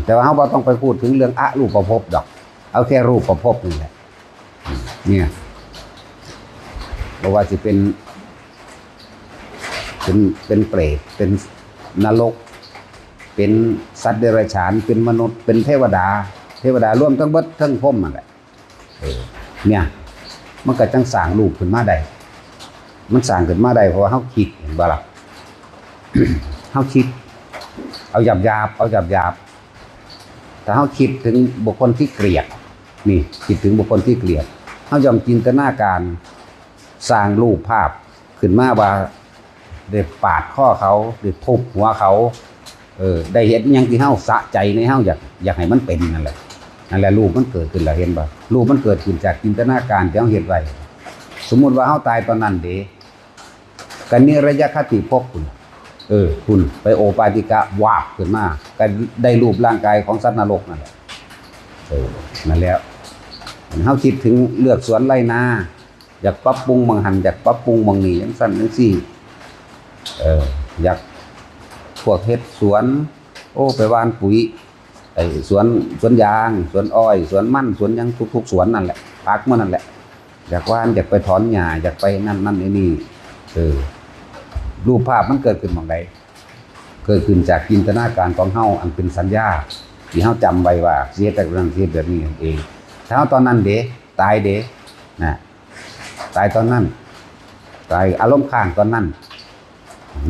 แต่ว่าเฮาบ่ต้องไปพูดถึงเรื่องอรูปประภพดอกเอาแค่รูปประภพนี่แหละเนี่ยบ่ว่าสิเป็นเปรตเป็นนรกเป็นสัตว์เดรัจฉานเป็นมนุษย์เป็นเทวดาร่วมทั้งเบิดทั้งพรหมนั่นแหละเนี่ย มันก็จังสร้างรูปขึ้นมาได้มันสร้างขึ้นมาได้เพราะว่าเฮาคิดเห็นบ่ล่ะ เฮาคิดเอาหยาบถ้าเฮาคิดถึงบุคคลที่เกลียดนี่คิดถึงบุคคลที่เกลียดเฮาย่อมจินตนาการสร้างรูปภาพขึ้นมาว่าได้ปาดข้อเขาได้ทุบหัวเขาได้เห็นหยังที่เฮาสะใจในเฮาอยากให้มันเป็นนั่นแหละรูปมันเกิดขึ้นแล้วเห็นบ่รูปมันเกิดขึ้นจากจินตนาการที่เฮาเฮ็ดไว้สมมุติว่าเฮาตายตอนนั้นเด้ก็นิรยคติภพคุณไปโอปาติกะวาบขึ้นมาก็ได้รูปร่างกายของสัตว์นรกนั่นแหละนั่นแล้วเฮาคิดถึงเลือกสวนไร่นาอยากปรับปรุงบางหันอยากปรับปรุงบางนี่จังซั่นจังซี่อยากพวกเฮ็ดสวนไปหว่านปุ๋ยสวนยางสวนอ้อยสวนมันสวนยังทุกสวนนั่นแหละพักมันนั่นแหละอยากหว่านอยากไปถอนหญ้าอยากไปนั่นนี่รูปภาพมันเกิดขึ้นบางใดเกิดขึ้นจากจินตนาการของเฮาอันเป็นสัญญาที่เฮาจำไว้ว่าสิเฮ็ดแบบนั้นสิเฮ็ดแบบนี้เองถ้าเฮาตอนนั้นเด้ตายเด้นะตายตอนนั้นตายอารมณ์ข้างตอนนั้น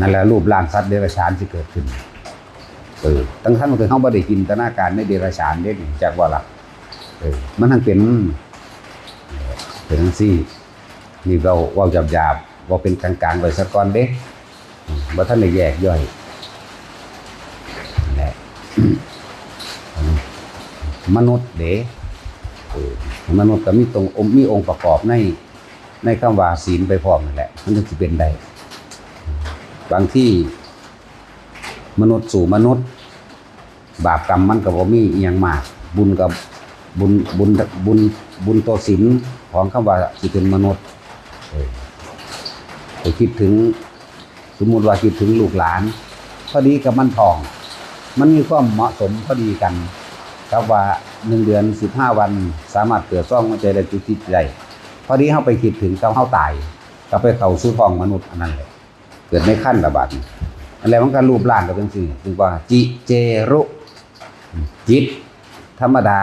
นั่นแหละรูปร่างสัตว์เดรัจฉานสิเกิดขึ้นตั้งท่านคือเฮาบ่ได้จินตนาการในเดรัจฉานเด้จักว่าล่ะมันทั้งเป็นจังซี่นี่เราเว้าหยาบๆว่าเป็นกลางๆไว้ซะก่อนเด้บ่ทันได้แยกย่อยแหละมนุษย์เด้มนุษย์ก็มีองค์ประกอบในคำว่าศีลไปพร้อมนั่นแหละมันถึงสิเป็นได้บางที่มนุษย์สู่มนุษย์บาปกรรมมันก็บ่มีอีหยังมากบุญกับบุญต่อศีลของคำว่าสิเป็นมนุษย์ไปคิดถึงสมมุติว่าคิดถึงลูกหลานพอดีกับมันทองมันมีความเหมาะสมพอดีกันครับว่า1 เดือน15 วันสามารถเกิดซ่องหัวใจได้จิตใจพอดีเฮาไปคิดถึงเฮาตายก็ไปเข้าสู่ท้องมนุษย์อันนั้นแหละเกิดในขั้นระบาดอันแล้วมันก็รูปร่างก็เป็นสิ่งถึงว่าจิเจรุจิตธรรมดา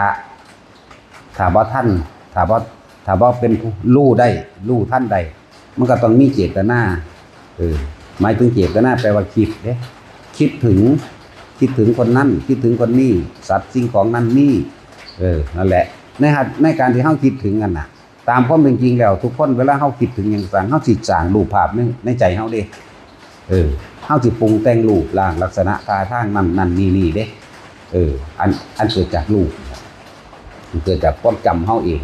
ถ้าบ่ท่านถ้าบ่เป็นรู้ได้รู้ท่านใดมันก็ต้องมีเจตนาหมายถึงเจตนาแปลว่าคิดเด้คิดถึงคนนั้นคิดถึงคนนี้สัตว์สิ่งของนั้นนี่นั่นแหละในการที่เฮาคิดถึงกันน่ะตามความเป็นจริงแล้วทุกคนเวลาเฮาคิดถึงหยังต่างเฮาสิสร้างรูปภาพในใจเฮาเด้เฮาสิปรุงแต่งรูปร่างลักษณะท่าทางนั่นนี่เด้อันเกิดจากรูปมันเกิดจากความจำเฮาเอง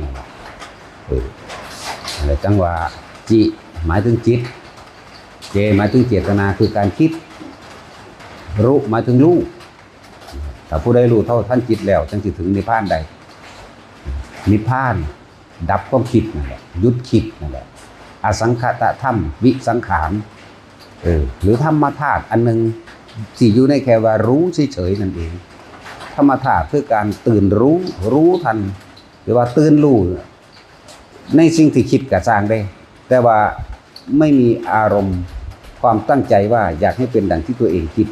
อะไรจังว่าจิหมายถึงจิตเจหมายถึงเจตนาคือการคิดรู้หมายถึงรู้ถ้าผู้ใดรู้เท่าท่านจิตแล้วจึงสิถึงนิพพานได้นิพพานดับความคิดนั่นแหละหยุดคิดนั่นแหละอสังขตธรรมวิสังขารหรือธรรมธาตุอันหนึ่งที่อยู่ในแค่ว่ารู้เฉยๆนั่นเองธรรมธาตุคือการตื่นรู้ทันหรือว่าตื่นรู้ในสิ่งที่คิดกระสร้างได้แต่ว่าไม่มีอารมณ์ความตั้งใจว่าอยากให้เป็นดังที่ตัวเองคิด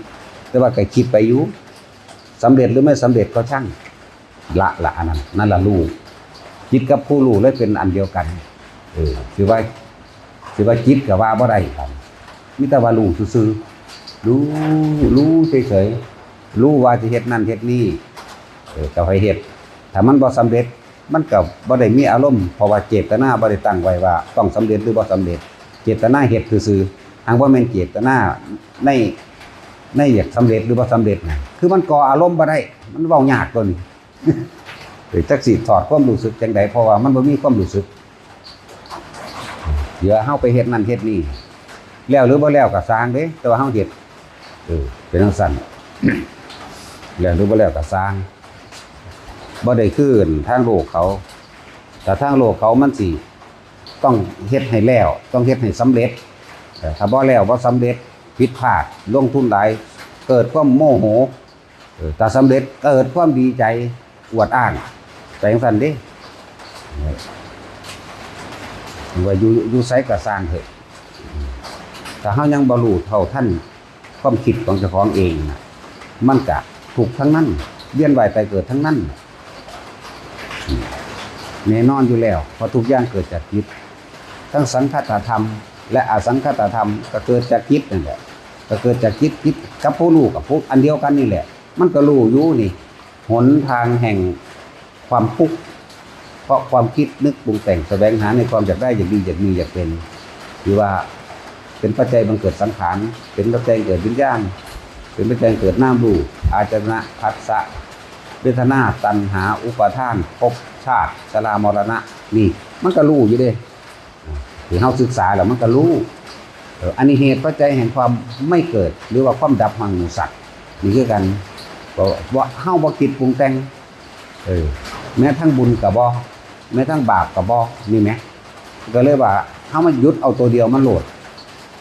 แต่ว่าก็คิดไปอยู่สำเร็จหรือไม่สำเร็จก็ช่างละอันนั้นนั่นละรู้คิดกับผู้รู้เลยเป็นอันเดียวกันคือว่าจิตกับว่าบ่ได้กันมีแต่ว่ารู้ซื่อๆรู้เฉยๆรู้ว่าจะเฮ็ดนั่นเฮ็ดนี่ก็ให้เฮ็ดถ้ามันบ่สำเร็จมันก็บ่ได้มีอารมณ์เพราะว่าเจตนาบ่ได้ตั้งไว้ว่าต้องสำเร็จหรือบ่สำเร็จเจตนาเฮ็ดซื่อๆหากว่าแม่นเจตนาในอยากสำเร็จหรือบ่สำเร็จน่ะคือมันก่ออารมณ์บ่ได้มันเว้ายากตัวนี้จักสิถอดความรู้สึกจังได๋เพราะว่ามันบ่มีความรู้สึกเดี๋ยวเฮาไปเฮ็ดนั่นเฮ็ดนี่แล้วหรือบ่แล้วก็สร้างเด้แต่ว่าเฮาเฮ็ดเป็นจังซั่นแล้วหรือบ่แล้วก็สร้างบ่ได้คือทางโลกเขาแต่ทางโลกเขามันสิต้องเฮ็ดให้แล้วต้องเฮ็ดให้สำเร็จถ้าบ่แล้วบ่สำเร็จผิดพลาดลงทุนหลายเกิดความโมโหถ้าสำเร็จเกิดความดีใจอวดอ้างแต่จังซั่นเด้ว่าอยู่ไสก็สร้างเถอะถ้าเฮายังบ่รู้เท่าทันความคิดของเจ้าของเองน่ะมันก็ถูกทั้งนั้นเวียนว่ายตายเกิดทั้งนั้น แน่นอนอยู่แล้วเพราะทุกอย่างเกิดจากจิตทั้งสังคตธรรมและอสังคตธรรมก็เกิดจากจิตนั่นแหละก็เกิดจากจิตกับผู้รู้กับผู้อันเดียวกันนี่แหละมันก็รู้อยู่นี่หนทางแห่งความทุกข์เพราะความคิดนึกปรุงแต่งแสวงหาในความอยากได้อยากดีอยากมีอยากเป็นหรือว่าเป็นปัจจัยบังเกิดสังขารเป็นปัจจัยเกิดวิญญาณเป็นปัจจัยเกิดนามรูปอาจนะผัสสะเวทนาตัณหาอุปาทานภพชาติชรามรณะนี่มันก็รู้อยู่เด้ที่เฮาศึกษาแล้วมันก็รู้อันนี้เหตุปัจจัยแห่งความไม่เกิดหรือว่าความดับของสัตว์นี่คือกันว่าเฮาบ่คิดปรุงแต่งแม้ทั้งบุญก็บ่แม้ทั้งบาปก็บ่นี่แหมก็เลยว่าเฮามาหยุดเอาตัวเดียวมันโหลด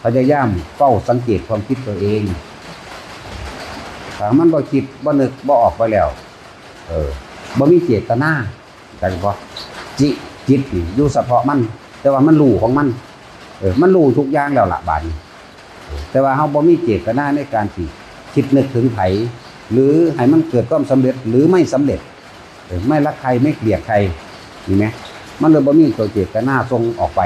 พยายามเฝ้าสังเกตความคิดตัวเองถ้ามันบ่คิดบ่นึกบ่ออกไปแล้วบ่มีเจตนาจังบ่จิตนี่อยู่เฉพาะมันแต่ว่ามันรู้ของมันมันรู้ทุกอย่างแล้วล่ะบาดนี้แต่ว่าเฮาบ่มีเจตนาในการที่คิดนึกถึงไผหรือให้มันเกิดความสำเร็จหรือไม่สำเร็จไม่รักใครไม่เกลียดใครนี่ไหมมันเลยบ่มีตัวเจตนาส่งออกไป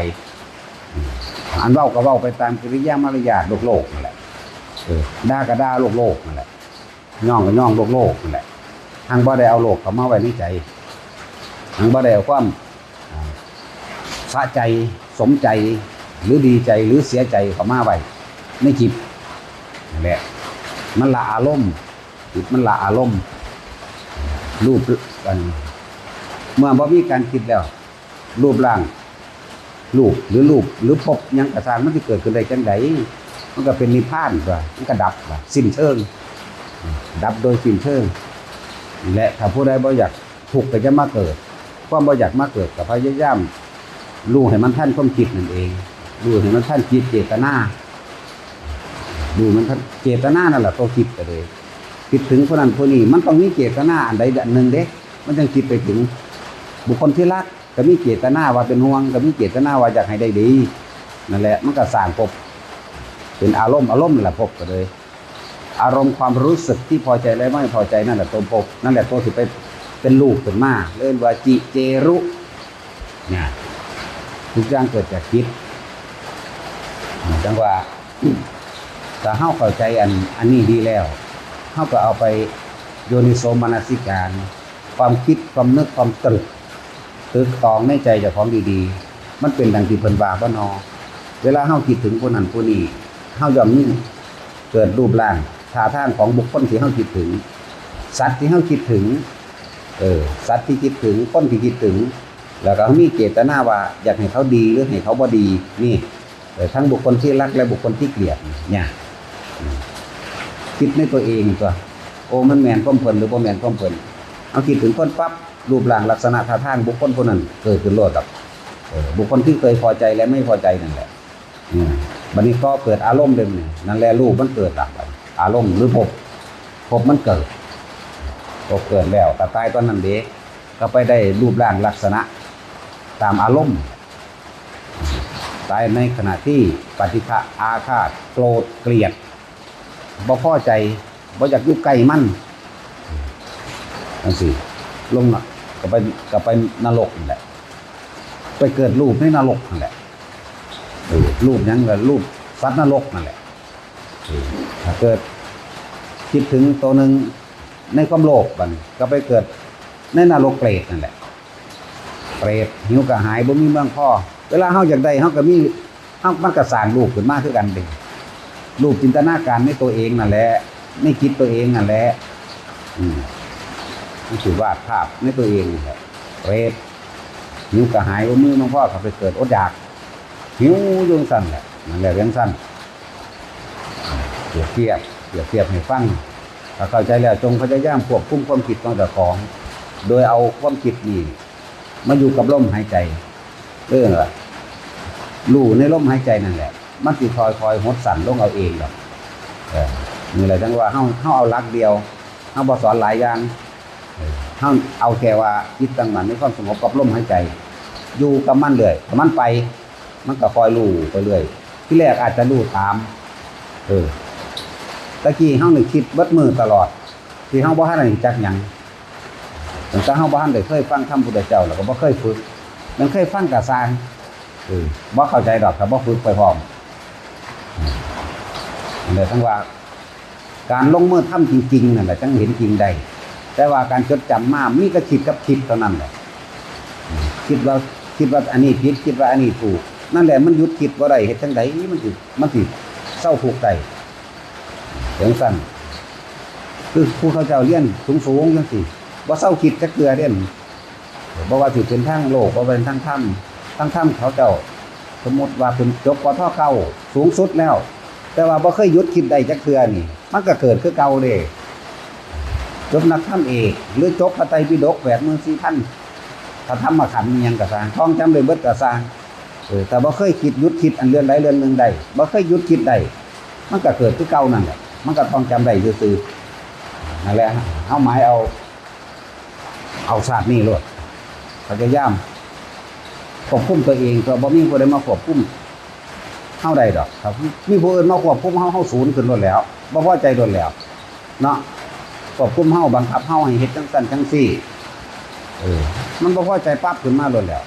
อันเว้าก็เว้าไปตามกิริยามารยาทโลกนั่นแหละด่าก็ด่าโลกนั่นแหละย่องก็ย่องโลกนั่นแหละทางบ่ได้เอาโลกเข้ามาไว้ในใจทางบ่ได้เอาความสะใจสมใจหรือดีใจหรือเสียใจเข้ามาไว้ในจิตนั่นแหละมันละอารมณ์จิตมันละอารมณ์รูปกันเมื่อบ่มีการคิดแล้วรูปร่างรูปหรือภพยังกระทางมันจะเกิดขึ้นได้จังไดมันก็เป็นนิพพานว่ะมันก็ดับว่ะสิ้นเชิงดับโดยสิ้นเชิงและถ้าผู้ใดบ่อยากทุกข์ก็จะมาเกิดความบ่อยากมาเกิดก็พยายามรู้ให้มันทันความคิดนั่นเองรู้ให้มันทันจิตเจตนาดูมันทันเจตนานั่นแหละตัวคิดไปเลยคิดถึงคนนั้นคนนี้มันต้องมีเจตนาอันใดอันหนึ่งเด้มันจึงคิดไปถึงบุคคลที่รักก็มีเจตนาว่าเป็นห่วงก็มีเจตนาว่าอยากให้ได้ดีนั่นแหละมันก็สร้างภพเป็นอารมณ์นั่นแหละภพก็เลยอารมณ์ความรู้สึกที่พอใจและไม่พอใจนั่นแหละตัวภพนั่นแหละตัวที่ไปเป็นรูปขึ้นมาเรียกว่าจิเจรุเนี่ยทุกอย่างเกิดจากจิตจังว่าถ้าเฮาเข้าใจอันนี้ดีแล้วเฮาก็เอาไปโยนิโสมนสิการความคิดความนึกความตรึกตองในใจเจ้าของดีๆมันเป็นดังที่เพิ่นว่าบ่นอเวลาเฮาคิดถึงคนนั้นผู้นี้เฮาย่อมมีเกิดรูปร่างท่าทางของบุคคลที่เฮาคิดถึงสัตว์ที่เฮาคิดถึงสัตว์ที่คิดถึงคนที่คิดถึงแล้วก็มีเจตนาว่าอยากให้เขาดีหรือให้เขาบ่ดีนี่ทั้งบุคคลที่รักและบุคคลที่เกลียดเนี่ยคิดในตัวเองตัวโอ้มันแม่นความเพิ่นหรือบ่แม่นความเพิ่นเอาคิดถึงคนปั๊บรูปร่างลักษณะท่าทางบุคคลคนนั้นเกิดขึ้นโลดกับบุคคลที่เคยพอใจและไม่พอใจนั่นแหละบัดนี้ก็เกิดอารมณ์เดิมนี่นั่นแหละรูปมันเกิดดับอารมณ์หรือภพมันเกิดแล้วแต่ตายตอนนั้นเด้ก็ไปได้รูปร่างลักษณะตามอารมณ์ตายในขณะที่ปฏิฆะอาฆาตโกรธเกลียดบ่พอใจบ่อยากอยู่ใกล้มันนั่นสิลงก็ไปนรกนั่นแหละไปเกิดรูปในนรกนั่นแหละรูปยังกับรูปสัตว์นรกนั่นแหละถ้าเกิดคิดถึงตัวหนึ่งในความโลภมันก็ไปเกิดในนรกเปรตนั่นแหละเปรตหิวกระหายบ่มีเมืองพ่อเวลาเฮาอยากได้เฮาก็มีเฮามันก็สร้างรูปขึ้นมาคือกันเด้รูปจินตนาการในตัวเองนั่นแหละในคิดตัวเองนั่นแหละมันคือวาดภาพในตัวเองแหละเปรตหิวกระหายบ่มีเมืองพ่อก็ไปเกิดอดอยากหิวอยู่สั่นแหละนั่นแหละเรื่องสั้นเปรียบเทียบให้ฟังถ้าเข้าใจแล้วจงพยายามควบคุมความคิดของเจ้าของโดยเอาความคิดนี้มาอยู่กับลมหายใจรู้ในลมหายใจนั่นแหละมันสิคอยหดสั่นลงเอาเองหรอกนี่แหละจังว่าเฮาเอาหลักเดียวเฮาบ่สอนหลายอย่างเฮาเอาแค่ว่าจิตตั้งมั่นในความสงบกับลมหายใจอยู่กับมันเลยถ้ามันไปมันก็คอยรู้ไปเรื่อยที่แรกอาจจะรู้ตามตะกี้เฮานึกคิดเบิดมือตลอดที่เฮาบ่ทันได้จักหยัง ตั้งแต่เฮาบ่ทันได้เคยฟังธรรมพุทธเจ้าแล้วก็บ่เคยฝึกมันเคยฟังกะสร้างบ่เข้าใจดอกถ้าบ่ฝึกไปพร้อมนั่นแหละทั้งว่าการลงมือทำจริงๆนั่นแหละจังเห็นจริงได้แต่ว่าการจดจำมามีแต่คิดกับคิดเท่านั้นแหละคิดว่าอันนี้ผิดคิดว่าอันนี้ถูกนั่นแหละมันหยุดคิดบ่ได้เฮ็ดจังไดมันสิเศร้าทุกข์ได้จังซั่นคือผู้เขาเจ้าเรียนสูงๆจังซี่บ่เศร้าคิดจักเทื่อเด้บ่ว่าสิเป็นทางโลกบ่ว่าเป็นทางธรรมเขาเจ้าสมมุติว่าเป็นจบปทเก้าสูงสุดแล้วแต่ว่าบ่เคยหยุดคิดได้จักเทื่อนี่มันก็เกิดคือเก่าเด้จบนักธรรมเอกหรือจบพระไตรปิฎก84,000ถ้าธรรมขันธ์อิหยังก็สร้างท่องจำได้เบิดก็สร้างแต่บ่เคยคิดหยุดคิดอันเรื่องใดเรื่องหนึ่งได้บ่เคยหยุดคิดได้มันก็เกิดคือเก่านั่นแหละมันก็ท่องจำได้ซื่อๆนั่นแหละเฮาหมายเอาชาตินี้โลดพยายามควบคุมตัวเองก็บ่มีผู้ใดมาควบคุมเฮาได้ดอกครับมีผู้อื่นมาควบคุมเฮาศูนย์ขึ้นโลดแล้วบ่พอใจโลดแล้วเนาะควบคุมเฮาบังคับเฮาให้เฮ็ดจังซั่นจังซี่มันบ่พอใจปั๊บขึ้นมาโลดแล้ว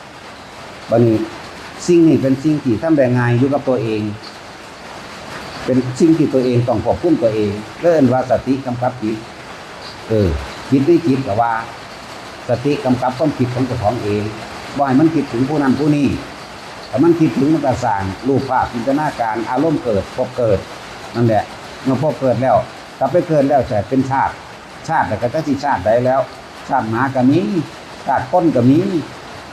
บัดนี้สิ่งนี้เป็นสิ่งที่ทำได้ง่ายอยู่กับตัวเองเป็นสิ่งที่ตัวเองต้องควบคุมตัวเองเอิ้นว่าสติกำกับจิตคิดได้คิดก็ว่าสติกำกับความคิดของเจ้าของเองบ่ให้มันคิดถึงผู้นั้นผู้นี้ถ้ามันคิดถึงมันก็สร้างรูปภาพจินตนาการอารมณ์เกิดพบเกิดนั่นแหละเมื่อพบเกิดแล้วกลับไปเกิดแล้วแต่เป็นชาติแล้วก็จักสิชาติใดแล้วชาติหมาก็มีชาติคนก็มี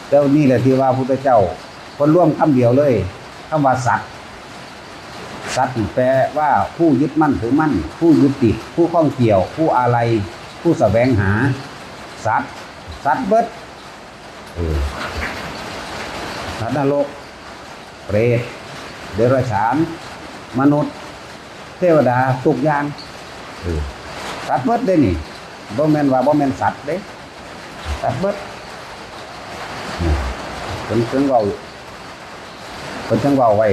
แล้วนี่แหละที่ว่าพุทธเจ้าคนร่วมคำเดียวเลยคำว่าสัตว์แปลว่าผู้ยึดมั่นถือมั่นผู้ยึดติดผู้ข้องเกี่ยวผู้อาลัยผู้แสวงหาสัตว์เบิดสัตว์นรกเปรตเดรัจฉานมนุษย์เทวดาทุกอย่างสัตว์เบิดเด้นี่บ่แม่นว่าบ่แม่นสัตว์เด้สัตว์เบิดเพิ่นจังเว้าไว้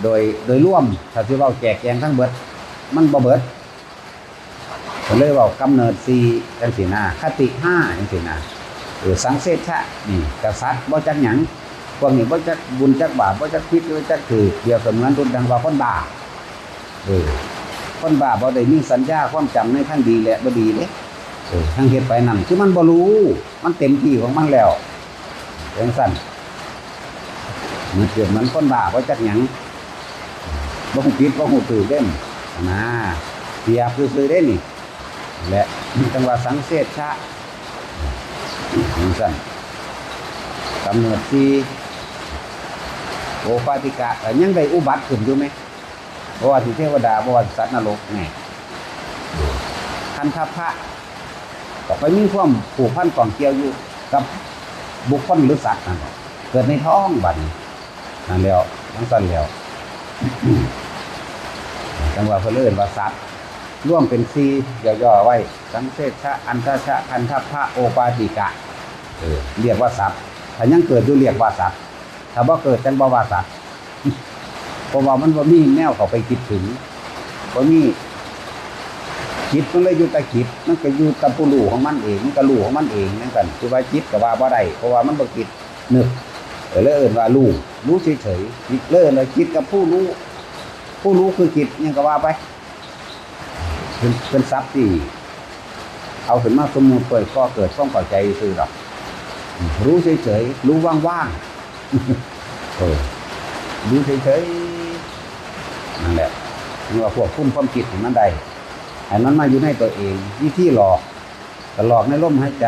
โดยรวมถ้าสิเว้าแจกแจงทั้งเบิดมันบ่เบิดก็เลยเว้ากำเนิด4จังซี่นะคติ5จังซี่นะสังเสชะนี่กษัตริย์บ่จักหยังพวกนี้บ่จักบุญจักบาปบ่จักผิดบ่จักถูกเดียวเสมือนรุ่นดังว่าคนบ้าคนบ้าบ่ได้มีสัญญาความจำในทางดีและบ่ดีเด้ทางเฮ็ดไปนั่นคือมันบ่รู้มันเต็มที่ของมันแล้วจังซั่นมันเกิดมันคนบ้าบ่จักหยังบ่ฮู้ผิดบ่ฮู้ถูกเด้นะเสียซื่อๆเด้นี่และจังว่าสังเสชะนี่สั่นกำเนิด4โอปาติกะยังได้อุบัติขึ้นอยู่ไหมเพราะว่าที่เทวดาบ่ว่าสัตว์นรกแน่คันทัพพระก็ไปมีความผูกพันกองเกี่ยวอยู่กับบุคคลหรือสัตว์นั่นเกิดในท้องบัดนี้นั่นแล้วทั้งสั่นแล้วจังว่าเพิ่นเอิ้นว่าสัตว์ร่วมเป็น4ย่อๆไว้สังเสชะอันทชะคันทัพพระโอปาติกะเรียกว่าสัตว์ถ้ายังเกิดอยู่เรียกว่าสัตว์ถ้าบ่เกิดจังบ่ว่าสัตว์เพราะว่ามันบ่มีแนวเข้าไปคิดถึงบ่มีจิตมันเลยอยู่แต่จิตมันก็อยู่กับผู้รู้ของมันเองมันก็รู้ของมันเองนั่นกันคือว่าจิตก็ว่าบ่ได้เพราะว่ามันบ่คิดนึกเลยเอิ้นว่ารู้เฉยๆเลยคิดกับผู้รู้คือจิตยังก็ว่าไปเป็นทรัพย์ที่เอาขึ้นมาสมมุติก็เกิดความเข้าใจซื่อดอกรู้เฉยๆรู้ว่างๆรู้เฉยๆนั่นแหละนี่ว่าควบคุมความคิดให้มันได้ให้มันมาอยู่ในตัวเองวิธีหลอกก็หลอกในลมหายใจ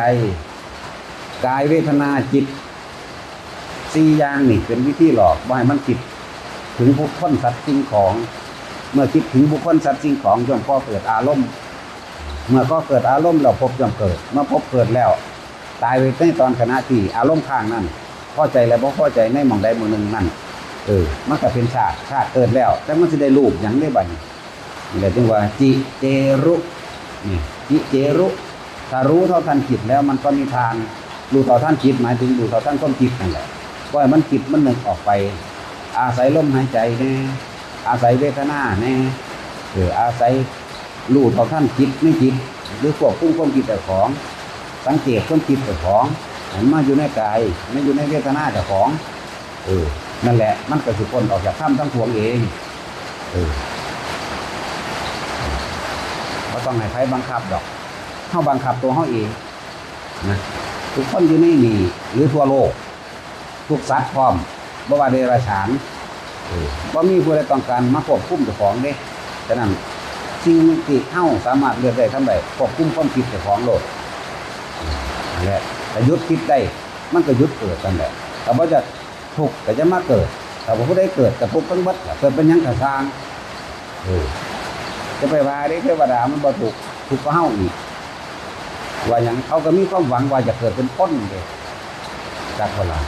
กายเวทนาจิต4อย่างนี่เป็นวิธีหลอกบ่ให้มันคิดถึงบุคคลสัตว์สิ่งของเมื่อคิดถึงบุคคลสัตว์สิ่งของย่อมก่อเกิดอารมณ์เมื่อก่อเกิดอารมณ์แล้วพบย่อมเกิดเมื่อพบเกิดแล้วตายไปในตอนขณะที่อารมณ์ข้างนั้นพอใจและบ่พอใจในหม่องใดหม่องหนึ่งนั่นมันก็เป็นชาติเกิดแล้วแต่มันสิได้รูปหยังได้บัดนี้นี่แหละจึงว่าจิเจรุนี่จิเจรุถ้ารู้เท่าทันจิตแล้วมันก็นิทานรู้เท่าทันจิตหมายถึงรู้เท่าทันความคิดนั่นแหละปล่อยมันคิดมันนึกออกไปอาศัยลมหายใจแน่อาศัยเวทนาแน่อาศัยรู้เท่าทันจิตไม่จิตหรือควบคุมความคิดแต่ของ สังเกตความคิดเจ้าของมันมาอยู่ในกายมันอยู่ในเวทนาเจ้าของนั่นแหละมันก็สิพ้นออกจากถ้ำทั้งพวงเองบ่ต้องให้ใครบังคับดอกเฮาบังคับตัวเฮาเองนะทุกคนอยู่ในนี่หรือทั่วโลกทุกสัตว์พร้อมบ่ว่าเดรัจฉานบ่มีผู้ใดต้องการมาควบคุมเจ้าของเด้ฉะนั้นสิ่งที่เฮาสามารถเลือกได้ทำได้ควบคุมความคิดเจ้าของโลดนั่นแหละถ้าหยุดคิดได้มันก็หยุดเกิดนั่นแหละถ้าบ่จะทุกข์ก็จะมาเกิดถ้าบ่ผู้ใดเกิดก็ทุกข์ทั้งหมดเกิดเป็นหยังก็สร้างจะไปว่าได้เทวดามันบ่ทุกข์กว่าเฮาอีกว่าหยังเขาก็มีความหวังว่าจะเกิดเป็นคนเด้จักว่าล่ะ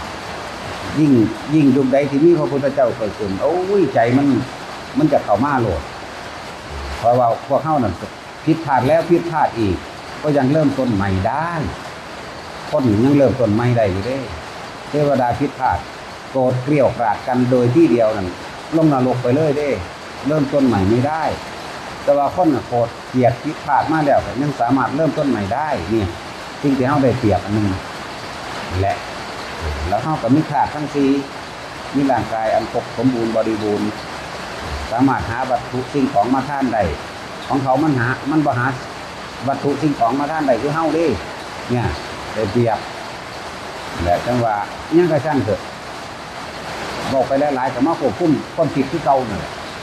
ยิ่งยุคใดที่มีพระพุทธเจ้าเกิดขึ้นโอ้ยใจมันจะเข้ามาโลดเพราะว่าพวกเฮานั่นผิดพลาดแล้วผิดพลาดอีกก็ยังเริ่มต้นใหม่ได้คนยังเริ่มต้นใหม่ได้อยู่เด้เทวดาผิดพลาดโกรธเกลี้ยวกราดกันโดยที่เดียวนั่นลงนรกไปเลยเด้เริ่มต้นใหม่ไม่ได้แต่ว่าคนโกรธเกลียดผิดพลาดมาแล้วยังสามารถเริ่มต้นใหม่ได้เนี่ยสิ่งที่เฮาได้เปรียบอันนึงแหละแล้วเฮาก็มีธาตุทั้งสี่มีร่างกายอันครบสมบูรณ์บริบูรณ์สามารถหาวัตถุสิ่งของมาทานได้ของเขามันบ่หาวัตถุสิ่งของมาทานได้คือเฮาเด้เนี่ยได้เปรียบและจังว่ายังก็ช่างเถอะบอกไปหลายๆก็มาควบคุมความคิดที่เก่านั่นแหละ